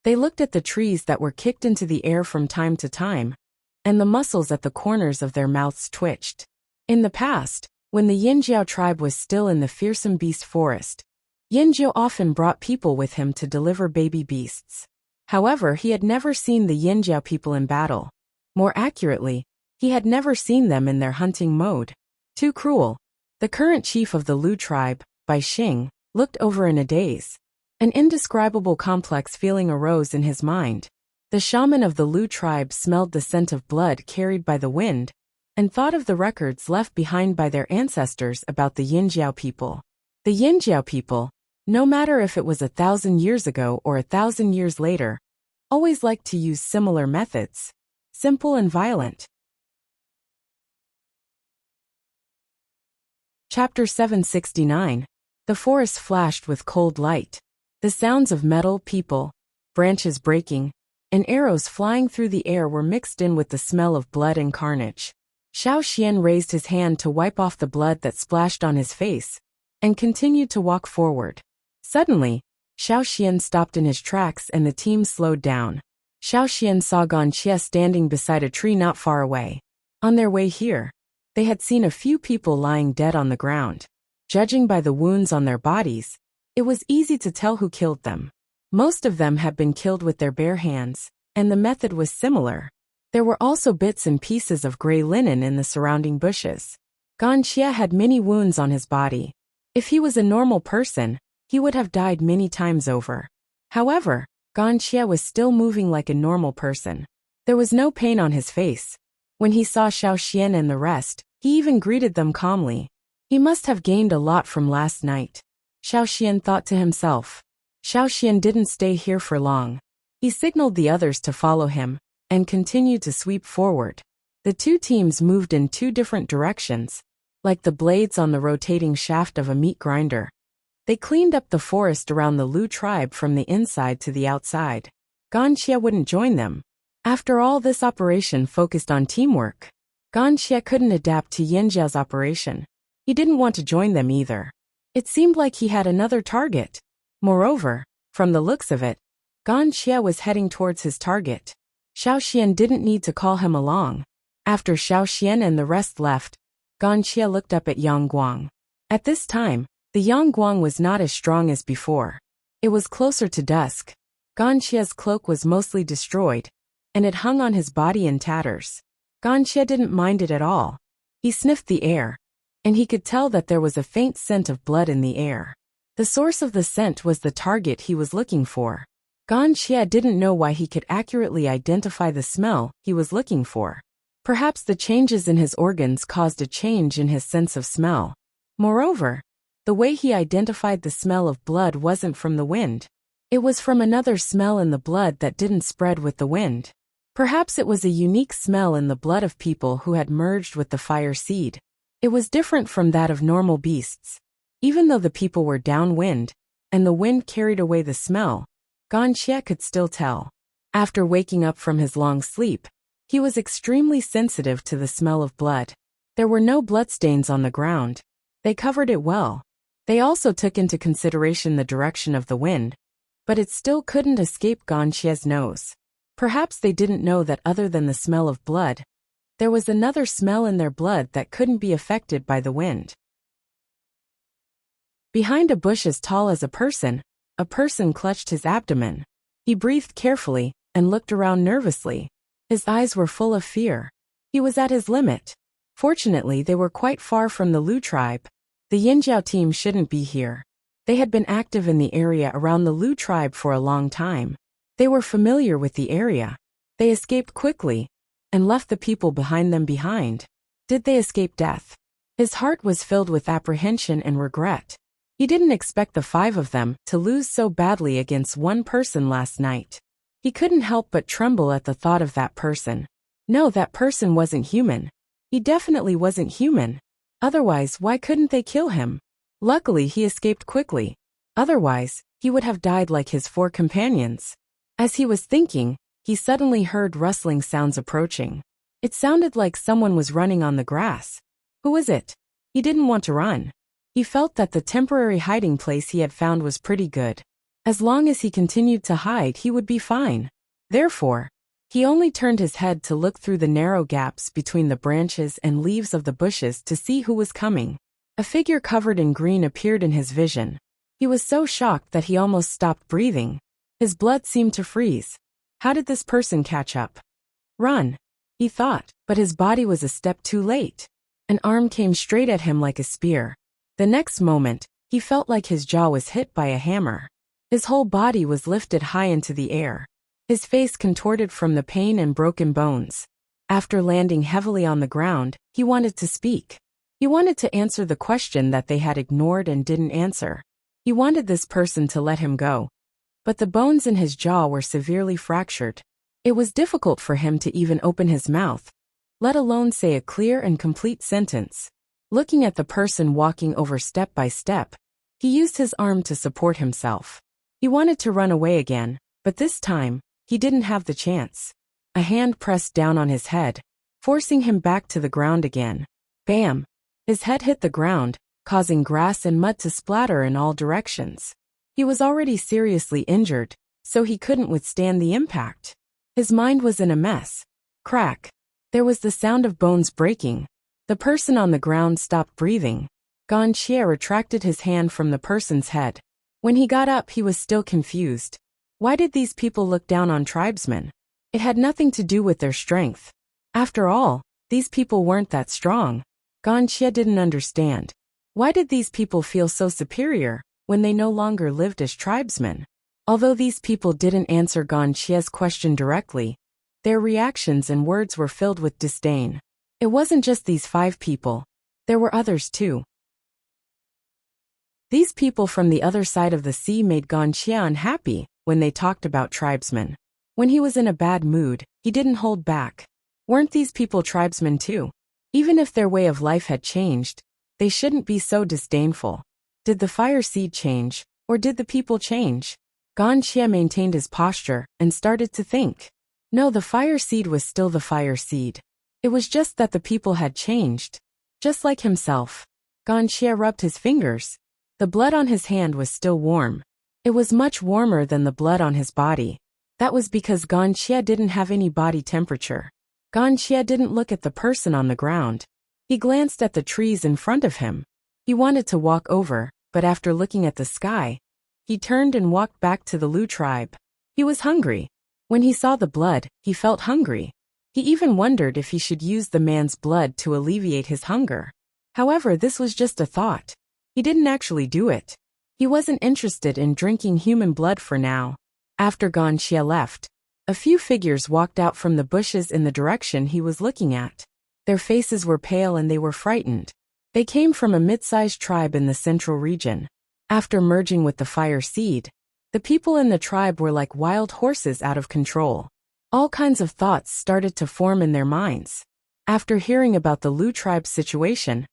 They looked at the trees that were kicked into the air from time to time, and the muscles at the corners of their mouths twitched. In the past, when the Yinjiao tribe was still in the fearsome beast forest, Yinjiao often brought people with him to deliver baby beasts. However, he had never seen the Yinjiao people in battle. More accurately, he had never seen them in their hunting mode. Too cruel. The current chief of the Lu tribe, Bai Xing, looked over in a daze. An indescribable complex feeling arose in his mind. The shaman of the Lu tribe smelled the scent of blood carried by the wind and thought of the records left behind by their ancestors about the Yinjiao people. The Yinjiao people, no matter if it was 1,000 years ago or 1,000 years later, always liked to use similar methods. Simple and violent. Chapter 769. The forest flashed with cold light. The sounds of metal, people, branches breaking, and arrows flying through the air were mixed in with the smell of blood and carnage. Xiao Xian raised his hand to wipe off the blood that splashed on his face, and continued to walk forward. Suddenly, Xiao Xian stopped in his tracks and the team slowed down. Xiao Xian saw Gan Xie standing beside a tree not far away. On their way here, they had seen a few people lying dead on the ground. Judging by the wounds on their bodies, it was easy to tell who killed them. Most of them had been killed with their bare hands, and the method was similar. There were also bits and pieces of gray linen in the surrounding bushes. Gan Xie had many wounds on his body. If he was a normal person, he would have died many times over. However, Gan Xie was still moving like a normal person. There was no pain on his face. When he saw Xiao Xian and the rest, he even greeted them calmly. He must have gained a lot from last night. Xiao Xian thought to himself. Xiao Xian didn't stay here for long. He signaled the others to follow him, and continued to sweep forward. The two teams moved in two different directions, like the blades on the rotating shaft of a meat grinder. They cleaned up the forest around the Lu tribe from the inside to the outside. Gan Xie wouldn't join them. After all, this operation focused on teamwork. Gan Xie couldn't adapt to Yanjiao's operation. He didn't want to join them either. It seemed like he had another target. Moreover, from the looks of it, Gan Xie was heading towards his target. Xiao Xian didn't need to call him along. After Xiao Xian and the rest left, Gan Xie looked up at Yang Guang. At this time, the Yang Guang was not as strong as before. It was closer to dusk. Gan Xie's cloak was mostly destroyed, and it hung on his body in tatters. Gan Xie didn't mind it at all. He sniffed the air, and he could tell that there was a faint scent of blood in the air. The source of the scent was the target he was looking for. Gan Xie didn't know why he could accurately identify the smell he was looking for. Perhaps the changes in his organs caused a change in his sense of smell. Moreover, the way he identified the smell of blood wasn't from the wind. It was from another smell in the blood that didn't spread with the wind. Perhaps it was a unique smell in the blood of people who had merged with the fire seed. It was different from that of normal beasts. Even though the people were downwind, and the wind carried away the smell, Gan Xie could still tell. After waking up from his long sleep, he was extremely sensitive to the smell of blood. There were no bloodstains on the ground. They covered it well. They also took into consideration the direction of the wind, but it still couldn't escape Gan Xie's nose. Perhaps they didn't know that other than the smell of blood, there was another smell in their blood that couldn't be affected by the wind. Behind a bush as tall as a person clutched his abdomen. He breathed carefully and looked around nervously. His eyes were full of fear. He was at his limit. Fortunately, they were quite far from the Lu tribe. The Yinjiao team shouldn't be here. They had been active in the area around the Lu tribe for a long time. They were familiar with the area. They escaped quickly and left the people behind them behind. Did they escape death? His heart was filled with apprehension and regret. He didn't expect the 5 of them to lose so badly against one person last night. He couldn't help but tremble at the thought of that person. No, that person wasn't human. He definitely wasn't human. Otherwise, why couldn't they kill him? Luckily, he escaped quickly. Otherwise, he would have died like his 4 companions. As he was thinking, he suddenly heard rustling sounds approaching. It sounded like someone was running on the grass. Who was it? He didn't want to run. He felt that the temporary hiding place he had found was pretty good. As long as he continued to hide, he would be fine. Therefore, he only turned his head to look through the narrow gaps between the branches and leaves of the bushes to see who was coming. A figure covered in green appeared in his vision. He was so shocked that he almost stopped breathing. His blood seemed to freeze. How did this person catch up? Run, he thought, but his body was a step too late. An arm came straight at him like a spear. The next moment, he felt like his jaw was hit by a hammer. His whole body was lifted high into the air. His face contorted from the pain and broken bones. After landing heavily on the ground, he wanted to speak. He wanted to answer the question that they had ignored and didn't answer. He wanted this person to let him go. But the bones in his jaw were severely fractured. It was difficult for him to even open his mouth, let alone say a clear and complete sentence. Looking at the person walking over step by step, he used his arm to support himself. He wanted to run away again, but this time, he didn't have the chance. A hand pressed down on his head, forcing him back to the ground again. Bam! His head hit the ground, causing grass and mud to splatter in all directions. He was already seriously injured, so he couldn't withstand the impact. His mind was in a mess. Crack. There was the sound of bones breaking. The person on the ground stopped breathing. Wuxia retracted his hand from the person's head. When he got up, he was still confused. Why did these people look down on tribesmen? It had nothing to do with their strength. After all, these people weren't that strong. Wuxia didn't understand. Why did these people feel so superior when they no longer lived as tribesmen? Although these people didn't answer Wuxia's question directly, their reactions and words were filled with disdain. It wasn't just these 5 people. There were others too. These people from the other side of the sea made Wuxia unhappy when they talked about tribesmen. When he was in a bad mood, he didn't hold back. Weren't these people tribesmen too? Even if their way of life had changed, they shouldn't be so disdainful. Did the fire seed change, or did the people change? Wuxia maintained his posture and started to think. No, the fire seed was still the fire seed. It was just that the people had changed. Just like himself. Wuxia rubbed his fingers. The blood on his hand was still warm. It was much warmer than the blood on his body. That was because Wuxia didn't have any body temperature. Wuxia didn't look at the person on the ground. He glanced at the trees in front of him. He wanted to walk over, but after looking at the sky, he turned and walked back to the Lu tribe. He was hungry. When he saw the blood, he felt hungry. He even wondered if he should use the man's blood to alleviate his hunger. However, this was just a thought. He didn't actually do it. He wasn't interested in drinking human blood for now. After Wuxia left, a few figures walked out from the bushes in the direction he was looking at. Their faces were pale and they were frightened. They came from a mid-sized tribe in the central region. After merging with the fire seed, the people in the tribe were like wild horses out of control. All kinds of thoughts started to form in their minds. After hearing about the Lu tribe's situation,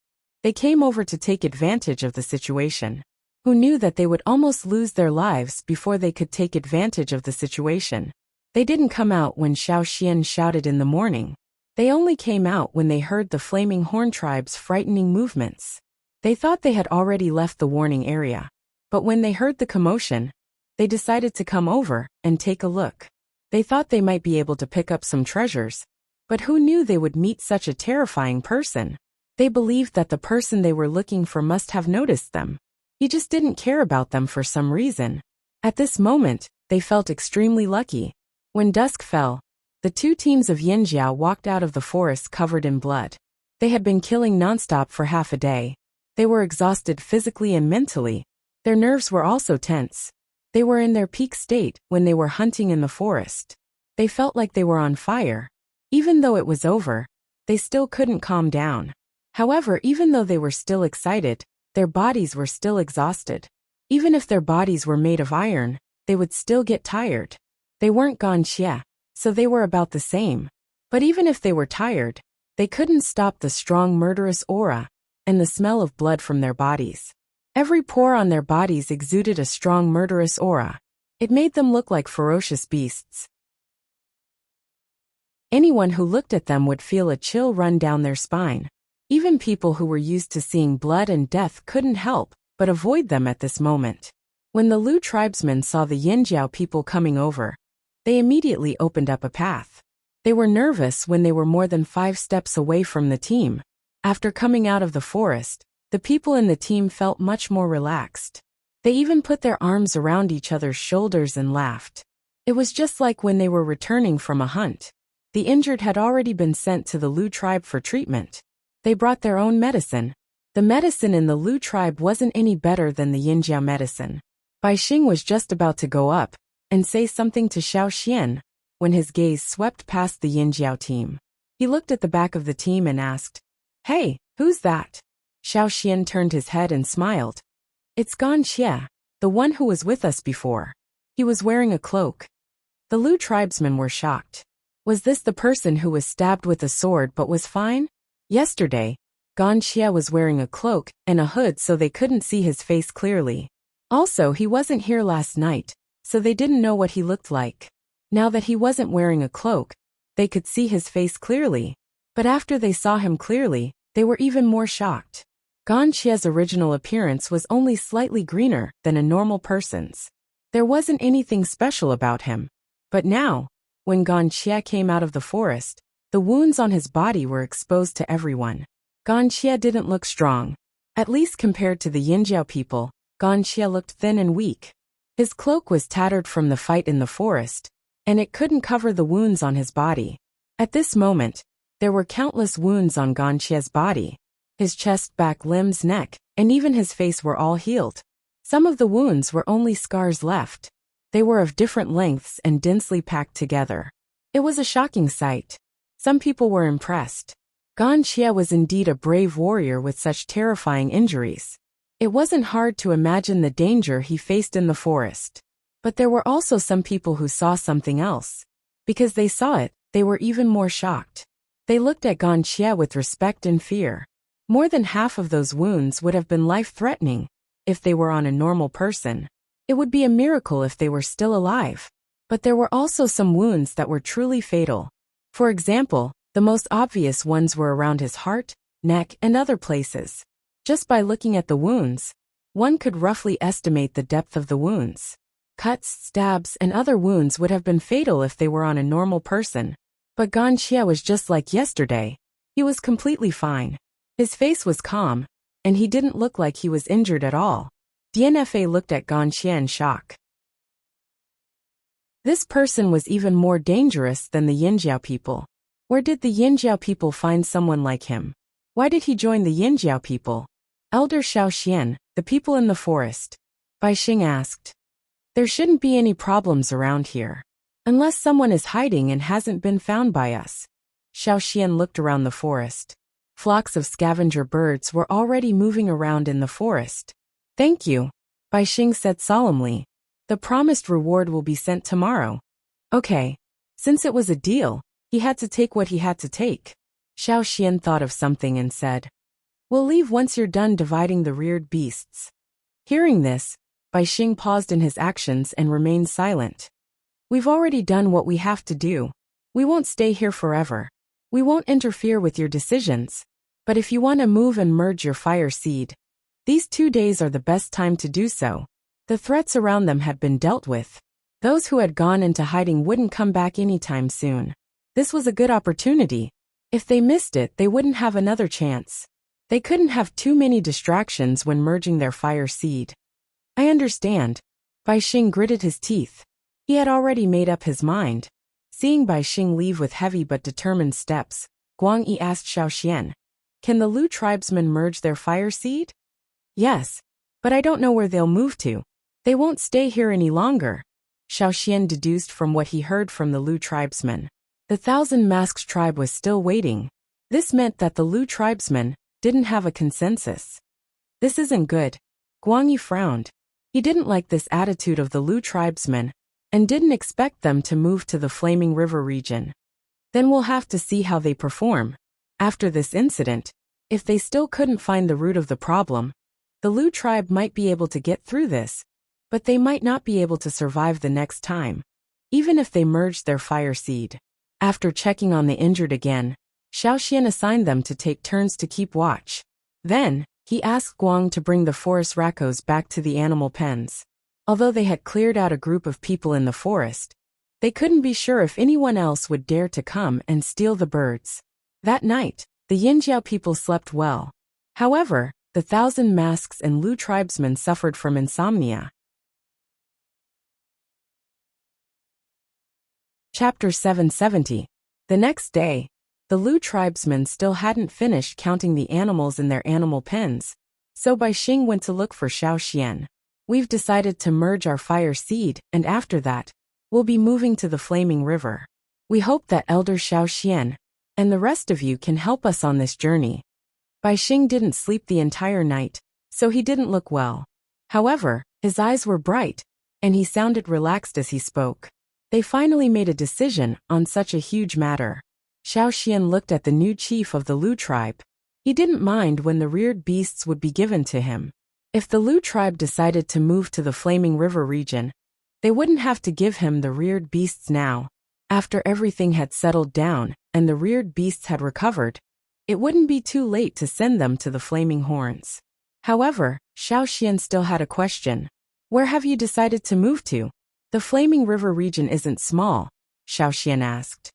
they came over to take advantage of the situation. Who knew that they would almost lose their lives before they could take advantage of the situation? They didn't come out when Xiaoxian shouted in the morning. They only came out when they heard the Flaming Horn tribe's frightening movements. They thought they had already left the warning area. But when they heard the commotion, they decided to come over and take a look. They thought they might be able to pick up some treasures. But who knew they would meet such a terrifying person? They believed that the person they were looking for must have noticed them. He just didn't care about them for some reason. At this moment, they felt extremely lucky. When dusk fell, the 2 teams of Yinjiao walked out of the forest covered in blood. They had been killing nonstop for half a day. They were exhausted physically and mentally. Their nerves were also tense. They were in their peak state when they were hunting in the forest. They felt like they were on fire. Even though it was over, they still couldn't calm down. However, even though they were still excited, their bodies were still exhausted. Even if their bodies were made of iron, they would still get tired. They weren't Wuxia, so they were about the same. But even if they were tired, they couldn't stop the strong murderous aura and the smell of blood from their bodies. Every pore on their bodies exuded a strong murderous aura. It made them look like ferocious beasts. Anyone who looked at them would feel a chill run down their spine. Even people who were used to seeing blood and death couldn't help but avoid them at this moment. When the Lu tribesmen saw the Yinjiao people coming over, they immediately opened up a path. They were nervous when they were more than 5 steps away from the team. After coming out of the forest, the people in the team felt much more relaxed. They even put their arms around each other's shoulders and laughed. It was just like when they were returning from a hunt. The injured had already been sent to the Lu tribe for treatment. They brought their own medicine. The medicine in the Lu tribe wasn't any better than the Yinjiao medicine. Bai Xing was just about to go up and say something to Xiaoxian when his gaze swept past the Yinjiao team. He looked at the back of the team and asked, "Hey, who's that?" Xiaoxian turned his head and smiled. "It's Wuxia, the one who was with us before." He was wearing a cloak. The Lu tribesmen were shocked. Was this the person who was stabbed with a sword but was fine? Yesterday, Wuxia was wearing a cloak and a hood so they couldn't see his face clearly. Also, he wasn't here last night, so they didn't know what he looked like. Now that he wasn't wearing a cloak, they could see his face clearly. But after they saw him clearly, they were even more shocked. Gonxia's original appearance was only slightly greener than a normal person's. There wasn't anything special about him. But now, when Gonxia came out of the forest, the wounds on his body were exposed to everyone. Gonxia didn't look strong. At least compared to the Yinjiao people, Gonxia looked thin and weak. His cloak was tattered from the fight in the forest, and it couldn't cover the wounds on his body. At this moment, there were countless wounds on Gonxia's body. His chest, back, limbs, neck, and even his face were all healed. Some of the wounds were only scars left. They were of different lengths and densely packed together. It was a shocking sight. Some people were impressed. Gonxia was indeed a brave warrior with such terrifying injuries. It wasn't hard to imagine the danger he faced in the forest. But there were also some people who saw something else. Because they saw it, they were even more shocked. They looked at Gonxia with respect and fear. More than half of those wounds would have been life-threatening if they were on a normal person. It would be a miracle if they were still alive. But there were also some wounds that were truly fatal. For example, the most obvious ones were around his heart, neck, and other places. Just by looking at the wounds, one could roughly estimate the depth of the wounds. Cuts, stabs, and other wounds would have been fatal if they were on a normal person. But Gonxia was just like yesterday. He was completely fine. His face was calm, and he didn't look like he was injured at all. DNFA looked at Gonxia in shock. This person was even more dangerous than the Yinjiao people. Where did the Yinjiao people find someone like him? Why did he join the Yinjiao people? Elder Xiaoxian, the people in the forest. Bai Xing asked. There shouldn't be any problems around here. Unless someone is hiding and hasn't been found by us. Xiaoxian looked around the forest. Flocks of scavenger birds were already moving around in the forest. Thank you, Bai Xing said solemnly. The promised reward will be sent tomorrow. Okay. Since it was a deal, he had to take what he had to take. Xiaoxian thought of something and said, We'll leave once you're done dividing the reared beasts. Hearing this, Bai Xing paused in his actions and remained silent. We've already done what we have to do. We won't stay here forever. We won't interfere with your decisions. But if you want to move and merge your fire seed, these 2 days are the best time to do so. The threats around them had been dealt with. Those who had gone into hiding wouldn't come back anytime soon. This was a good opportunity. If they missed it, they wouldn't have another chance. They couldn't have too many distractions when merging their fire seed. I understand. Bai Xing gritted his teeth. He had already made up his mind. Seeing Bai Xing leave with heavy but determined steps, Guang Yi asked Xiaoxian, Can the Lu tribesmen merge their fire seed? Yes. But I don't know where they'll move to. They won't stay here any longer. Xiaoxian deduced from what he heard from the Lu tribesmen. The Thousand Masks tribe was still waiting. This meant that the Lu tribesmen didn't have a consensus. This isn't good. Guang Yi frowned. He didn't like this attitude of the Lu tribesmen, and didn't expect them to move to the Flaming River region. Then we'll have to see how they perform. After this incident, if they still couldn't find the root of the problem, the Lu tribe might be able to get through this, but they might not be able to survive the next time, even if they merged their fire seed. After checking on the injured again, Xiaoxian assigned them to take turns to keep watch. Then, he asked Guang to bring the forest raccos back to the animal pens. Although they had cleared out a group of people in the forest, they couldn't be sure if anyone else would dare to come and steal the birds. That night, the Yinjiao people slept well. However, the Thousand Masks and Lu tribesmen suffered from insomnia. Chapter 770. The next day, the Lu tribesmen still hadn't finished counting the animals in their animal pens, so Bai Xing went to look for Xiaoxian. We've decided to merge our fire seed, and after that, we'll be moving to the Flaming River. We hope that Elder Xiaoxian and the rest of you can help us on this journey. Bai Xing didn't sleep the entire night, so he didn't look well. However, his eyes were bright, and he sounded relaxed as he spoke. They finally made a decision on such a huge matter. Xiaoxian looked at the new chief of the Lu tribe. He didn't mind when the reared beasts would be given to him. If the Lu tribe decided to move to the Flaming River region, they wouldn't have to give him the reared beasts now. After everything had settled down and the reared beasts had recovered, it wouldn't be too late to send them to the flaming horns. However, Xiaoxian still had a question. Where have you decided to move to? The Flaming River region isn't small, Xiaoxian asked.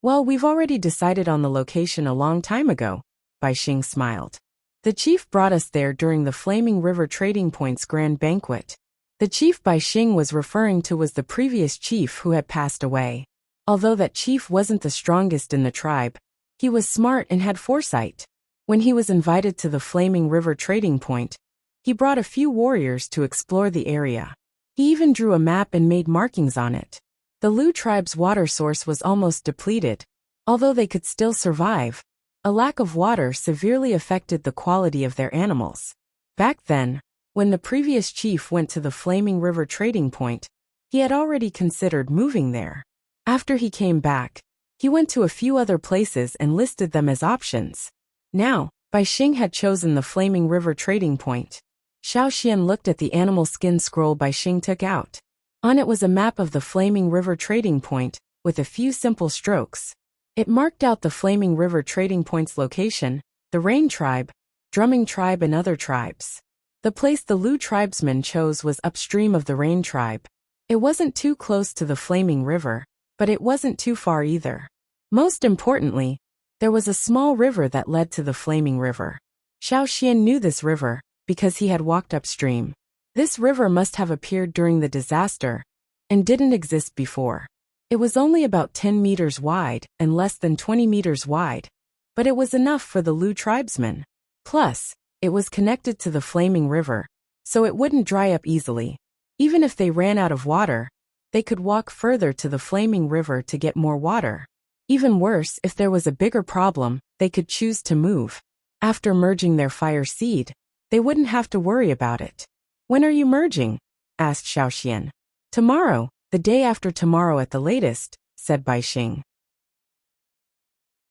Well, we've already decided on the location a long time ago, Baixing smiled. The chief brought us there during the Flaming River Trading Point's grand banquet. The chief Baixing was referring to was the previous chief who had passed away. Although that chief wasn't the strongest in the tribe, he was smart and had foresight. When he was invited to the Flaming River Trading Point, he brought a few warriors to explore the area. He even drew a map and made markings on it. The Lu tribe's water source was almost depleted. Although they could still survive, a lack of water severely affected the quality of their animals. Back then, when the previous chief went to the Flaming River Trading Point, he had already considered moving there. After he came back, he went to a few other places and listed them as options. Now, Baixing had chosen the Flaming River Trading Point. Xiaoxian looked at the animal skin scroll Baixing took out. On it was a map of the Flaming River Trading Point, with a few simple strokes. It marked out the Flaming River Trading Point's location, the Rain Tribe, Drumming Tribe and other tribes. The place the Lu tribesmen chose was upstream of the Rain Tribe. It wasn't too close to the Flaming River, but it wasn't too far either. Most importantly, there was a small river that led to the Flaming River. Xiaoxian knew this river, because he had walked upstream. This river must have appeared during the disaster, and didn't exist before. It was only about 10 meters wide and less than 20 meters wide, but it was enough for the Lu tribesmen. Plus, it was connected to the Flaming River, so it wouldn't dry up easily. Even if they ran out of water, they could walk further to the Flaming River to get more water. Even worse, if there was a bigger problem, they could choose to move. After merging their fire seed, they wouldn't have to worry about it. When are you merging? Asked Xiaoxian. Tomorrow, the day after tomorrow at the latest, said Baixing.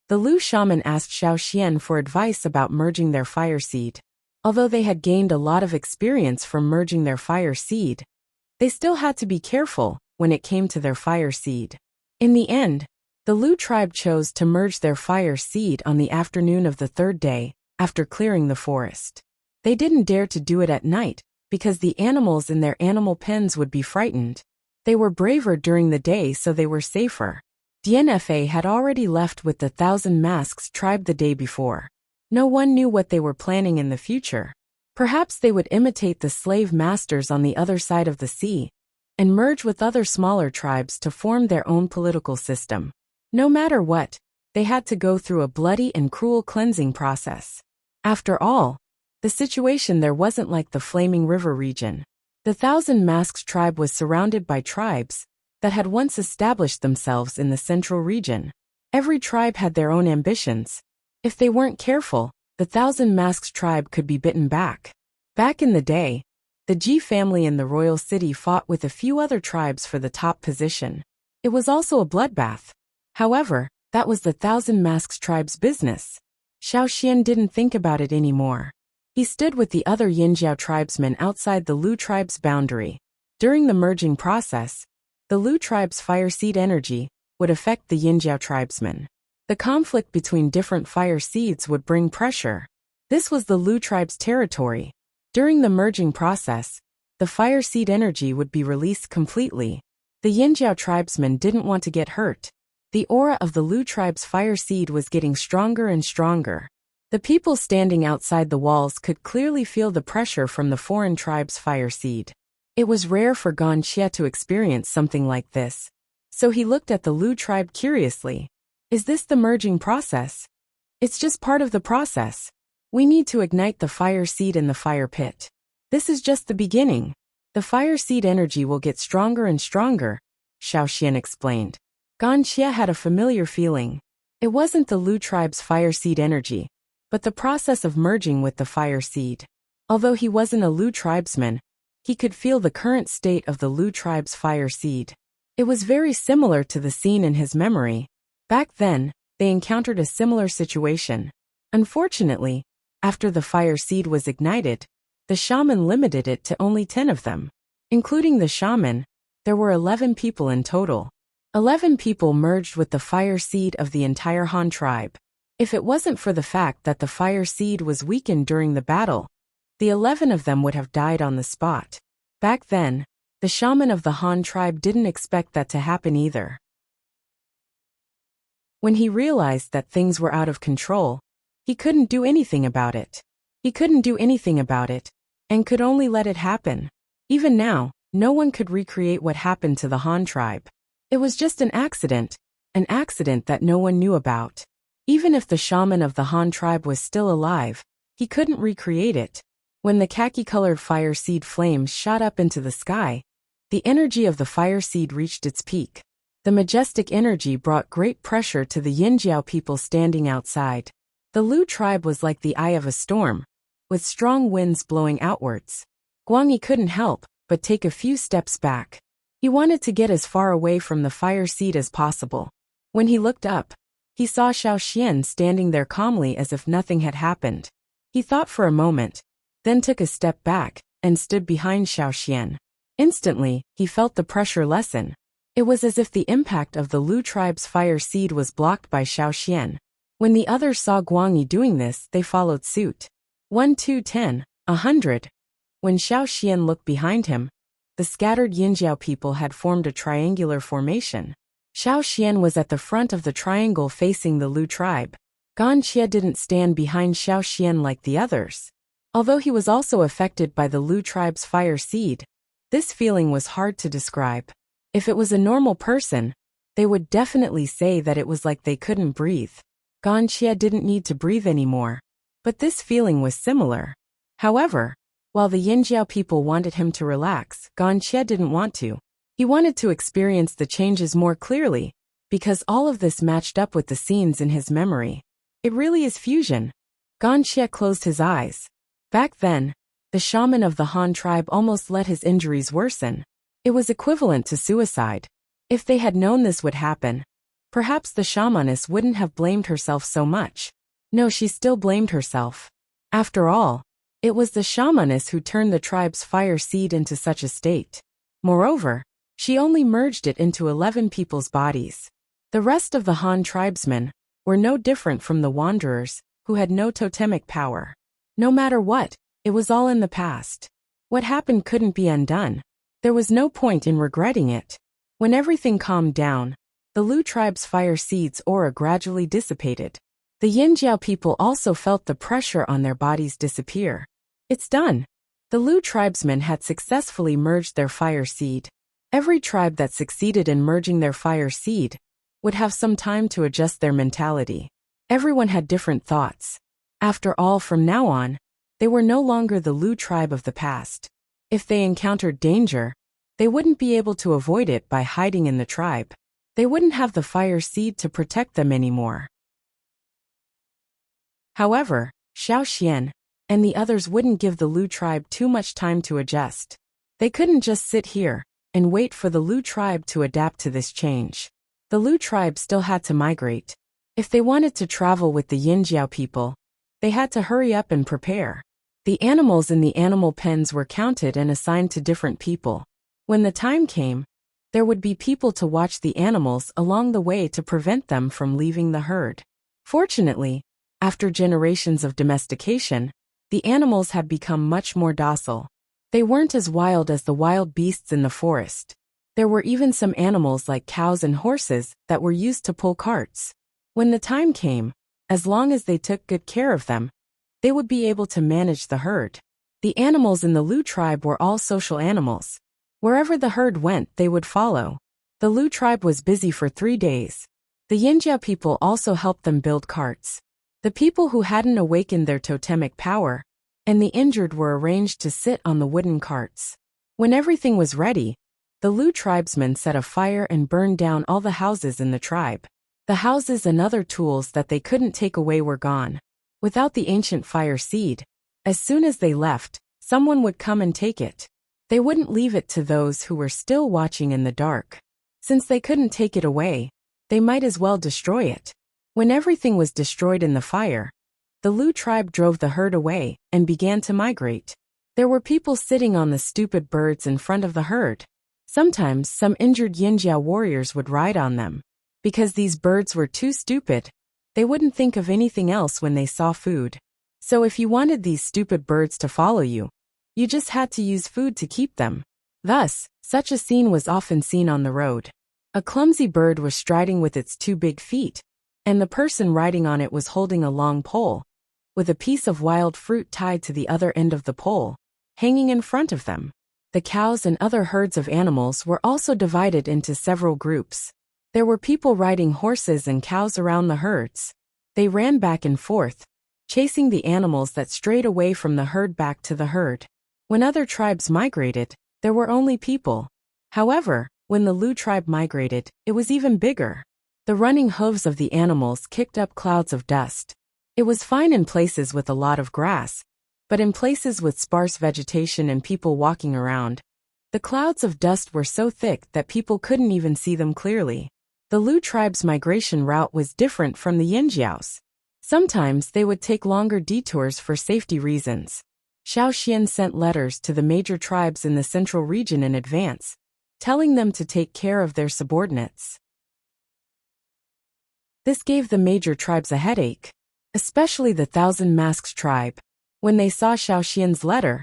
The Lu shaman asked Xiaoxian for advice about merging their fire seed. Although they had gained a lot of experience from merging their fire seed, they still had to be careful when it came to their fire seed. In the end, the Lu tribe chose to merge their fire seed on the afternoon of the third day, after clearing the forest. They didn't dare to do it at night, because the animals in their animal pens would be frightened. They were braver during the day, so they were safer. DNFA had already left with the 1,000 Masks tribe the day before. No one knew what they were planning in the future. Perhaps they would imitate the slave masters on the other side of the sea, and merge with other smaller tribes to form their own political system. No matter what, they had to go through a bloody and cruel cleansing process. After all, the situation there wasn't like the Flaming River region. The 1,000 Masks tribe was surrounded by tribes that had once established themselves in the central region. Every tribe had their own ambitions. If they weren't careful, the 1,000 Masks tribe could be bitten back. Back in the day, the Ji family in the royal city fought with a few other tribes for the top position. It was also a bloodbath. However, that was the 1,000 Masks tribe's business. Xiaoxian didn't think about it anymore. He stood with the other Yinjiao tribesmen outside the Lu tribe's boundary. During the merging process, the Lu tribe's fire seed energy would affect the Yinjiao tribesmen. The conflict between different fire seeds would bring pressure. This was the Lu tribe's territory. During the merging process, the fire seed energy would be released completely. The Yinjiao tribesmen didn't want to get hurt. The aura of the Lu tribe's fire seed was getting stronger and stronger. The people standing outside the walls could clearly feel the pressure from the foreign tribe's fire seed. It was rare for Wuxia to experience something like this, so he looked at the Lu tribe curiously. Is this the merging process? It's just part of the process. We need to ignite the fire seed in the fire pit. This is just the beginning. The fire seed energy will get stronger and stronger, Xiaoxian explained. Wuxia had a familiar feeling. It wasn't the Lu tribe's fire seed energy, but the process of merging with the fire seed. Although he wasn't a Lu tribesman, he could feel the current state of the Lu tribe's fire seed. It was very similar to the scene in his memory. Back then, they encountered a similar situation. Unfortunately, after the fire seed was ignited, the shaman limited it to only 10 of them. Including the shaman, there were 11 people in total. 11 people merged with the fire seed of the entire Han tribe. If it wasn't for the fact that the fire seed was weakened during the battle, the 11 of them would have died on the spot. Back then, the shaman of the Han tribe didn't expect that to happen either. When he realized that things were out of control, he couldn't do anything about it. He couldn't do anything about it, and could only let it happen. Even now, no one could recreate what happened to the Han tribe. It was just an accident that no one knew about. Even if the shaman of the Han tribe was still alive, he couldn't recreate it. When the khaki-colored fire seed flames shot up into the sky, the energy of the fire seed reached its peak. The majestic energy brought great pressure to the Yinjiao people standing outside. The Lu tribe was like the eye of a storm, with strong winds blowing outwards. Guangyi couldn't help but take a few steps back. He wanted to get as far away from the fire seed as possible. When he looked up, he saw Xiao Xian standing there calmly as if nothing had happened. He thought for a moment, then took a step back, and stood behind Xiao Xian. Instantly, he felt the pressure lessen. It was as if the impact of the Lu tribe's fire seed was blocked by Xiao Xian. When the others saw Guangyi doing this, they followed suit. 1, 2, 10, 100. When Xiao Xian looked behind him, the scattered Yinjiao people had formed a triangular formation. Xiao Xian was at the front of the triangle facing the Lu tribe. Gan Xie didn't stand behind Xiao Xian like the others. Although he was also affected by the Lu tribe's fire seed, this feeling was hard to describe. If it was a normal person, they would definitely say that it was like they couldn't breathe. Gan Xie didn't need to breathe anymore, but this feeling was similar. However, while the Yinjiao people wanted him to relax, Gan Xie didn't want to. He wanted to experience the changes more clearly, because all of this matched up with the scenes in his memory. It really is fusion. Gan Xie closed his eyes. Back then, the shaman of the Han tribe almost let his injuries worsen. It was equivalent to suicide. If they had known this would happen, perhaps the shamaness wouldn't have blamed herself so much. No, she still blamed herself. After all, it was the shamaness who turned the tribe's fire seed into such a state. Moreover, she only merged it into 11 people's bodies. The rest of the Han tribesmen were no different from the wanderers, who had no totemic power. No matter what, it was all in the past. What happened couldn't be undone. There was no point in regretting it. When everything calmed down, the Lu tribe's fire seed's aura gradually dissipated. The Yinjiao people also felt the pressure on their bodies disappear. It's done. The Lu tribesmen had successfully merged their fire seed. Every tribe that succeeded in merging their fire seed would have some time to adjust their mentality. Everyone had different thoughts. After all, from now on, they were no longer the Lu tribe of the past. If they encountered danger, they wouldn't be able to avoid it by hiding in the tribe. They wouldn't have the fire seed to protect them anymore. However, Xiao Xian and the others wouldn't give the Lu tribe too much time to adjust. They couldn't just sit here and wait for the Lu tribe to adapt to this change. The Lu tribe still had to migrate. If they wanted to travel with the Yinjiao people, they had to hurry up and prepare. The animals in the animal pens were counted and assigned to different people. When the time came, there would be people to watch the animals along the way to prevent them from leaving the herd. Fortunately, after generations of domestication, the animals had become much more docile. They weren't as wild as the wild beasts in the forest. There were even some animals like cows and horses that were used to pull carts. When the time came, as long as they took good care of them, they would be able to manage the herd. The animals in the Lu tribe were all social animals. Wherever the herd went, they would follow. The Lu tribe was busy for 3 days. The Yinjiao people also helped them build carts. The people who hadn't awakened their totemic power and the injured were arranged to sit on the wooden carts. When everything was ready, the Lu tribesmen set a fire and burned down all the houses in the tribe. The houses and other tools that they couldn't take away were gone. Without the ancient fire seed, as soon as they left, someone would come and take it. They wouldn't leave it to those who were still watching in the dark. Since they couldn't take it away, they might as well destroy it. When everything was destroyed in the fire, the Lu tribe drove the herd away and began to migrate. There were people sitting on the stupid birds in front of the herd. Sometimes some injured Yinjiao warriors would ride on them. Because these birds were too stupid, They wouldn't think of anything else when they saw food. So if you wanted these stupid birds to follow you, you just had to use food to keep them. Thus, such a scene was often seen on the road. A clumsy bird was striding with its 2 big feet, and the person riding on it was holding a long pole, with a piece of wild fruit tied to the other end of the pole, hanging in front of them. The cows and other herds of animals were also divided into several groups. There were people riding horses and cows around the herds. They ran back and forth, chasing the animals that strayed away from the herd back to the herd. When other tribes migrated, there were only people. However, when the Lu tribe migrated, it was even bigger. The running hooves of the animals kicked up clouds of dust. It was fine in places with a lot of grass, but in places with sparse vegetation and people walking around, the clouds of dust were so thick that people couldn't even see them clearly. The Lu tribe's migration route was different from the Yinjiao's. Sometimes they would take longer detours for safety reasons. Xiaoxian sent letters to the major tribes in the central region in advance, telling them to take care of their subordinates. This gave the major tribes a headache, especially the Thousand Masks tribe. When they saw Xiaoxian's letter,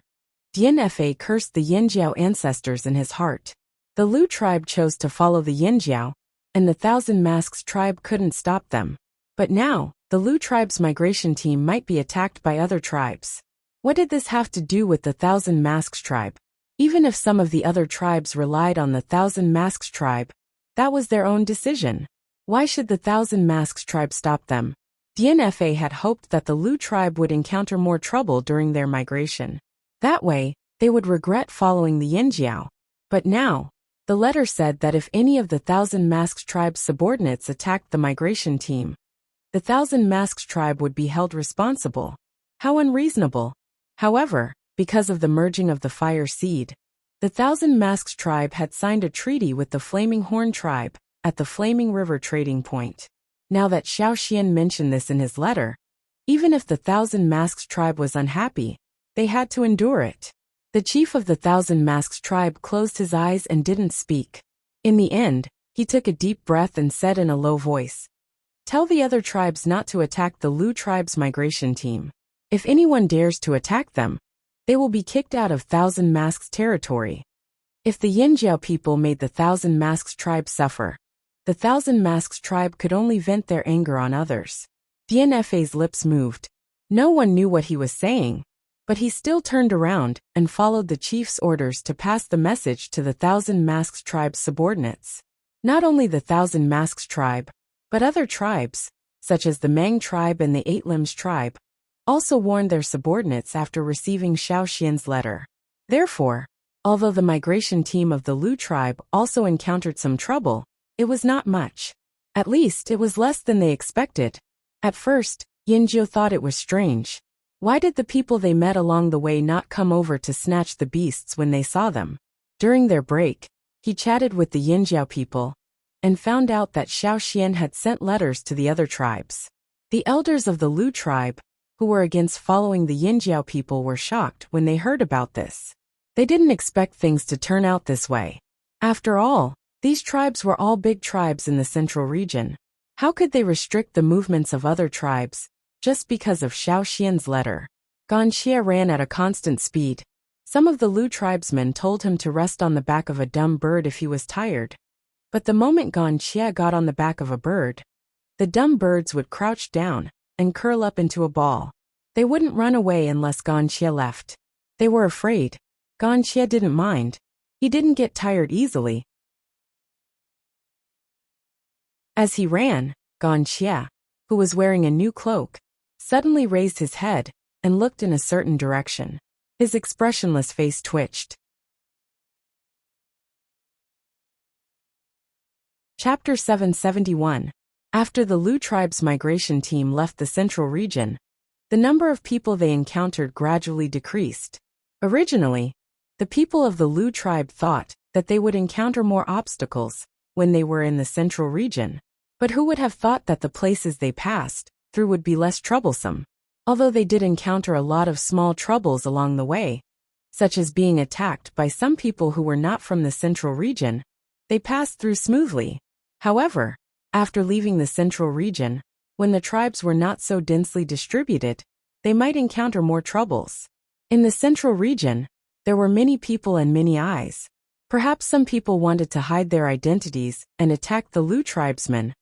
Dianfa cursed the Yinjiao ancestors in his heart. The Lu tribe chose to follow the Yinjiao, and the Thousand Masks tribe couldn't stop them. But now, the Lu tribe's migration team might be attacked by other tribes. What did this have to do with the Thousand Masks tribe? Even if some of the other tribes relied on the Thousand Masks tribe, that was their own decision. Why should the Thousand Masks tribe stop them? Dianfa had hoped that the Lu tribe would encounter more trouble during their migration. That way, they would regret following the Yinjiao. But now, the letter said that if any of the Thousand Masks tribe's subordinates attacked the migration team, the Thousand Masks tribe would be held responsible. How unreasonable. However, because of the merging of the Fire Seed, the Thousand Masks tribe had signed a treaty with the Flaming Horn tribe at the Flaming River trading point. Now that Xiaoxian mentioned this in his letter, even if the Thousand Masks tribe was unhappy, they had to endure it. The chief of the Thousand Masks tribe closed his eyes and didn't speak. In the end, he took a deep breath and said in a low voice, "Tell the other tribes not to attack the Lu tribe's migration team. If anyone dares to attack them, they will be kicked out of Thousand Masks territory." If the Yinjiao people made the Thousand Masks tribe suffer, the Thousand Masks tribe could only vent their anger on others. Dianfa's lips moved. No one knew what he was saying, but he still turned around and followed the chief's orders to pass the message to the Thousand Masks tribe's subordinates. Not only the Thousand Masks tribe, but other tribes, such as the Mang tribe and the Eight Limbs tribe, also warned their subordinates after receiving Xiaoxian's letter. Therefore, although the migration team of the Lu tribe also encountered some trouble, it was not much. At least it was less than they expected. At first, Yinjiao thought it was strange. Why did the people they met along the way not come over to snatch the beasts when they saw them? During their break, he chatted with the Yinjiao people and found out that Xiaoxian had sent letters to the other tribes. The elders of the Lu tribe, who were against following the Yinjiao people, were shocked when they heard about this. They didn't expect things to turn out this way. After all, these tribes were all big tribes in the central region. How could they restrict the movements of other tribes just because of Xiaoxian's letter? Ganxie ran at a constant speed. Some of the Lu tribesmen told him to rest on the back of a dumb bird if he was tired. But the moment Ganxie got on the back of a bird, the dumb birds would crouch down and curl up into a ball. They wouldn't run away unless Ganxie left. They were afraid. Ganxie didn't mind. He didn't get tired easily. As he ran, Ganxie, who was wearing a new cloak, suddenly raised his head and looked in a certain direction. His expressionless face twitched. Chapter 771. After the Lu tribe's migration team left the central region, the number of people they encountered gradually decreased. Originally, the people of the Lu tribe thought that they would encounter more obstacles when they were in the central region. But who would have thought that the places they passed through would be less troublesome? Although they did encounter a lot of small troubles along the way, such as being attacked by some people who were not from the central region, they passed through smoothly. However, after leaving the central region, when the tribes were not so densely distributed, they might encounter more troubles. In the central region, there were many people and many eyes. Perhaps some people wanted to hide their identities and attack the Lu tribesmen.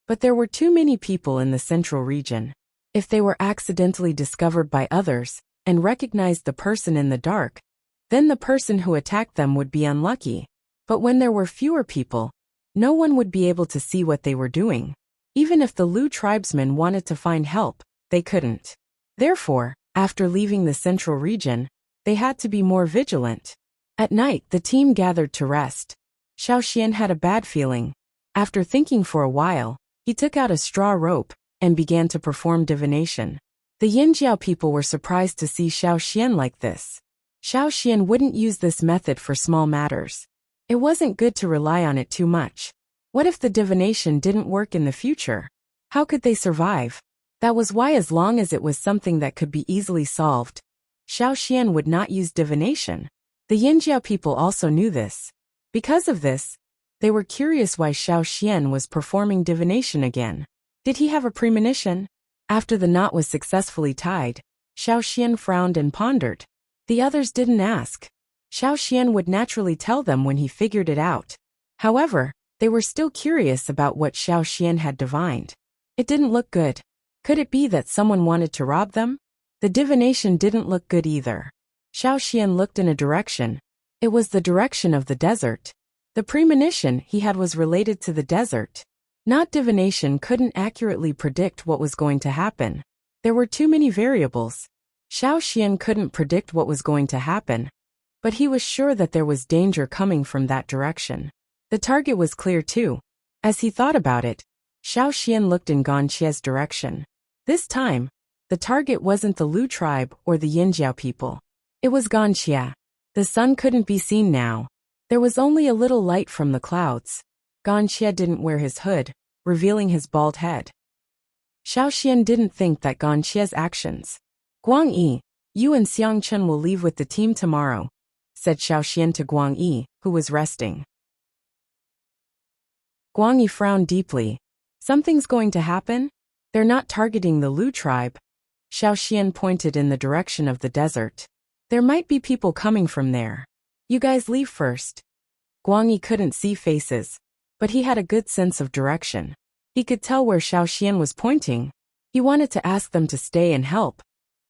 But there were too many people in the central region. If they were accidentally discovered by others and recognized the person in the dark, then the person who attacked them would be unlucky. But when there were fewer people, no one would be able to see what they were doing. Even if the Lu tribesmen wanted to find help, they couldn't. Therefore, after leaving the central region, they had to be more vigilant. At night, the team gathered to rest. Xiao Xian had a bad feeling. After thinking for a while, he took out a straw rope and began to perform divination. The Yinjiao people were surprised to see Xiao Xian like this. Xiao Xian wouldn't use this method for small matters. It wasn't good to rely on it too much. What if the divination didn't work in the future? How could they survive? That was why, as long as it was something that could be easily solved, Xiao Xian would not use divination. The Yinjiao people also knew this. Because of this, they were curious why Xiao Xian was performing divination again. Did he have a premonition? After the knot was successfully tied, Xiao Xian frowned and pondered. The others didn't ask. Xiao Xian would naturally tell them when he figured it out. However, they were still curious about what Xiao Xian had divined. It didn't look good. Could it be that someone wanted to rob them? The divination didn't look good either. Xiao Xian looked in a direction. It was the direction of the desert. The premonition he had was related to the desert. Not divination couldn't accurately predict what was going to happen. There were too many variables. Xiao Xian couldn't predict what was going to happen, but he was sure that there was danger coming from that direction. The target was clear too. As he thought about it, Xiao Xian looked in Ganqia's direction. This time, the target wasn't the Lu tribe or the Yinjiao people. It was Ganqia. The sun couldn't be seen now. There was only a little light from the clouds. Ganqia didn't wear his hood, revealing his bald head. Xiao Xian didn't think that Ganqia's actions. Guang Yi, you and Xiang Chen will leave with the team tomorrow, said Xiao Xian to Guang Yi, who was resting. Guang Yi frowned deeply. Something's going to happen? They're not targeting the Lu tribe. Xiao Xian pointed in the direction of the desert. There might be people coming from there. You guys leave first. Guang Yi couldn't see faces, but he had a good sense of direction. He could tell where Xiao Xian was pointing. He wanted to ask them to stay and help,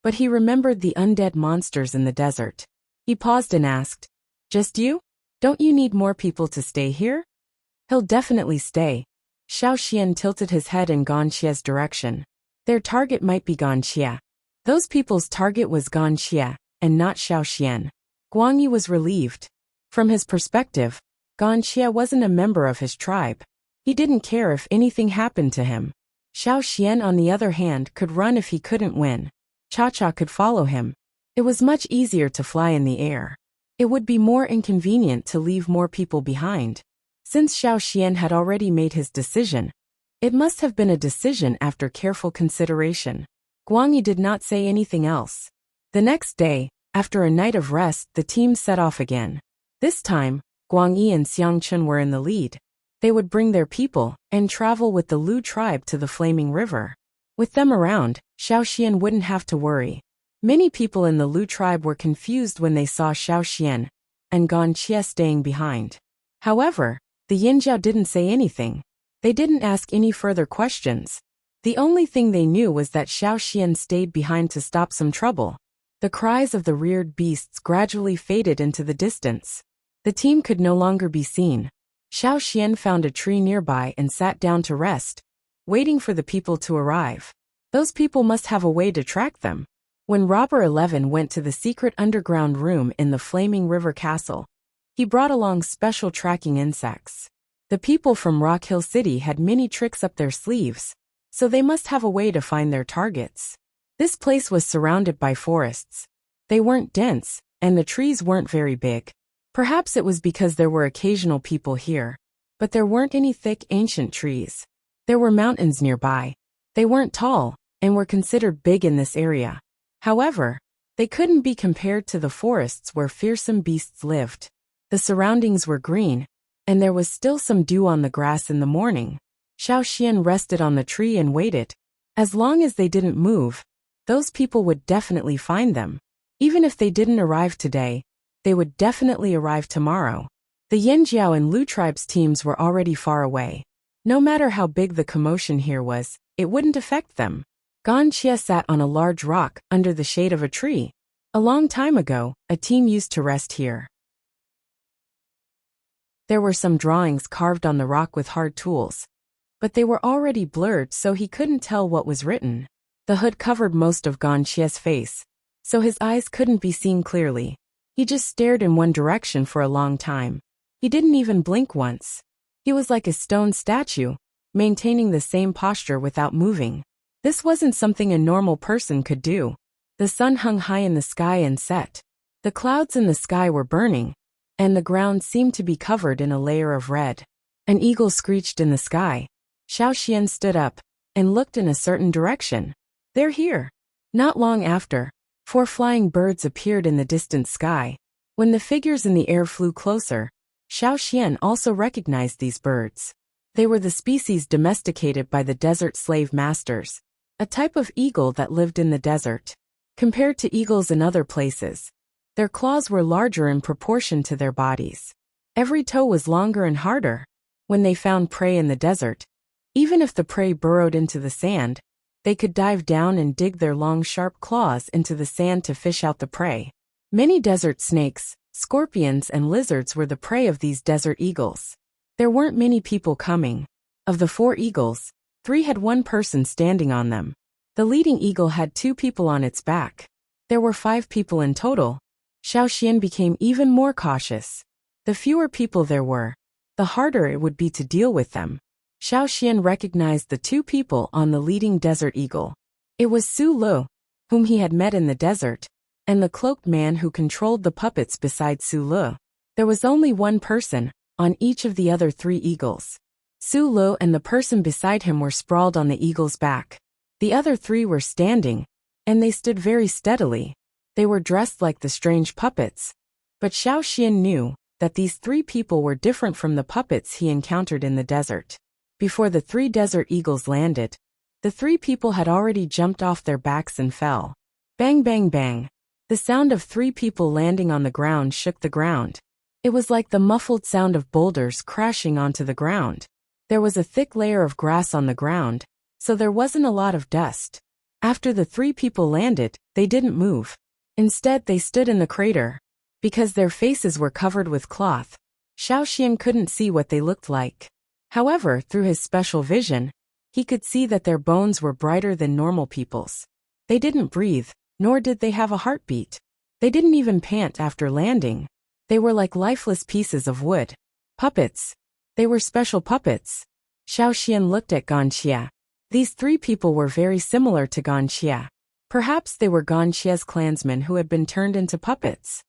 but he remembered the undead monsters in the desert. He paused and asked, "Just you? Don't you need more people to stay here?" "He'll definitely stay." Xiao Xian tilted his head in Ganqia's direction. Their target might be Ganqia. Those people's target was Ganqia, and not Xiao Xian. Guang Yi was relieved. From his perspective, Ganqia wasn't a member of his tribe. He didn't care if anything happened to him. Xiao Xian, on the other hand, could run if he couldn't win. Cha-Cha could follow him. It was much easier to fly in the air. It would be more inconvenient to leave more people behind. Since Xiao Xian had already made his decision, it must have been a decision after careful consideration. Guang Yi did not say anything else. The next day, after a night of rest, the team set off again. This time, Guang Yi and Xiang Chen were in the lead. They would bring their people and travel with the Lu tribe to the Flaming River. With them around, Xiao Xian wouldn't have to worry. Many people in the Lu tribe were confused when they saw Xiao Xian and Ganqia staying behind. However, the Yinjiao didn't say anything. They didn't ask any further questions. The only thing they knew was that Xiao Xian stayed behind to stop some trouble. The cries of the reared beasts gradually faded into the distance. The team could no longer be seen. Xiao Xian found a tree nearby and sat down to rest, waiting for the people to arrive. Those people must have a way to track them. When Robber 11 went to the secret underground room in the Flaming River Castle, he brought along special tracking insects. The people from Rock Hill City had many tricks up their sleeves, so they must have a way to find their targets. This place was surrounded by forests. They weren't dense, and the trees weren't very big. Perhaps it was because there were occasional people here, but there weren't any thick ancient trees. There were mountains nearby. They weren't tall, and were considered big in this area. However, they couldn't be compared to the forests where fearsome beasts lived. The surroundings were green, and there was still some dew on the grass in the morning. Xiao Xian rested on the tree and waited. As long as they didn't move, those people would definitely find them. Even if they didn't arrive today, they would definitely arrive tomorrow. The Yanjiao and Lu tribes teams were already far away. No matter how big the commotion here was, it wouldn't affect them. Ganxia sat on a large rock under the shade of a tree. A long time ago, a team used to rest here. There were some drawings carved on the rock with hard tools, but they were already blurred so he couldn't tell what was written. The hood covered most of Ganxia's face, so his eyes couldn't be seen clearly. He just stared in one direction for a long time. He didn't even blink once. He was like a stone statue, maintaining the same posture without moving. This wasn't something a normal person could do. The sun hung high in the sky and set. The clouds in the sky were burning, and the ground seemed to be covered in a layer of red. An eagle screeched in the sky. Xiao Xian stood up and looked in a certain direction. They're here. Not long after, 4 flying birds appeared in the distant sky. When the figures in the air flew closer, Xiao Xian also recognized these birds. They were the species domesticated by the desert slave masters, a type of eagle that lived in the desert. Compared to eagles in other places, their claws were larger in proportion to their bodies. Every toe was longer and harder. When they found prey in the desert, even if the prey burrowed into the sand, they could dive down and dig their long sharp claws into the sand to fish out the prey. Many desert snakes, scorpions and lizards were the prey of these desert eagles. There weren't many people coming. Of the 4 eagles, 3 had 1 person standing on them. The leading eagle had 2 people on its back. There were 5 people in total. Xiao Xian became even more cautious. The fewer people there were, the harder it would be to deal with them. Xiao Xian recognized the 2 people on the leading desert eagle. It was Su Lu, whom he had met in the desert, and the cloaked man who controlled the puppets beside Su Lu. There was only 1 person on each of the other 3 eagles. Su Lu and the person beside him were sprawled on the eagle's back. The other 3 were standing, and they stood very steadily. They were dressed like the strange puppets. But Xiao Xian knew that these 3 people were different from the puppets he encountered in the desert. Before the 3 desert eagles landed, the 3 people had already jumped off their backs and fell. Bang, bang, bang. The sound of 3 people landing on the ground shook the ground. It was like the muffled sound of boulders crashing onto the ground. There was a thick layer of grass on the ground, so there wasn't a lot of dust. After the 3 people landed, they didn't move. Instead, they stood in the crater. Because their faces were covered with cloth, Xiao Xian couldn't see what they looked like. However, through his special vision, he could see that their bones were brighter than normal people's. They didn't breathe, nor did they have a heartbeat. They didn't even pant after landing. They were like lifeless pieces of wood. Puppets. They were special puppets. Xiao Xian looked at Ganxia. These 3 people were very similar to Ganxia. Perhaps they were Ganxia's clansmen who had been turned into puppets.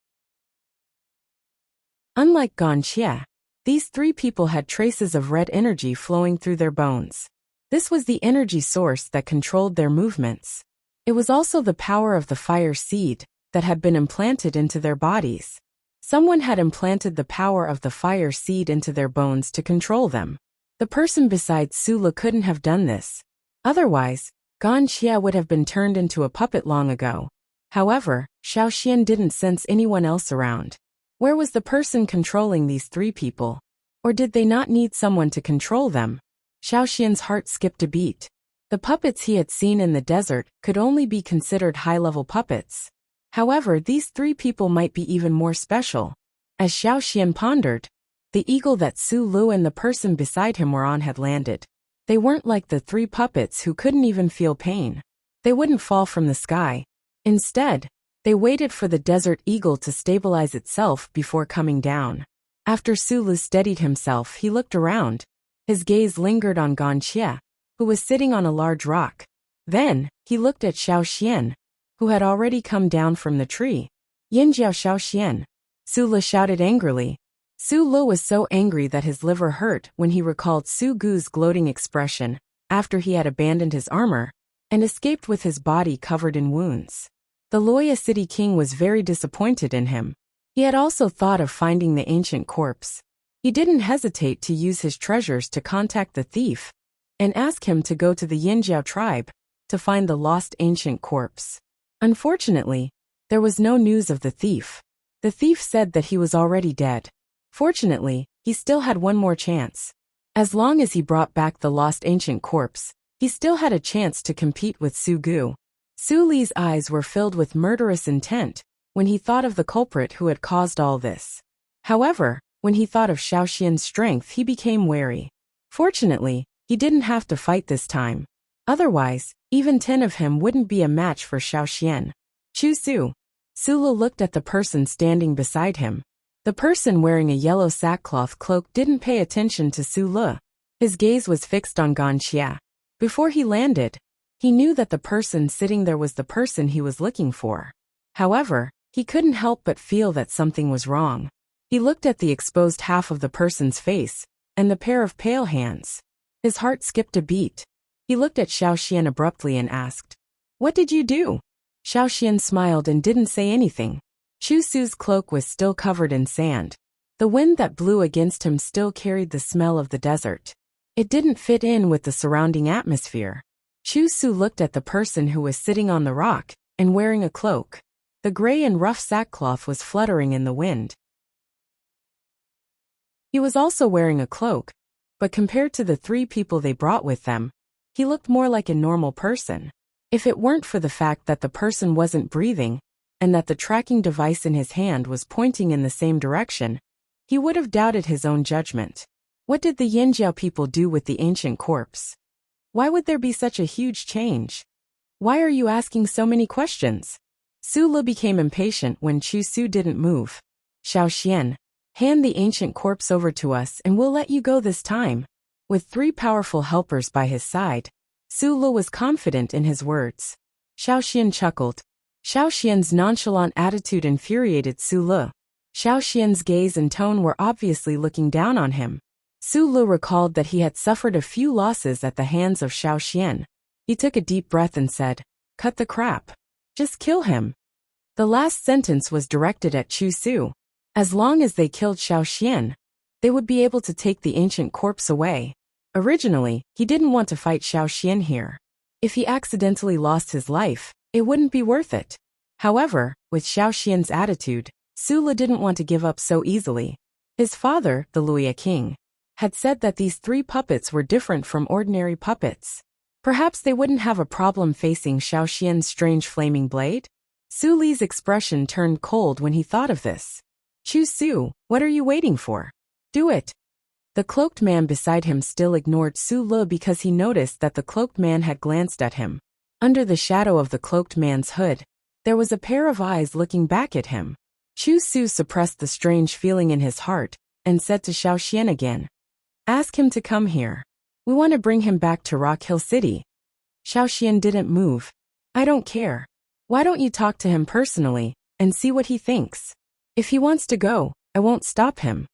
Unlike Ganxia, these 3 people had traces of red energy flowing through their bones. This was the energy source that controlled their movements. It was also the power of the fire seed that had been implanted into their bodies. Someone had implanted the power of the fire seed into their bones to control them. The person beside Su Lu couldn't have done this. Otherwise, Ganxia would have been turned into a puppet long ago. However, Xiao Xian didn't sense anyone else around. Where was the person controlling these 3 people? Or did they not need someone to control them? Xiao Xian's heart skipped a beat. The puppets he had seen in the desert could only be considered high-level puppets. However, these 3 people might be even more special. As Xiao Xian pondered, the eagle that Su Lu and the person beside him were on had landed. They weren't like the 3 puppets who couldn't even feel pain. They wouldn't fall from the sky. Instead, they waited for the desert eagle to stabilize itself before coming down. After Su Lu steadied himself, he looked around. His gaze lingered on Ganxia, who was sitting on a large rock. Then, he looked at Xiao Xian, who had already come down from the tree. Yinjiao Xiao Xian. Su Lu shouted angrily. Su Lu was so angry that his liver hurt when he recalled Su Gu's gloating expression after he had abandoned his armor and escaped with his body covered in wounds. The Loya city king was very disappointed in him. He had also thought of finding the ancient corpse. He didn't hesitate to use his treasures to contact the thief and ask him to go to the Yinjiao tribe to find the lost ancient corpse. Unfortunately, there was no news of the thief. The thief said that he was already dead. Fortunately, he still had one more chance. As long as he brought back the lost ancient corpse, he still had a chance to compete with Su Gu. Su Li's eyes were filled with murderous intent when he thought of the culprit who had caused all this. However, when he thought of Xiaoxian's strength, he became wary. Fortunately, he didn't have to fight this time. Otherwise, even 10 of him wouldn't be a match for Xiaoxian. Chu Su. Su Li looked at the person standing beside him. The person wearing a yellow sackcloth cloak didn't pay attention to Su Li. His gaze was fixed on Wuxia. Before he landed, he knew that the person sitting there was the person he was looking for. However, he couldn't help but feel that something was wrong. He looked at the exposed half of the person's face, and the pair of pale hands. His heart skipped a beat. He looked at Xiaoxian abruptly and asked, "What did you do?" Xiaoxian smiled and didn't say anything. Chu Su's cloak was still covered in sand. The wind that blew against him still carried the smell of the desert. It didn't fit in with the surrounding atmosphere. Chu Su looked at the person who was sitting on the rock and wearing a cloak. The gray and rough sackcloth was fluttering in the wind. He was also wearing a cloak, but compared to the 3 people they brought with them, he looked more like a normal person. If it weren't for the fact that the person wasn't breathing, and that the tracking device in his hand was pointing in the same direction, he would have doubted his own judgment. What did the Yinjiao people do with the ancient corpse? Why would there be such a huge change? Why are you asking so many questions? Su Li became impatient when Chu Su didn't move. Xiaoxian, hand the ancient corpse over to us and we'll let you go this time. With 3 powerful helpers by his side, Su Li was confident in his words. Xiaoxian chuckled. Xiaoxian's nonchalant attitude infuriated Su Li. Xiaoxian's gaze and tone were obviously looking down on him. Su Li recalled that he had suffered a few losses at the hands of Xiaoxian. He took a deep breath and said, "Cut the crap. Just kill him." The last sentence was directed at Chu Su. As long as they killed Xiaoxian, they would be able to take the ancient corpse away. Originally, he didn't want to fight Xiaoxian here. If he accidentally lost his life, it wouldn't be worth it. However, with Xiaoxian's attitude, Su Li didn't want to give up so easily. His father, the Luya king, had said that these 3 puppets were different from ordinary puppets. Perhaps they wouldn't have a problem facing Xiaoxian's strange flaming blade? Su Li's expression turned cold when he thought of this. Chu Su, what are you waiting for? Do it. The cloaked man beside him still ignored Su Li because he noticed that the cloaked man had glanced at him. Under the shadow of the cloaked man's hood, there was a pair of eyes looking back at him. Chu Su suppressed the strange feeling in his heart and said to Xiaoxian again, "Ask him to come here. We want to bring him back to Rock Hill City." Xiaoxian didn't move. "I don't care. Why don't you talk to him personally and see what he thinks? If he wants to go, I won't stop him."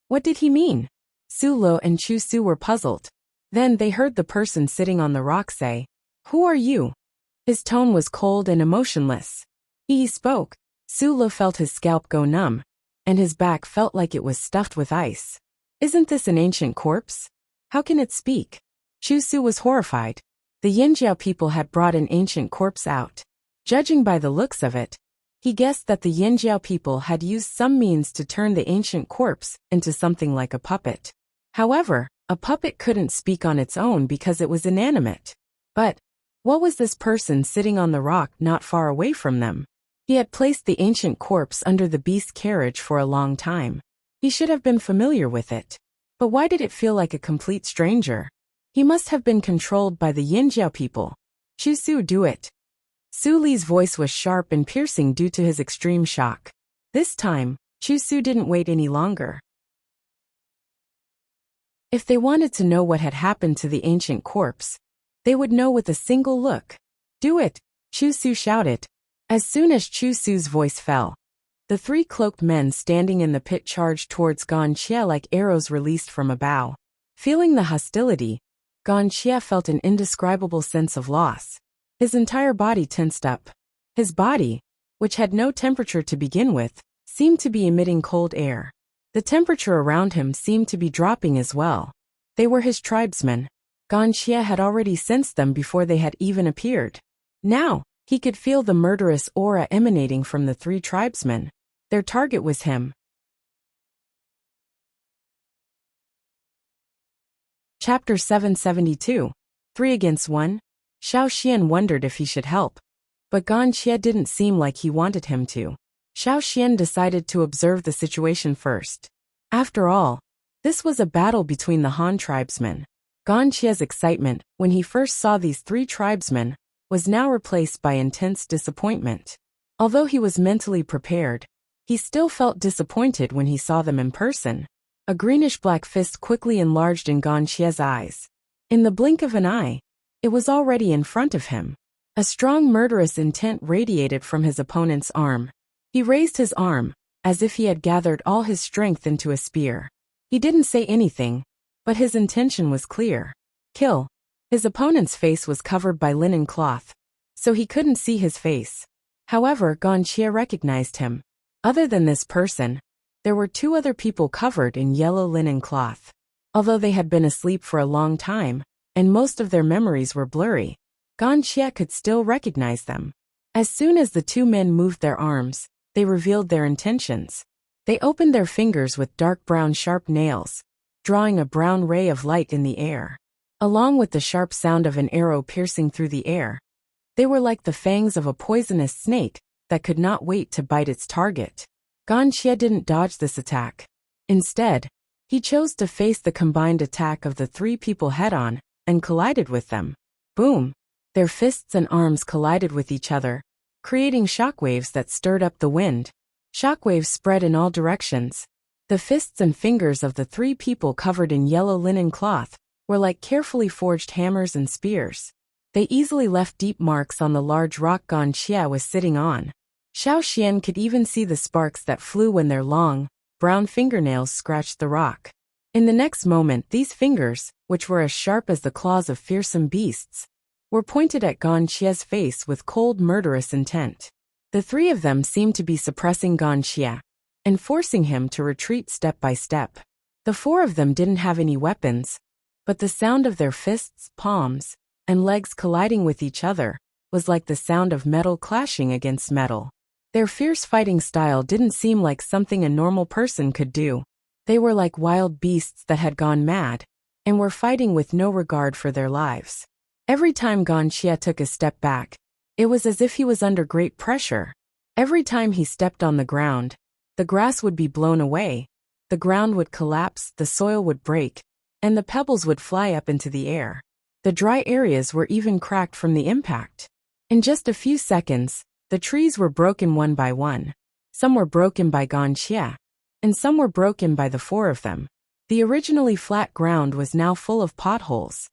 What did he mean? Su Li and Chu Su were puzzled. Then they heard the person sitting on the rock say, "Who are you?" His tone was cold and emotionless. He spoke. Su Li felt his scalp go numb, and his back felt like it was stuffed with ice. "Isn't this an ancient corpse? How can it speak?" Chu Su was horrified. The Yinjiao people had brought an ancient corpse out. Judging by the looks of it, he guessed that the Yinjiao people had used some means to turn the ancient corpse into something like a puppet. However, a puppet couldn't speak on its own because it was inanimate. But what was this person sitting on the rock not far away from them? He had placed the ancient corpse under the beast carriage for a long time. He should have been familiar with it. But why did it feel like a complete stranger? He must have been controlled by the Yinjiao people. Chu Su, do it. Su Li's voice was sharp and piercing due to his extreme shock. This time, Chu Su didn't wait any longer. If they wanted to know what had happened to the ancient corpse, they would know with a single look. "Do it," Chu Su shouted. As soon as Chu Su's voice fell, the 3 cloaked men standing in the pit charged towards Wuxia like arrows released from a bow. Feeling the hostility, Wuxia felt an indescribable sense of loss. His entire body tensed up. His body, which had no temperature to begin with, seemed to be emitting cold air. The temperature around him seemed to be dropping as well. They were his tribesmen. Ganxia had already sensed them before they had even appeared. Now, he could feel the murderous aura emanating from the three tribesmen. Their target was him. Chapter 772. 3 against 1. Xiao Xian wondered if he should help, but Ganxia didn't seem like he wanted him to. Xiao Xian decided to observe the situation first. After all, this was a battle between the Han tribesmen. Ganxia's excitement, when he first saw these three tribesmen, was now replaced by intense disappointment. Although he was mentally prepared, he still felt disappointed when he saw them in person. A greenish-black fist quickly enlarged in Ganxia's eyes. In the blink of an eye, it was already in front of him. A strong murderous intent radiated from his opponent's arm. He raised his arm, as if he had gathered all his strength into a spear. He didn't say anything, but his intention was clear. Kill. His opponent's face was covered by linen cloth, so he couldn't see his face. However, Ganxia recognized him. Other than this person, there were two other people covered in yellow linen cloth. Although they had been asleep for a long time, and most of their memories were blurry, Ganxia could still recognize them. As soon as the two men moved their arms, they revealed their intentions. They opened their fingers with dark brown sharp nails, drawing a brown ray of light in the air. Along with the sharp sound of an arrow piercing through the air, they were like the fangs of a poisonous snake that could not wait to bite its target. Ganxia didn't dodge this attack. Instead, he chose to face the combined attack of the three people head-on and collided with them. Boom! Their fists and arms collided with each other, creating shockwaves that stirred up the wind. Shockwaves spread in all directions. The fists and fingers of the three people covered in yellow linen cloth were like carefully forged hammers and spears. They easily left deep marks on the large rock Ganxia was sitting on. Xiao Xian could even see the sparks that flew when their long, brown fingernails scratched the rock. In the next moment, these fingers, which were as sharp as the claws of fearsome beasts, were pointed at Ganxia's face with cold, murderous intent. The three of them seemed to be suppressing Ganxia and forcing him to retreat step by step. The four of them didn't have any weapons, but the sound of their fists, palms, and legs colliding with each other was like the sound of metal clashing against metal. Their fierce fighting style didn't seem like something a normal person could do. They were like wild beasts that had gone mad and were fighting with no regard for their lives. Every time Ganxia took a step back, it was as if he was under great pressure. Every time he stepped on the ground, the grass would be blown away, the ground would collapse, the soil would break, and the pebbles would fly up into the air. The dry areas were even cracked from the impact. In just a few seconds, the trees were broken one by one. Some were broken by Ganxia, and some were broken by the four of them. The originally flat ground was now full of potholes.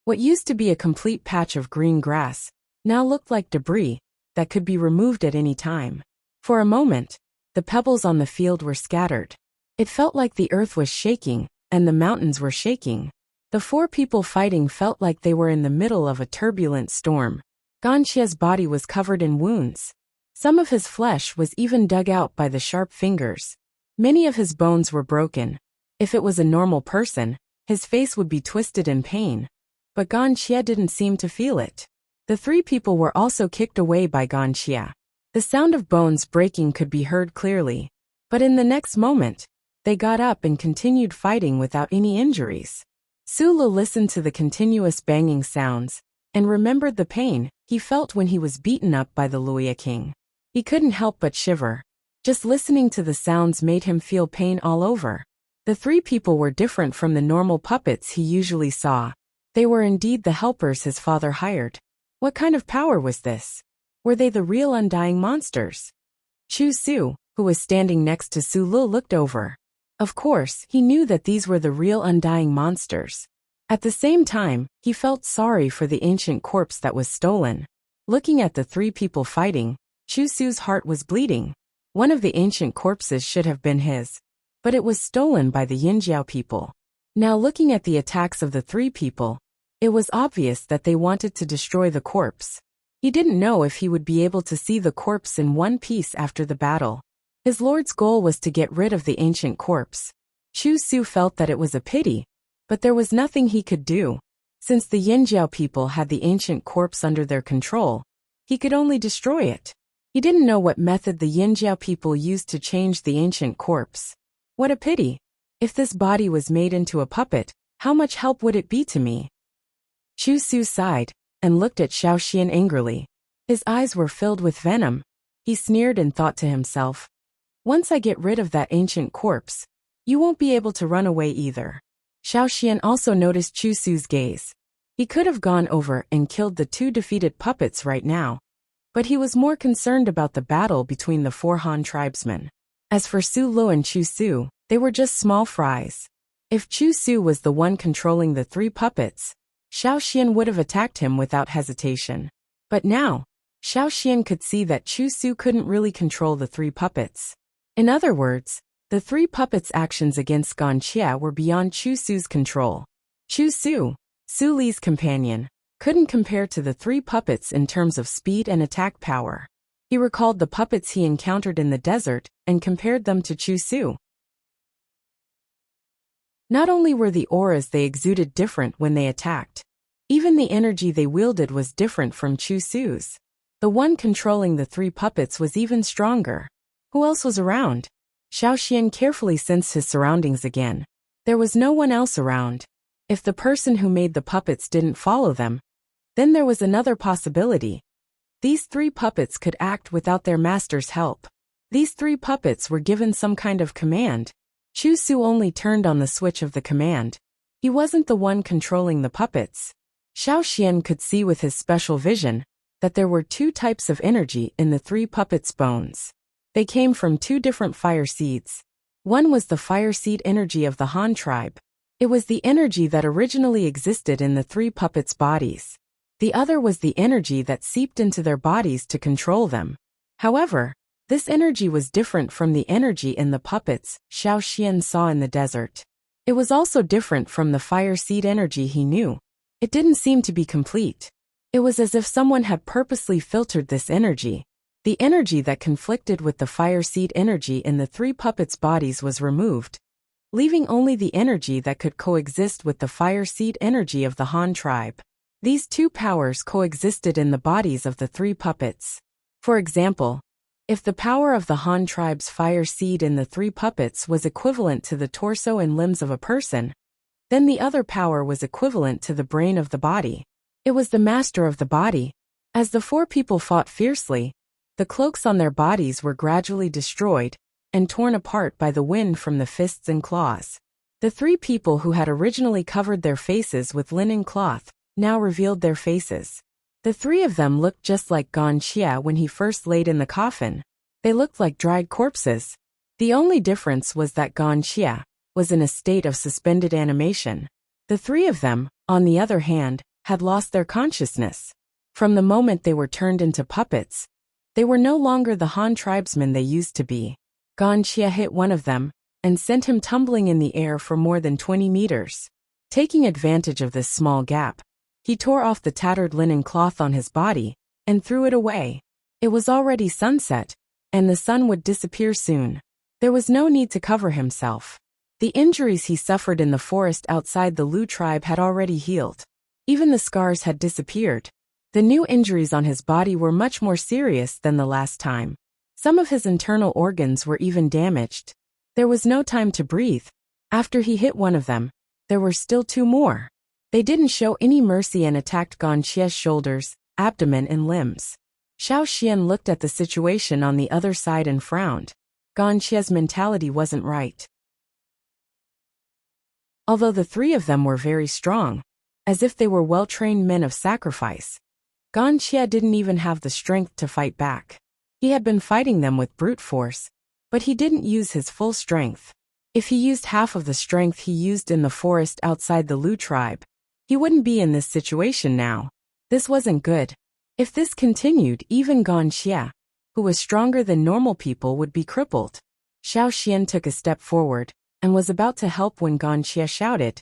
What used to be a complete patch of green grass now looked like debris that could be removed at any time. For a moment, the pebbles on the field were scattered. It felt like the earth was shaking, and the mountains were shaking. The four people fighting felt like they were in the middle of a turbulent storm. Ganxia's body was covered in wounds. Some of his flesh was even dug out by the sharp fingers. Many of his bones were broken. If it was a normal person, his face would be twisted in pain. But Ganxia didn't seem to feel it. The three people were also kicked away by Ganxia. The sound of bones breaking could be heard clearly. But in the next moment, they got up and continued fighting without any injuries. Sulu listened to the continuous banging sounds and remembered the pain he felt when he was beaten up by the Wuxia king. He couldn't help but shiver. Just listening to the sounds made him feel pain all over. The three people were different from the normal puppets he usually saw. They were indeed the helpers his father hired. What kind of power was this? Were they the real undying monsters? Chu Su, who was standing next to Sulu, looked over. Of course, he knew that these were the real undying monsters. At the same time, he felt sorry for the ancient corpse that was stolen. Looking at the three people fighting, Chu Su's heart was bleeding. One of the ancient corpses should have been his, but it was stolen by the Yinjiao people. Now looking at the attacks of the three people, it was obvious that they wanted to destroy the corpse. He didn't know if he would be able to see the corpse in one piece after the battle. His lord's goal was to get rid of the ancient corpse. Chu Su felt that it was a pity, But there was nothing he could do. Since the Yinjiao people had the ancient corpse under their control, he could only destroy it. He didn't know what method the Yinjiao people used to change the ancient corpse. What a pity. If this body was made into a puppet, how much help would it be to me? Chu Su sighed and looked at Xiaoxian angrily. His eyes were filled with venom. He sneered and thought to himself, once I get rid of that ancient corpse, you won't be able to run away either. Xiaoxian also noticed Chu Su's gaze. He could have gone over and killed the two defeated puppets right now, but he was more concerned about the battle between the four Han tribesmen. As for Su Lu and Chu Su, they were just small fries. If Chu Su was the one controlling the three puppets, Xiaoxian would have attacked him without hesitation. But now, Xiaoxian could see that Chu Su couldn't really control the three puppets. In other words, the three puppets' actions against Ganxia were beyond Chu Su's control. Chu Su, Su Li's companion, couldn't compare to the three puppets in terms of speed and attack power. He recalled the puppets he encountered in the desert and compared them to Chu Su. Not only were the auras they exuded different when they attacked, even the energy they wielded was different from Chu Su's. The one controlling the three puppets was even stronger. Who else was around? Xiaoxian carefully sensed his surroundings again. There was no one else around. If the person who made the puppets didn't follow them, then there was another possibility. These three puppets could act without their master's help. These three puppets were given some kind of command. Chu Su only turned on the switch of the command. He wasn't the one controlling the puppets. Xiaoxian could see with his special vision that there were two types of energy in the three puppets' bones. They came from two different fire seeds. One was the fire seed energy of the Han tribe. It was the energy that originally existed in the three puppets' bodies. The other was the energy that seeped into their bodies to control them. However, this energy was different from the energy in the puppets Xiaoxian saw in the desert. It was also different from the fire seed energy he knew. It didn't seem to be complete. It was as if someone had purposely filtered this energy. The energy that conflicted with the fire seed energy in the three puppets' bodies was removed, leaving only the energy that could coexist with the fire seed energy of the Han tribe. These two powers coexisted in the bodies of the three puppets. For example, if the power of the Han tribe's fire seed in the three puppets was equivalent to the torso and limbs of a person, then the other power was equivalent to the brain of the body. It was the master of the body. As the four people fought fiercely, the cloaks on their bodies were gradually destroyed and torn apart by the wind from the fists and claws. The three people who had originally covered their faces with linen cloth now revealed their faces. The three of them looked just like Ganxia when he first laid in the coffin. They looked like dried corpses. The only difference was that Ganxia was in a state of suspended animation. The three of them, on the other hand, had lost their consciousness. From the moment they were turned into puppets, they were no longer the Han tribesmen they used to be. Ganxia hit one of them and sent him tumbling in the air for more than 20 meters. Taking advantage of this small gap, he tore off the tattered linen cloth on his body and threw it away. It was already sunset, and the sun would disappear soon. There was no need to cover himself. The injuries he suffered in the forest outside the Lu tribe had already healed. Even the scars had disappeared. The new injuries on his body were much more serious than the last time. Some of his internal organs were even damaged. There was no time to breathe. After he hit one of them, there were still two more. They didn't show any mercy and attacked Ganxia's shoulders, abdomen and limbs. Xiaoxian looked at the situation on the other side and frowned. Ganxia's mentality wasn't right. Although the three of them were very strong, as if they were well-trained men of sacrifice, Ganxia didn't even have the strength to fight back. He had been fighting them with brute force, but he didn't use his full strength. If he used half of the strength he used in the forest outside the Lu tribe, he wouldn't be in this situation now. This wasn't good. If this continued, even Ganxia, who was stronger than normal people, would be crippled. Xiaoxian took a step forward and was about to help when Ganxia shouted,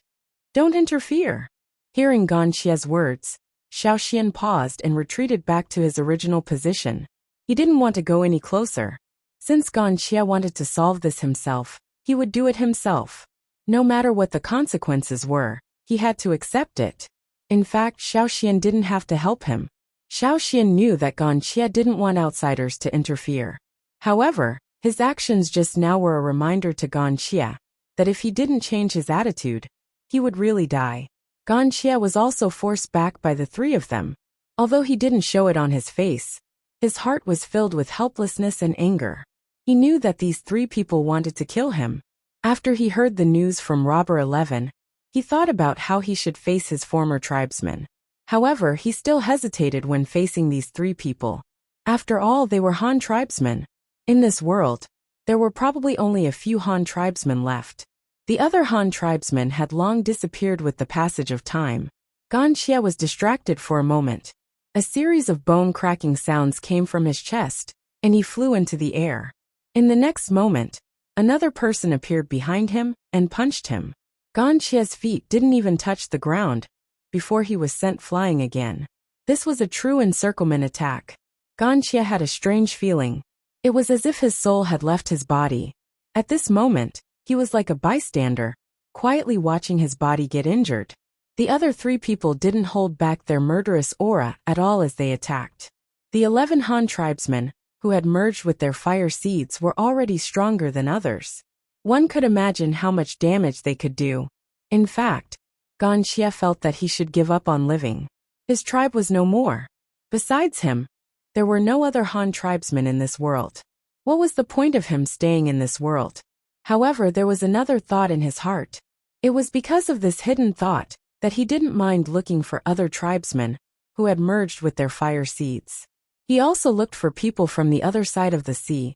"Don't interfere." Hearing Ganxia's words, Xiaoxian paused and retreated back to his original position. He didn't want to go any closer. Since Ganxia wanted to solve this himself, he would do it himself. No matter what the consequences were, he had to accept it. In fact, Xiaoxian didn't have to help him. Xiaoxian knew that Ganxia didn't want outsiders to interfere. However, his actions just now were a reminder to Ganxia that if he didn't change his attitude, he would really die. Ganxia was also forced back by the three of them. Although he didn't show it on his face, his heart was filled with helplessness and anger. He knew that these three people wanted to kill him. After he heard the news from Robber 11, he thought about how he should face his former tribesmen. However, he still hesitated when facing these three people. After all, they were Han tribesmen. In this world, there were probably only a few Han tribesmen left. The other Han tribesmen had long disappeared with the passage of time. Ganxia was distracted for a moment. A series of bone-cracking sounds came from his chest, and he flew into the air. In the next moment, another person appeared behind him and punched him. Ganxia's feet didn't even touch the ground before he was sent flying again. This was a true encirclement attack. Ganxia had a strange feeling. It was as if his soul had left his body. At this moment, he was like a bystander, quietly watching his body get injured. The other three people didn't hold back their murderous aura at all as they attacked. The 11 Han tribesmen, who had merged with their fire seeds, were already stronger than others. One could imagine how much damage they could do. In fact, Ganxia felt that he should give up on living. His tribe was no more. Besides him, there were no other Han tribesmen in this world. What was the point of him staying in this world? However, there was another thought in his heart. It was because of this hidden thought that he didn't mind looking for other tribesmen who had merged with their fire seeds. He also looked for people from the other side of the sea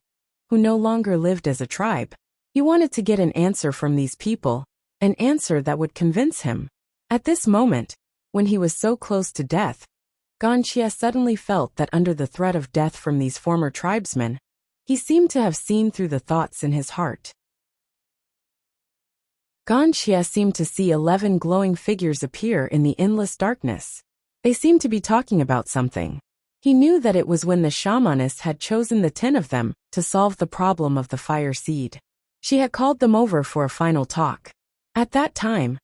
who no longer lived as a tribe. He wanted to get an answer from these people, an answer that would convince him. At this moment, when he was so close to death, Ganxia suddenly felt that under the threat of death from these former tribesmen, he seemed to have seen through the thoughts in his heart. Ganxia seemed to see 11 glowing figures appear in the endless darkness. They seemed to be talking about something. He knew that it was when the shamaness had chosen the 10 of them to solve the problem of the fire seed. She had called them over for a final talk. At that time,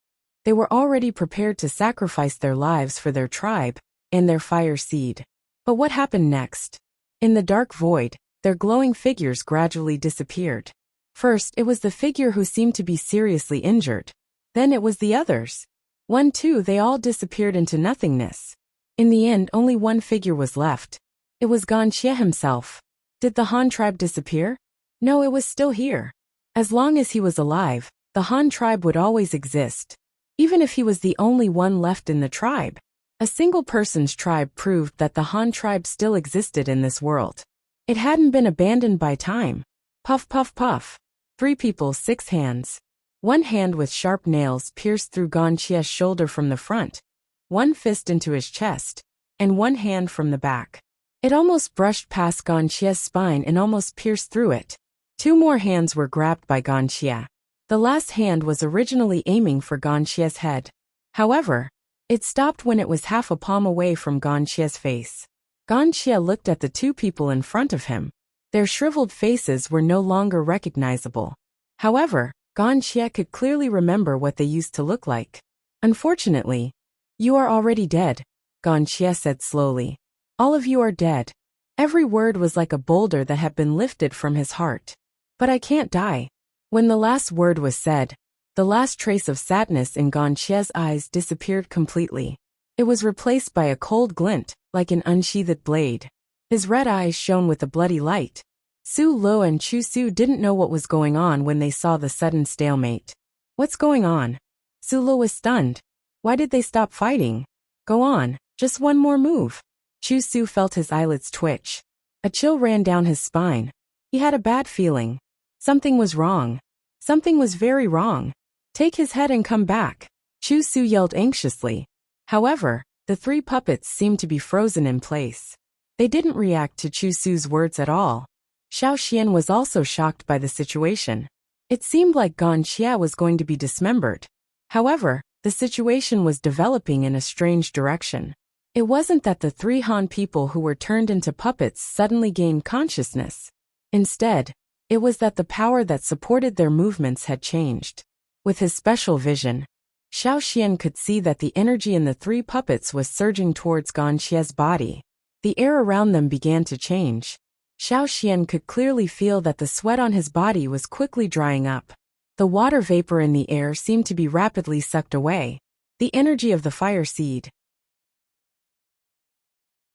they were already prepared to sacrifice their lives for their tribe and their fire seed. But what happened next? In the dark void, their glowing figures gradually disappeared. First, it was the figure who seemed to be seriously injured. Then it was the others. One, two, they all disappeared into nothingness. In the end, only one figure was left. It was Ganxia himself. Did the Han tribe disappear? No, it was still here. As long as he was alive, the Han tribe would always exist. Even if he was the only one left in the tribe, a single person's tribe proved that the Han tribe still existed in this world. It hadn't been abandoned by time. Puff, puff, puff. 3 people, 6 hands. One hand with sharp nails pierced through Ganxia's shoulder from the front, one fist into his chest, and one hand from the back. It almost brushed past Ganxia's spine and almost pierced through it. 2 more hands were grabbed by Ganxia. The last hand was originally aiming for Ganxia's head. However, it stopped when it was half a palm away from Ganxia's face. Ganxia looked at the 2 people in front of him. Their shriveled faces were no longer recognizable. However, Ganxia could clearly remember what they used to look like. Unfortunately, you are already dead, Ganxia said slowly. All of you are dead. Every word was like a boulder that had been lifted from his heart. But I can't die. When the last word was said, the last trace of sadness in Ganxia's eyes disappeared completely. It was replaced by a cold glint, like an unsheathed blade. His red eyes shone with a bloody light. Su Lo and Chu Su didn't know what was going on when they saw the sudden stalemate. What's going on? Su Lo was stunned. Why did they stop fighting? Go on, just one more move. Chu Su felt his eyelids twitch. A chill ran down his spine. He had a bad feeling. Something was wrong. Something was very wrong. Take his head and come back. Chu Su yelled anxiously. However, the 3 puppets seemed to be frozen in place. They didn't react to Chu Su's words at all. Xiaoxian was also shocked by the situation. It seemed like Ganxia was going to be dismembered. However, the situation was developing in a strange direction. It wasn't that the 3 Han people who were turned into puppets suddenly gained consciousness. Instead, it was that the power that supported their movements had changed. With his special vision, Xiao Xian could see that the energy in the three puppets was surging towards Gan Xie's body. The air around them began to change. Xiao Xian could clearly feel that the sweat on his body was quickly drying up. The water vapor in the air seemed to be rapidly sucked away. The energy of the fire seed.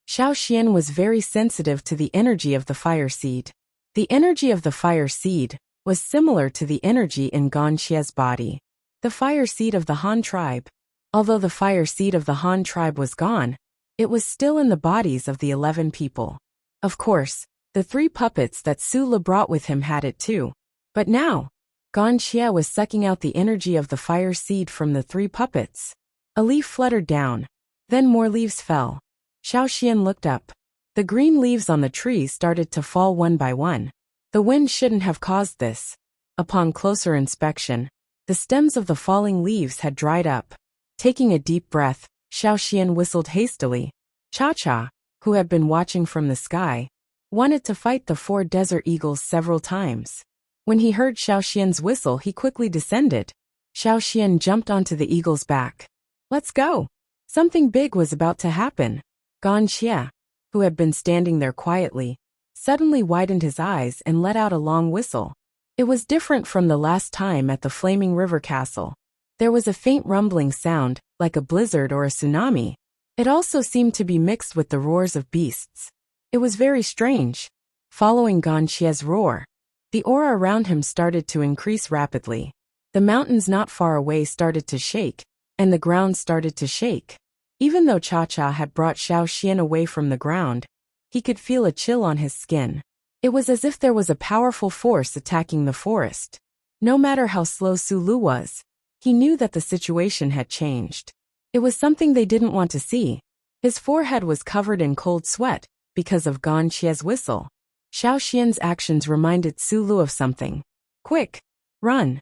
Xiao Xian was very sensitive to the energy of the fire seed. The energy of the fire seed was similar to the energy in Gan Xie's body. The fire seed of the Han tribe. Although the fire seed of the Han tribe was gone, it was still in the bodies of the 11 people. Of course, the 3 puppets that Su Le brought with him had it too. But now, Gan Xie was sucking out the energy of the fire seed from the 3 puppets. A leaf fluttered down. Then more leaves fell. Xiao Xian looked up. The green leaves on the trees started to fall one by one. The wind shouldn't have caused this. Upon closer inspection, the stems of the falling leaves had dried up. Taking a deep breath, Xiao Xian whistled hastily. Cha-Cha, who had been watching from the sky, wanted to fight the 4 desert eagles several times. When he heard Xiao Xian's whistle, he quickly descended. Xiao Xian jumped onto the eagle's back. Let's go! Something big was about to happen. Gan Xie, who had been standing there quietly, suddenly widened his eyes and let out a long whistle. It was different from the last time at the Flaming River Castle. There was a faint rumbling sound, like a blizzard or a tsunami. It also seemed to be mixed with the roars of beasts. It was very strange. Following Gan Xie's roar, the aura around him started to increase rapidly. The mountains not far away started to shake, and the ground started to shake. Even though Cha-Cha had brought Xiao Xian away from the ground, he could feel a chill on his skin. It was as if there was a powerful force attacking the forest. No matter how slow Su Le was, he knew that the situation had changed. It was something they didn't want to see. His forehead was covered in cold sweat because of Gan Xie's whistle. Xiao Xian's actions reminded Su Le of something. Quick! Run!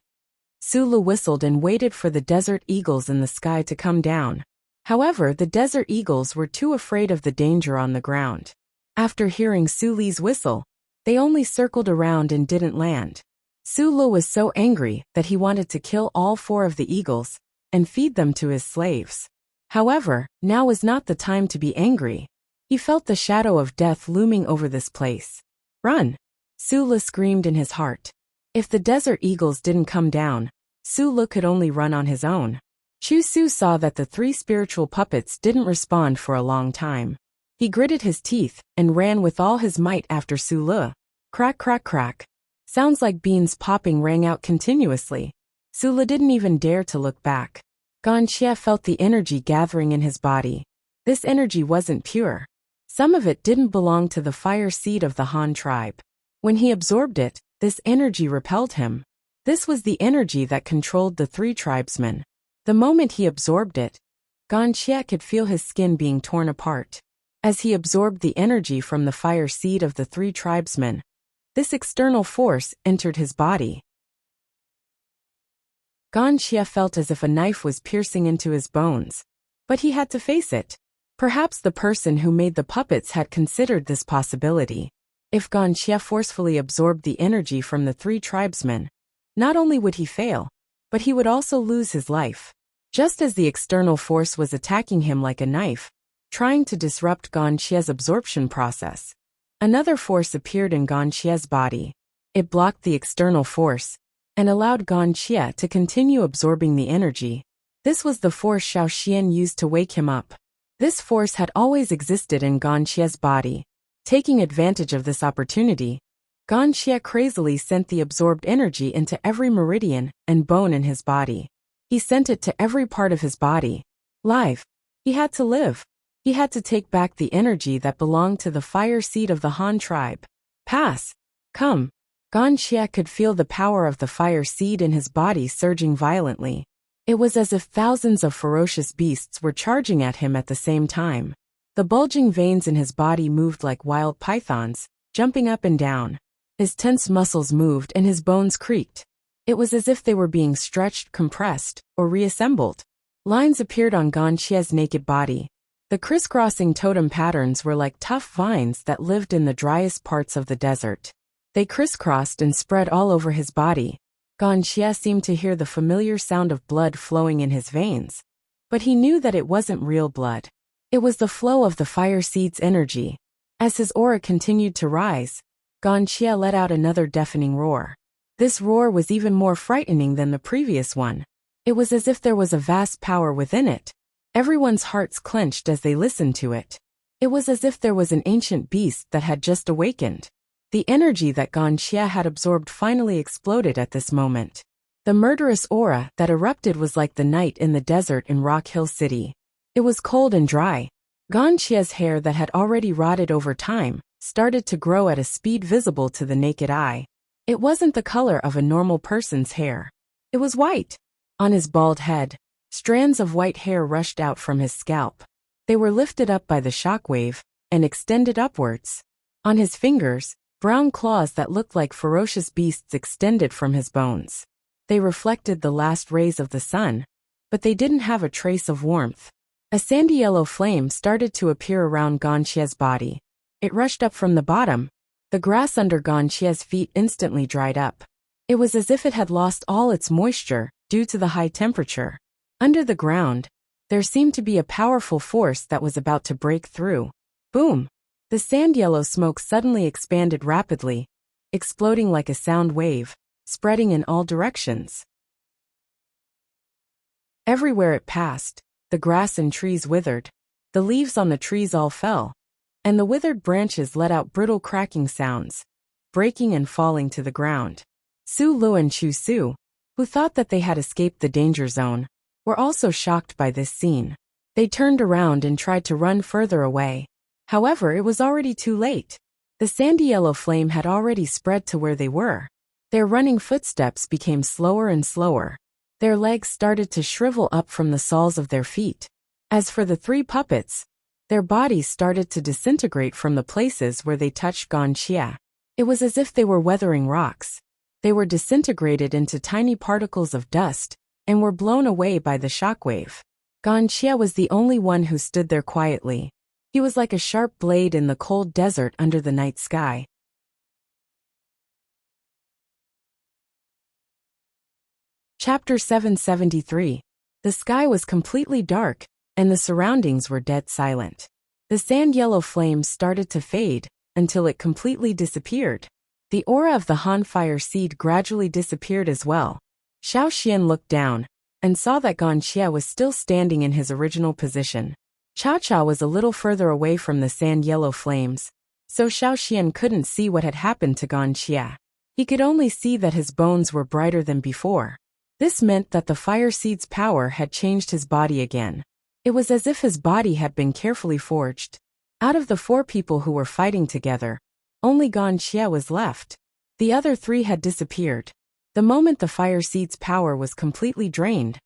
Su Le whistled and waited for the desert eagles in the sky to come down. However, the desert eagles were too afraid of the danger on the ground. After hearing Su Le's whistle, they only circled around and didn't land. Su Le was so angry that he wanted to kill all 4 of the eagles and feed them to his slaves. However, now was not the time to be angry. He felt the shadow of death looming over this place. Run! Su Le screamed in his heart. If the desert eagles didn't come down, Su Le could only run on his own. Chu Su saw that the 3 spiritual puppets didn't respond for a long time. He gritted his teeth and ran with all his might after Su Le. Crack, crack, crack. Sounds like beans popping rang out continuously. Su Le didn't even dare to look back. Gan Xie felt the energy gathering in his body. This energy wasn't pure. Some of it didn't belong to the fire seed of the Han tribe. When he absorbed it, this energy repelled him. This was the energy that controlled the 3 tribesmen. The moment he absorbed it, Gan Xie could feel his skin being torn apart. As he absorbed the energy from the fire seed of the 3 tribesmen, this external force entered his body. Gan Xie felt as if a knife was piercing into his bones. But he had to face it. Perhaps the person who made the puppets had considered this possibility. If Gan Xie forcefully absorbed the energy from the 3 tribesmen, not only would he fail, but he would also lose his life. Just as the external force was attacking him like a knife, trying to disrupt Gan Xie's absorption process, another force appeared in Gan Xie's body. It blocked the external force and allowed Gan Xie to continue absorbing the energy. This was the force Xiao Xian used to wake him up. This force had always existed in Gan Xie's body. Taking advantage of this opportunity, Gan Xie crazily sent the absorbed energy into every meridian and bone in his body. He sent it to every part of his body. Live. He had to live. He had to take back the energy that belonged to the fire seed of the Han tribe. Pass. Come. Gan Xie could feel the power of the fire seed in his body surging violently. It was as if thousands of ferocious beasts were charging at him at the same time. The bulging veins in his body moved like wild pythons, jumping up and down. His tense muscles moved and his bones creaked. It was as if they were being stretched, compressed, or reassembled. Lines appeared on Gan Xie's naked body. The crisscrossing totem patterns were like tough vines that lived in the driest parts of the desert. They crisscrossed and spread all over his body. Ganxia seemed to hear the familiar sound of blood flowing in his veins, but he knew that it wasn't real blood. It was the flow of the fire seed's energy. As his aura continued to rise, Ganxia let out another deafening roar. This roar was even more frightening than the previous one. It was as if there was a vast power within it. Everyone's hearts clenched as they listened to it. It was as if there was an ancient beast that had just awakened. The energy that Ganxia had absorbed finally exploded at this moment. The murderous aura that erupted was like the night in the desert in Rock Hill City. It was cold and dry. Ganxia's hair that had already rotted over time started to grow at a speed visible to the naked eye. It wasn't the color of a normal person's hair. It was white. On his bald head, strands of white hair rushed out from his scalp. They were lifted up by the shockwave and extended upwards. On his fingers, brown claws that looked like ferocious beasts extended from his bones. They reflected the last rays of the sun, but they didn't have a trace of warmth. A sandy yellow flame started to appear around Ganxia's body. It rushed up from the bottom. The grass under Ganxia's feet instantly dried up. It was as if it had lost all its moisture due to the high temperature. Under the ground, there seemed to be a powerful force that was about to break through. Boom! The sand-yellow smoke suddenly expanded rapidly, exploding like a sound wave, spreading in all directions. Everywhere it passed, the grass and trees withered. The leaves on the trees all fell, and the withered branches let out brittle cracking sounds, breaking and falling to the ground. Su Lu and Chu Su, who thought that they had escaped the danger zone, were also shocked by this scene. They turned around and tried to run further away. However, it was already too late. The sandy yellow flame had already spread to where they were. Their running footsteps became slower and slower. Their legs started to shrivel up from the soles of their feet. As for the three puppets, their bodies started to disintegrate from the places where they touched Ganxia. It was as if they were weathering rocks. They were disintegrated into tiny particles of dust and were blown away by the shockwave. Ganxia was the only one who stood there quietly. He was like a sharp blade in the cold desert under the night sky. Chapter 773. The sky was completely dark, and the surroundings were dead silent. The sand-yellow flames started to fade until it completely disappeared. The aura of the Han fire seed gradually disappeared as well. Xiao Xian looked down and saw that Ganxia was still standing in his original position. Cao Cao was a little further away from the sand-yellow flames, so Xiao Xian couldn't see what had happened to Ganxia. He could only see that his bones were brighter than before. This meant that the fire seed's power had changed his body again. It was as if his body had been carefully forged. Out of the four people who were fighting together, only Ganxia was left. The other three had disappeared. The moment the fire seed's power was completely drained,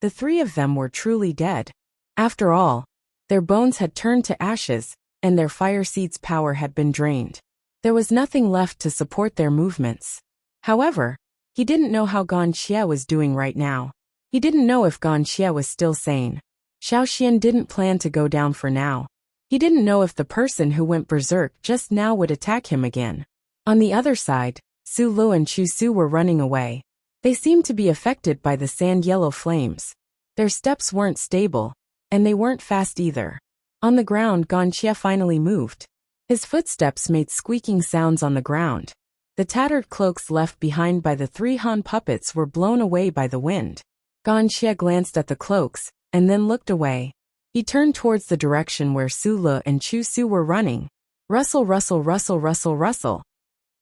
the three of them were truly dead. After all, their bones had turned to ashes, and their fire seed's power had been drained. There was nothing left to support their movements. However, he didn't know how Ganxia was doing right now. He didn't know if Ganxia was still sane. Xiao Xian didn't plan to go down for now. He didn't know if the person who went berserk just now would attack him again. On the other side, Su Lu and Chu Su were running away. They seemed to be affected by the sand-yellow flames. Their steps weren't stable, and they weren't fast either. On the ground, Ganxia finally moved. His footsteps made squeaking sounds on the ground. The tattered cloaks left behind by the three Han puppets were blown away by the wind. Ganxia glanced at the cloaks, and then looked away. He turned towards the direction where Su Lu and Chu Su were running. Rustle, rustle, rustle, rustle, rustle.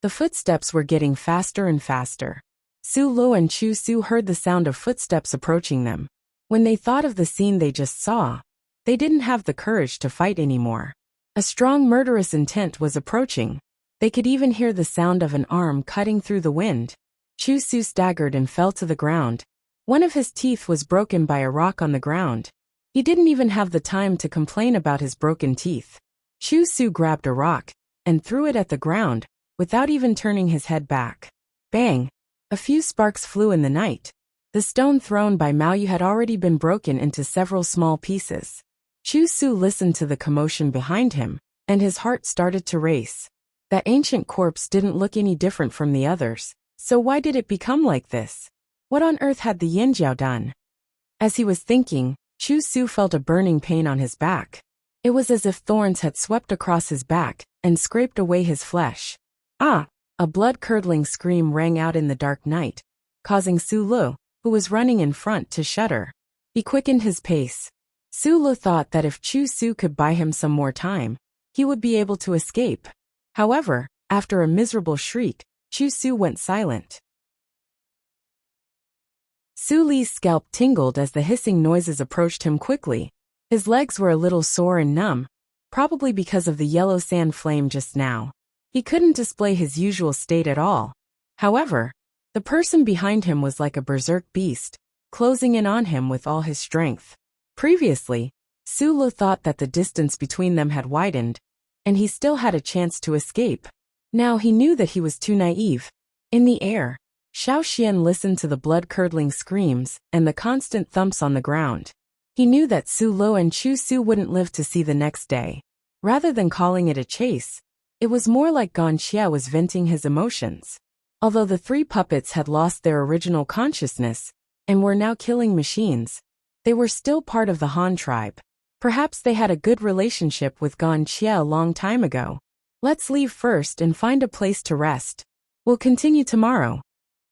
The footsteps were getting faster and faster. Su Lu and Chu Su heard the sound of footsteps approaching them. When they thought of the scene they just saw, they didn't have the courage to fight anymore. A strong murderous intent was approaching. They could even hear the sound of an arm cutting through the wind. Chu Su staggered and fell to the ground. One of his teeth was broken by a rock on the ground. He didn't even have the time to complain about his broken teeth. Chu Su grabbed a rock and threw it at the ground, without even turning his head back. Bang! A few sparks flew in the night. The stone thrown by Mao Yu had already been broken into several small pieces. Chu Su listened to the commotion behind him, and his heart started to race. That ancient corpse didn't look any different from the others, So why did it become like this? What on earth had the Yinjiao done? As he was thinking, Chu Su felt a burning pain on his back. It was as if thorns had swept across his back and scraped away his flesh. Ah! A blood-curdling scream rang out in the dark night, causing Su Lu, who was running in front, to shudder. He quickened his pace. Su Lu thought that if Chu Su could buy him some more time, he would be able to escape. However, after a miserable shriek, Chu Su went silent. Su Li's scalp tingled as the hissing noises approached him quickly. His legs were a little sore and numb, probably because of the yellow sand flame just now. He couldn't display his usual state at all. However, the person behind him was like a berserk beast, closing in on him with all his strength. Previously, Su Lu thought that the distance between them had widened, and he still had a chance to escape. Now he knew that he was too naive. In the air, Xiao Xian listened to the blood-curdling screams and the constant thumps on the ground. He knew that Su Lu and Chu Su wouldn't live to see the next day. Rather than calling it a chase, it was more like Wuxia was venting his emotions. Although the three puppets had lost their original consciousness and were now killing machines, they were still part of the Han tribe. Perhaps they had a good relationship with Wuxia a long time ago. Let's leave first and find a place to rest. We'll continue tomorrow.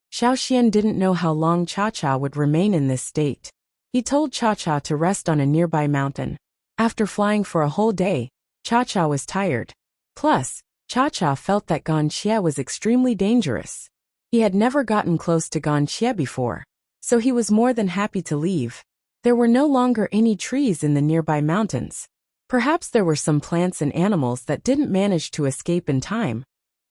Xiao Xian didn't know how long Cha-Cha would remain in this state. He told Cha-Cha to rest on a nearby mountain. After flying for a whole day, Cha-Cha was tired. Plus, Cha-Cha felt that Wuxia was extremely dangerous. He had never gotten close to Wuxia before, so he was more than happy to leave. There were no longer any trees in the nearby mountains. Perhaps there were some plants and animals that didn't manage to escape in time,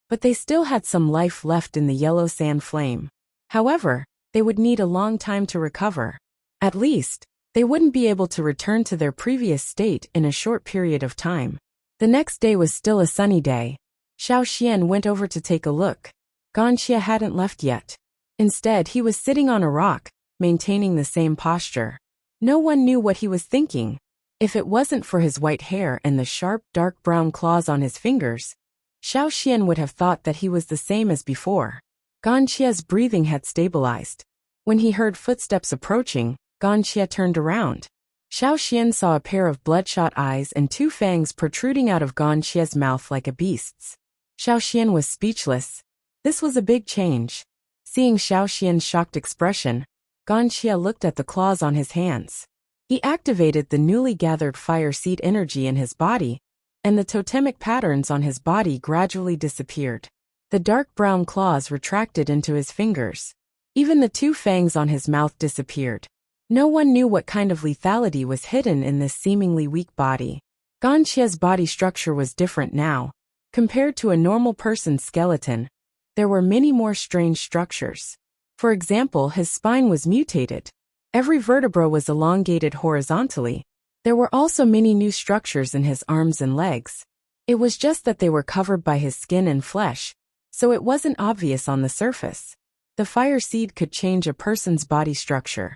but they still had some life left in the yellow sand flame. However, they would need a long time to recover. At least, they wouldn't be able to return to their previous state in a short period of time. The next day was still a sunny day. Xiao Xian went over to take a look. Wuxia hadn't left yet. Instead, he was sitting on a rock, maintaining the same posture. No one knew what he was thinking. If it wasn't for his white hair and the sharp, dark brown claws on his fingers, Xiao Xian would have thought that he was the same as before. Wuxia's breathing had stabilized. When he heard footsteps approaching, Wuxia turned around. Xiao Xian saw a pair of bloodshot eyes and two fangs protruding out of Wuxia's mouth like a beast's. Xiao Xian was speechless. This was a big change. Seeing Xiao Xian's shocked expression, Wuxia looked at the claws on his hands. He activated the newly gathered fire seed energy in his body, and the totemic patterns on his body gradually disappeared. The dark brown claws retracted into his fingers. Even the two fangs on his mouth disappeared. No one knew what kind of lethality was hidden in this seemingly weak body. Wuxia's body structure was different now. Compared to a normal person's skeleton, there were many more strange structures. For example, his spine was mutated. Every vertebra was elongated horizontally. There were also many new structures in his arms and legs. It was just that they were covered by his skin and flesh, so it wasn't obvious on the surface. The fire seed could change a person's body structure.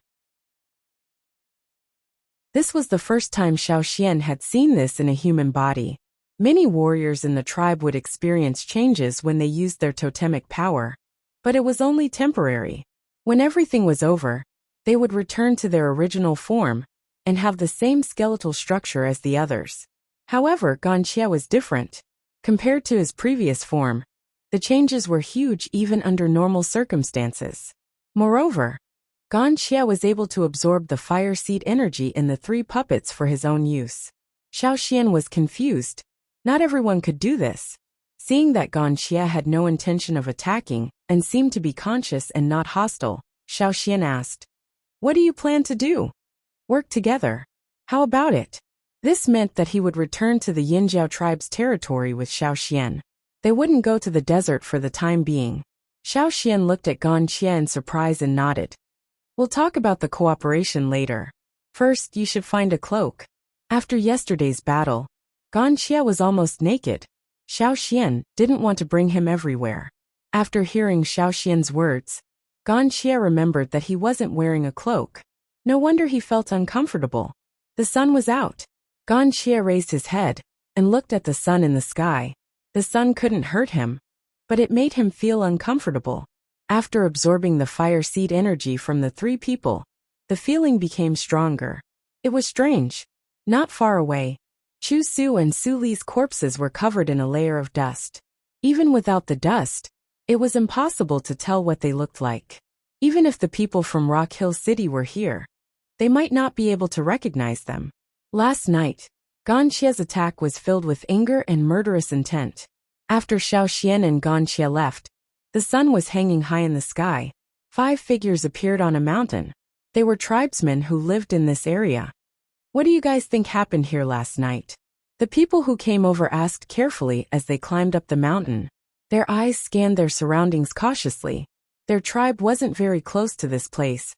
This was the first time Xiao Xian had seen this in a human body. Many warriors in the tribe would experience changes when they used their totemic power, but it was only temporary. When everything was over, they would return to their original form and have the same skeletal structure as the others. However, Wuxia was different. Compared to his previous form, the changes were huge even under normal circumstances. Moreover, Wuxia was able to absorb the fire seed energy in the three puppets for his own use. Xiao Xian was confused. Not everyone could do this. Seeing that Wuxia had no intention of attacking and seemed to be conscious and not hostile, Xiao Xian asked, "What do you plan to do? Work together? How about it?" This meant that he would return to the Yinjiao tribe's territory with Xiao Xian. They wouldn't go to the desert for the time being. Xiao Xian looked at Wuxia in surprise and nodded. "We'll talk about the cooperation later. First, you should find a cloak." After yesterday's battle, Wuxia was almost naked. Xiao Xian didn't want to bring him everywhere. After hearing Xiao Xian's words, Wuxia remembered that he wasn't wearing a cloak. No wonder he felt uncomfortable. The sun was out. Wuxia raised his head and looked at the sun in the sky. The sun couldn't hurt him, but it made him feel uncomfortable. After absorbing the fire seed energy from the three people, the feeling became stronger. It was strange. Not far away, Chu Su and Su Li's corpses were covered in a layer of dust. Even without the dust, it was impossible to tell what they looked like. Even if the people from Rock Hill City were here, they might not be able to recognize them. Last night, Gan Xia's attack was filled with anger and murderous intent. After Xiao Xian and Gan Xia left, the sun was hanging high in the sky. 5 figures appeared on a mountain. They were tribesmen who lived in this area. What do you guys think happened here last night? The people who came over asked carefully as they climbed up the mountain. Their eyes scanned their surroundings cautiously. Their tribe wasn't very close to this place,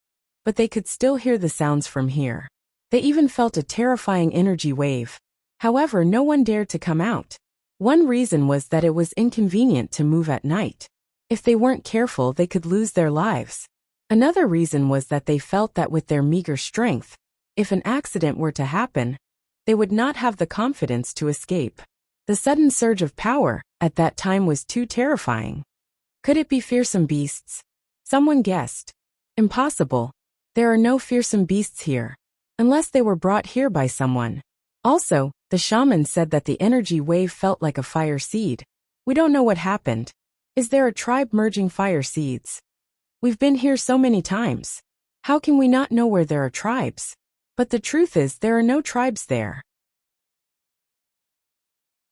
but they could still hear the sounds from here. They even felt a terrifying energy wave. However, no one dared to come out. One reason was that it was inconvenient to move at night. If they weren't careful, they could lose their lives. Another reason was that they felt that with their meager strength, if an accident were to happen, they would not have the confidence to escape. The sudden surge of power at that time was too terrifying. Could it be fearsome beasts? Someone guessed. Impossible. There are no fearsome beasts here, unless they were brought here by someone. Also, the shaman said that the energy wave felt like a fire seed. We don't know what happened. Is there a tribe merging fire seeds? We've been here so many times. How can we not know where there are tribes? But the truth is there are no tribes there.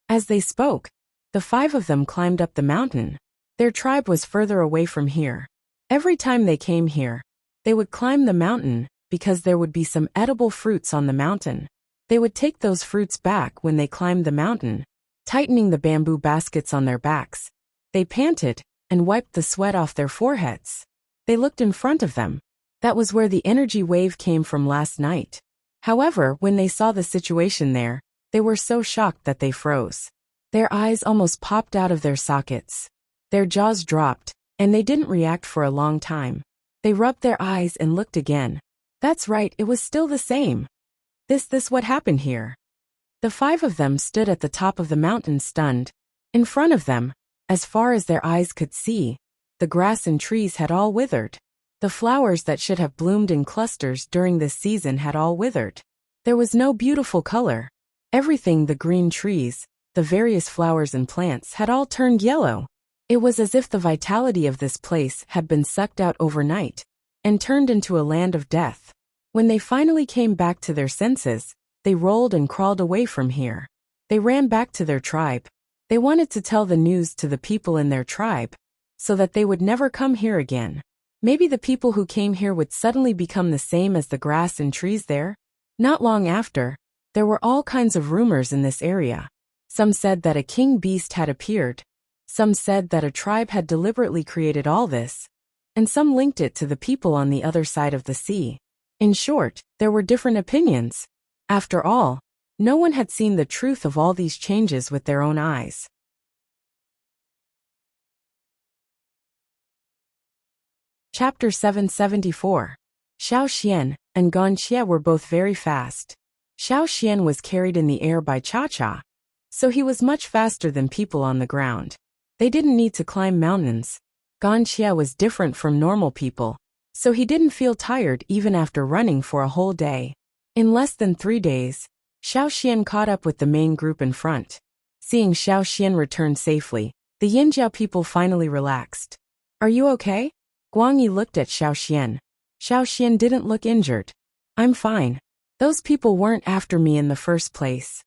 As they spoke, the 5 of them climbed up the mountain. Their tribe was further away from here. Every time they came here, they would climb the mountain because there would be some edible fruits on the mountain. They would take those fruits back when they climbed the mountain, tightening the bamboo baskets on their backs. They panted and wiped the sweat off their foreheads. They looked in front of them. That was where the energy wave came from last night. However, when they saw the situation there, they were so shocked that they froze. Their eyes almost popped out of their sockets. Their jaws dropped, and they didn't react for a long time. They rubbed their eyes and looked again. That's right, it was still the same. This what happened here? The 5 of them stood at the top of the mountain stunned. In front of them, as far as their eyes could see, the grass and trees had all withered. The flowers that should have bloomed in clusters during this season had all withered. There was no beautiful color. Everything, the green trees, the various flowers and plants, had all turned yellow. It was as if the vitality of this place had been sucked out overnight and turned into a land of death. When they finally came back to their senses, they rolled and crawled away from here. They ran back to their tribe. They wanted to tell the news to the people in their tribe, so that they would never come here again. Maybe the people who came here would suddenly become the same as the grass and trees there. Not long after, there were all kinds of rumors in this area. Some said that a king beast had appeared. Some said that a tribe had deliberately created all this, and some linked it to the people on the other side of the sea. In short, there were different opinions. After all, no one had seen the truth of all these changes with their own eyes. Chapter 774. Xiao Xian and Gan Xia were both very fast. Xiao Xian was carried in the air by Cha-Cha, so he was much faster than people on the ground. They didn't need to climb mountains. Gan Xia was different from normal people, so he didn't feel tired even after running for a whole day. In less than 3 days, Xiao Xian caught up with the main group in front. Seeing Xiao Xian return safely, the Yinjiao people finally relaxed. Are you okay? Guang Yi looked at Xiao Xian. Xiao Xian didn't look injured. I'm fine. Those people weren't after me in the first place.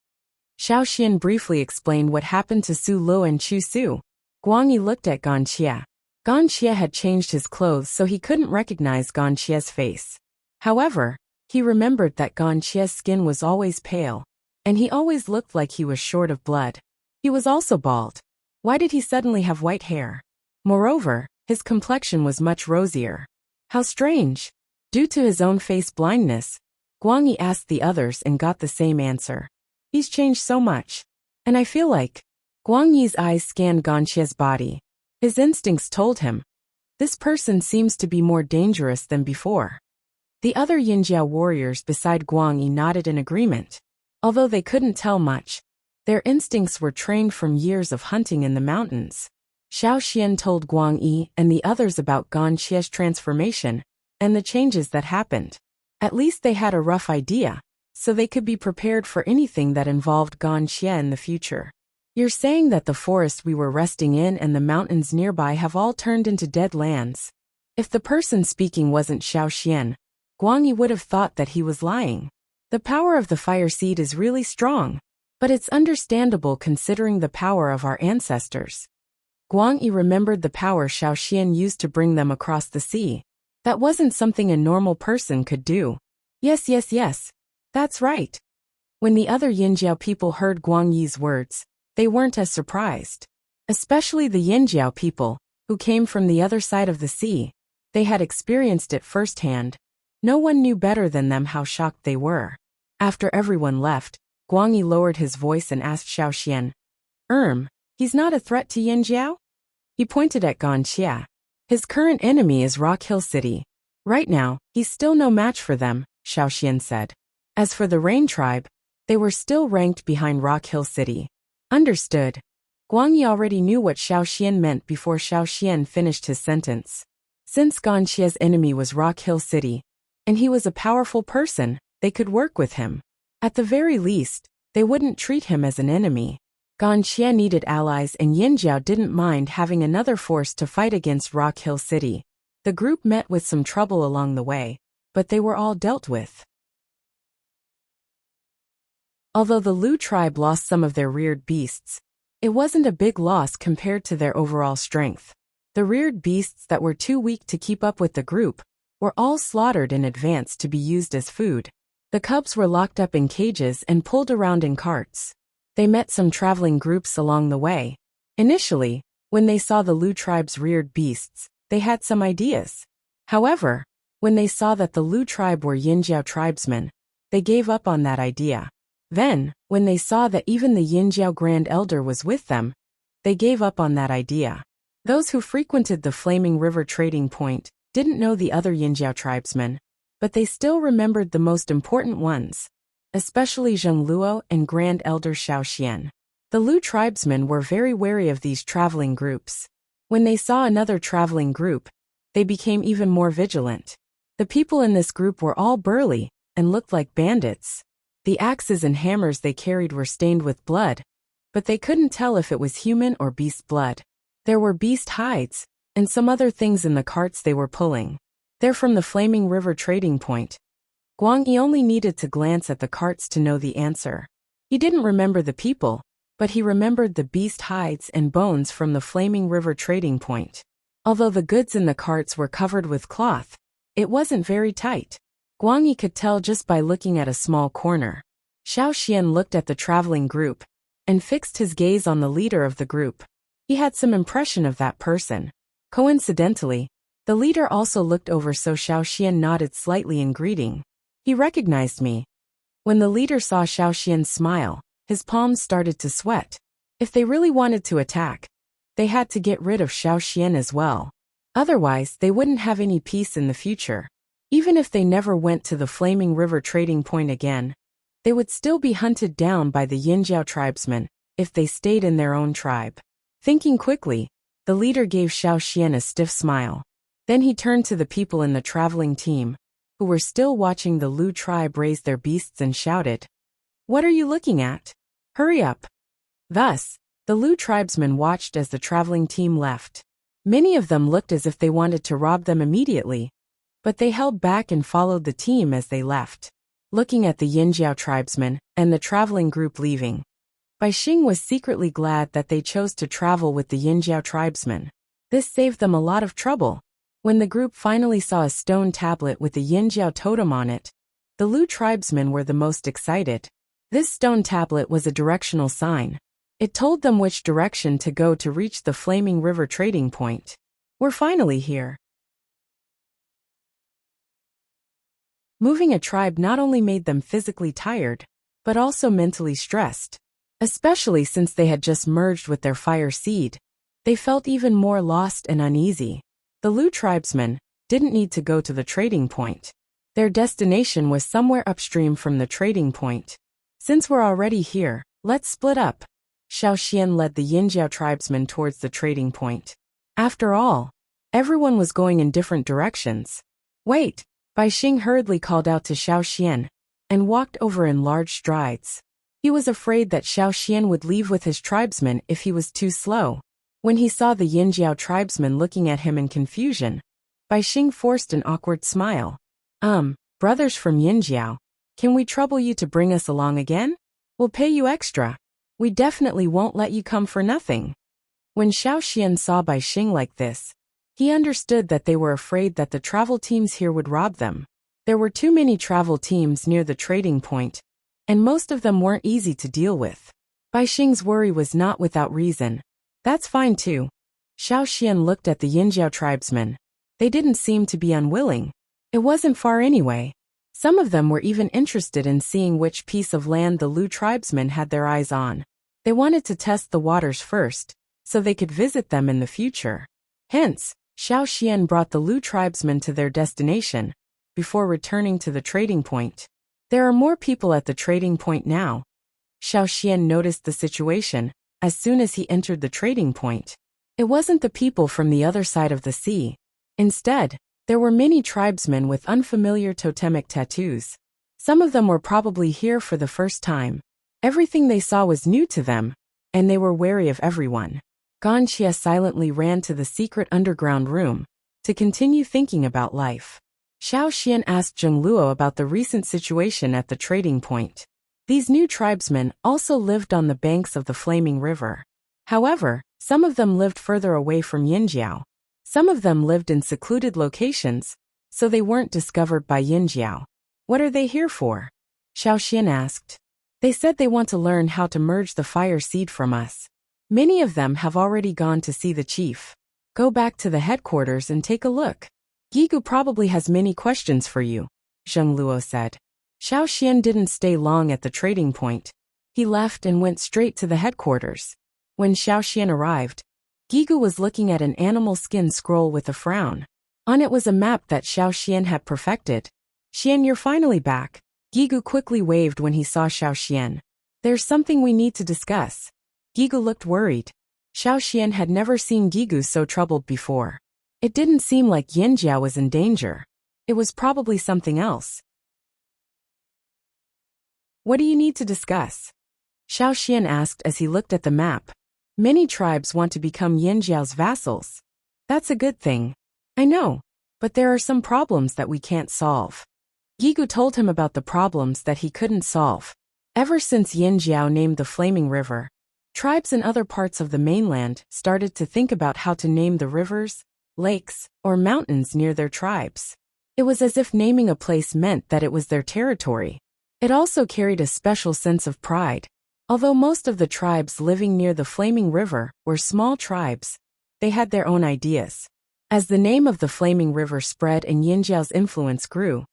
Xiao Xian briefly explained what happened to Su Lo and Chu Su. Guang Yi looked at Gan Xia. Gan Xia had changed his clothes so he couldn't recognize Gan Xia's face. However, he remembered that Gan Xia's skin was always pale, and he always looked like he was short of blood. He was also bald. Why did he suddenly have white hair? Moreover, his complexion was much rosier. How strange! Due to his own face blindness, Guang Yi asked the others and got the same answer. He's changed so much. And I feel like... Guang Yi's eyes scanned Gan Xia's body. His instincts told him, this person seems to be more dangerous than before. The other Yinjiao warriors beside Guang Yi nodded in agreement. Although they couldn't tell much, their instincts were trained from years of hunting in the mountains. Xiao Xian told Guang Yi and the others about Gan Xie's transformation and the changes that happened. At least they had a rough idea, so they could be prepared for anything that involved Gan Xie in the future. You're saying that the forest we were resting in and the mountains nearby have all turned into dead lands? If the person speaking wasn't Xiao Xian, Guang Yi would have thought that he was lying. The power of the fire seed is really strong, but it's understandable considering the power of our ancestors. Guang Yi remembered the power Xiao Xian used to bring them across the sea. That wasn't something a normal person could do. Yes, that's right. When the other Yinjiao people heard Guang Yi's words, they weren't as surprised. Especially the Yinjiao people, who came from the other side of the sea. They had experienced it firsthand. No one knew better than them how shocked they were. After everyone left, Guang Yi lowered his voice and asked Xiao Xian, he's not a threat to Yinjiao? He pointed at Gan Xie. His current enemy is Rock Hill City. Right now, he's still no match for them, Xiao Xian said. As for the Rain Tribe, they were still ranked behind Rock Hill City. Understood. Guang Yi already knew what Xiao Xian meant before Xiao Xian finished his sentence. Since Gan Xie's enemy was Rock Hill City, and he was a powerful person, they could work with him. At the very least, they wouldn't treat him as an enemy. Gan Xie needed allies and Yinjiao didn't mind having another force to fight against Rock Hill City. The group met with some trouble along the way, but they were all dealt with. Although the Lu tribe lost some of their reared beasts, it wasn't a big loss compared to their overall strength. The reared beasts that were too weak to keep up with the group were all slaughtered in advance to be used as food. The cubs were locked up in cages and pulled around in carts. They met some traveling groups along the way. Initially, when they saw the Lu tribe's reared beasts, they had some ideas. However, when they saw that the Lu tribe were Yinjiao tribesmen, they gave up on that idea. Then, when they saw that even the Yinjiao Grand Elder was with them, they gave up on that idea. Those who frequented the Flaming River trading point didn't know the other Yinjiao tribesmen, but they still remembered the most important ones, especially Zheng Luo and Grand Elder Xiao Xian. The Lu tribesmen were very wary of these traveling groups. When they saw another traveling group, they became even more vigilant. The people in this group were all burly and looked like bandits. The axes and hammers they carried were stained with blood, but they couldn't tell if it was human or beast blood. There were beast hides and some other things in the carts they were pulling. They're from the Flaming River trading point. Guang Yi only needed to glance at the carts to know the answer. He didn't remember the people, but he remembered the beast hides and bones from the Flaming River trading point. Although the goods in the carts were covered with cloth, it wasn't very tight. Guang Yi could tell just by looking at a small corner. Xiao Xian looked at the traveling group and fixed his gaze on the leader of the group. He had some impression of that person. Coincidentally, the leader also looked over, so Xiao Xian nodded slightly in greeting. He recognized me. When the leader saw Xiao Xian's smile, his palms started to sweat. If they really wanted to attack, they had to get rid of Xiao Xian as well. Otherwise, they wouldn't have any peace in the future. Even if they never went to the Flaming River trading point again, they would still be hunted down by the Yinjiao tribesmen if they stayed in their own tribe. Thinking quickly, the leader gave Xiao Xian a stiff smile. Then he turned to the people in the traveling team, who were still watching the Lu tribe raise their beasts, and shouted, "What are you looking at? Hurry up!" Thus, the Lu tribesmen watched as the traveling team left. Many of them looked as if they wanted to rob them immediately, but they held back and followed the team as they left. Looking at the Yinjiao tribesmen and the traveling group leaving, Bai Xing was secretly glad that they chose to travel with the Yinjiao tribesmen. This saved them a lot of trouble. When the group finally saw a stone tablet with the Yinjiao totem on it, the Lu tribesmen were the most excited. This stone tablet was a directional sign. It told them which direction to go to reach the Flaming River trading point. We're finally here. Moving a tribe not only made them physically tired, but also mentally stressed. Especially since they had just merged with their fire seed, they felt even more lost and uneasy. The Lu tribesmen didn't need to go to the trading point. Their destination was somewhere upstream from the trading point. Since we're already here, let's split up. Xiaoxian led the Yinjiao tribesmen towards the trading point. After all, everyone was going in different directions. Wait! Bai Xing hurriedly called out to Xiaoxian and walked over in large strides. He was afraid that Xiaoxian would leave with his tribesmen if he was too slow. When he saw the Yinjiao tribesmen looking at him in confusion, Bai Xing forced an awkward smile. Brothers from Yinjiao, can we trouble you to bring us along again? We'll pay you extra. We definitely won't let you come for nothing. When Xiaoxian saw Bai Xing like this, he understood that they were afraid that the travel teams here would rob them. There were too many travel teams near the trading point, and most of them weren't easy to deal with. Bai Xing's worry was not without reason. That's fine too. Xiaoxian looked at the Yinjiao tribesmen. They didn't seem to be unwilling. It wasn't far anyway. Some of them were even interested in seeing which piece of land the Lu tribesmen had their eyes on. They wanted to test the waters first, so they could visit them in the future. Hence, Xiaoxian brought the Lu tribesmen to their destination, before returning to the trading point. There are more people at the trading point now. Xiaoxian noticed the situation as soon as he entered the trading point. It wasn't the people from the other side of the sea. Instead, there were many tribesmen with unfamiliar totemic tattoos. Some of them were probably here for the first time. Everything they saw was new to them, and they were wary of everyone. Ganxia silently ran to the secret underground room to continue thinking about life. Xiaoxian asked Zheng Luo about the recent situation at the trading point. These new tribesmen also lived on the banks of the Flaming River. However, some of them lived further away from Yinjiao. Some of them lived in secluded locations, so they weren't discovered by Yinjiao. What are they here for? Xiaoxian asked. They said they want to learn how to merge the fire seed from us. Many of them have already gone to see the chief. Go back to the headquarters and take a look. Gigu probably has many questions for you, Zheng Luo said. Xiaoxian didn't stay long at the trading point. He left and went straight to the headquarters. When Xiaoxian arrived, Gigu was looking at an animal skin scroll with a frown. On it was a map that Xiaoxian had perfected. Xian, you're finally back. Gigu quickly waved when he saw Xiaoxian. There's something we need to discuss. Gigu looked worried. Xiaoxian had never seen Gigu so troubled before. It didn't seem like Yinjiao was in danger. It was probably something else. What do you need to discuss? Xiaoxian asked as he looked at the map. Many tribes want to become Yinjiao's vassals. That's a good thing. I know, but there are some problems that we can't solve. Gigu told him about the problems that he couldn't solve. Ever since Yinjiao named the Flaming River, tribes in other parts of the mainland started to think about how to name the rivers, lakes, or mountains near their tribes. It was as if naming a place meant that it was their territory. It also carried a special sense of pride. Although most of the tribes living near the Flaming River were small tribes, they had their own ideas. As the name of the Flaming River spread and Yinjiao's influence grew,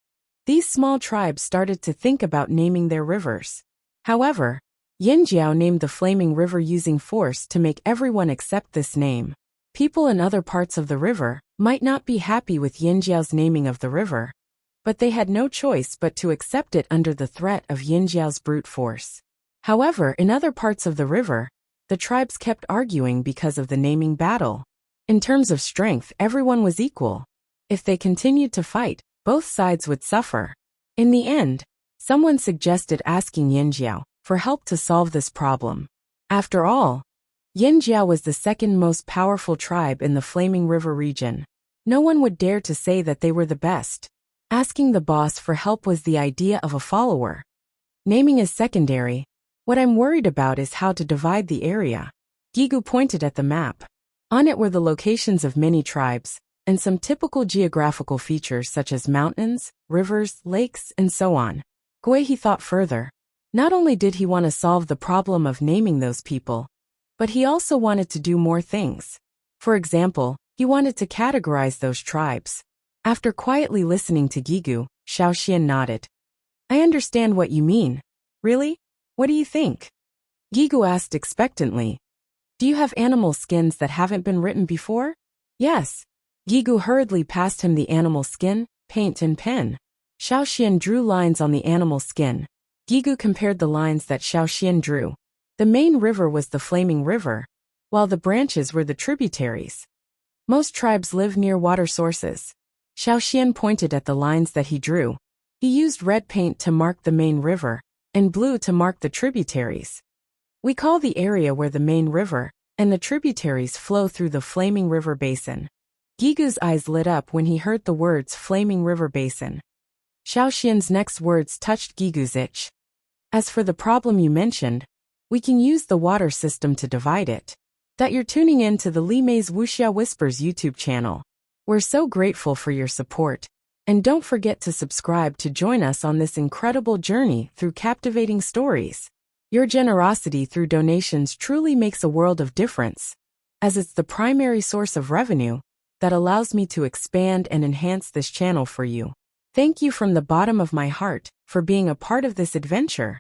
these small tribes started to think about naming their rivers. However, Yinjiao named the Flaming River using force to make everyone accept this name. People in other parts of the river might not be happy with Yinjiao's naming of the river, but they had no choice but to accept it under the threat of Yinjiao's brute force. However, in other parts of the river, the tribes kept arguing because of the naming battle. In terms of strength, everyone was equal. If they continued to fight, both sides would suffer. In the end, someone suggested asking Yinjiao for help to solve this problem. After all, Yinjiao was the second most powerful tribe in the Flaming River region. No one would dare to say that they were the best. Asking the boss for help was the idea of a follower. Naming is secondary. What I'm worried about is how to divide the area. Gigu pointed at the map. On it were the locations of many tribes, and some typical geographical features such as mountains, rivers, lakes, and so on. He thought further. Not only did he want to solve the problem of naming those people, but he also wanted to do more things. For example, he wanted to categorize those tribes. After quietly listening to Gigu, Xiaoxian nodded. I understand what you mean. Really? What do you think? Gigu asked expectantly. Do you have animal skins that haven't been written before? Yes. Gigu hurriedly passed him the animal skin, paint and pen. Xiaoxian drew lines on the animal skin. Gigu compared the lines that Xiaoxian drew. The main river was the flaming river, while the branches were the tributaries. Most tribes live near water sources. Xiaoxian pointed at the lines that he drew. He used red paint to mark the main river, and blue to mark the tributaries. We call the area where the main river and the tributaries flow through the flaming river basin. Gigu's eyes lit up when he heard the words flaming river basin. Xiaoxian's next words touched Gigu's itch. As for the problem you mentioned, we can use the water system to divide it. That you're tuning in to the Li Mei's Wuxia Whispers YouTube channel. We're so grateful for your support. And don't forget to subscribe to join us on this incredible journey through captivating stories. Your generosity through donations truly makes a world of difference, as it's the primary source of revenue that allows me to expand and enhance this channel for you. Thank you from the bottom of my heart for being a part of this adventure.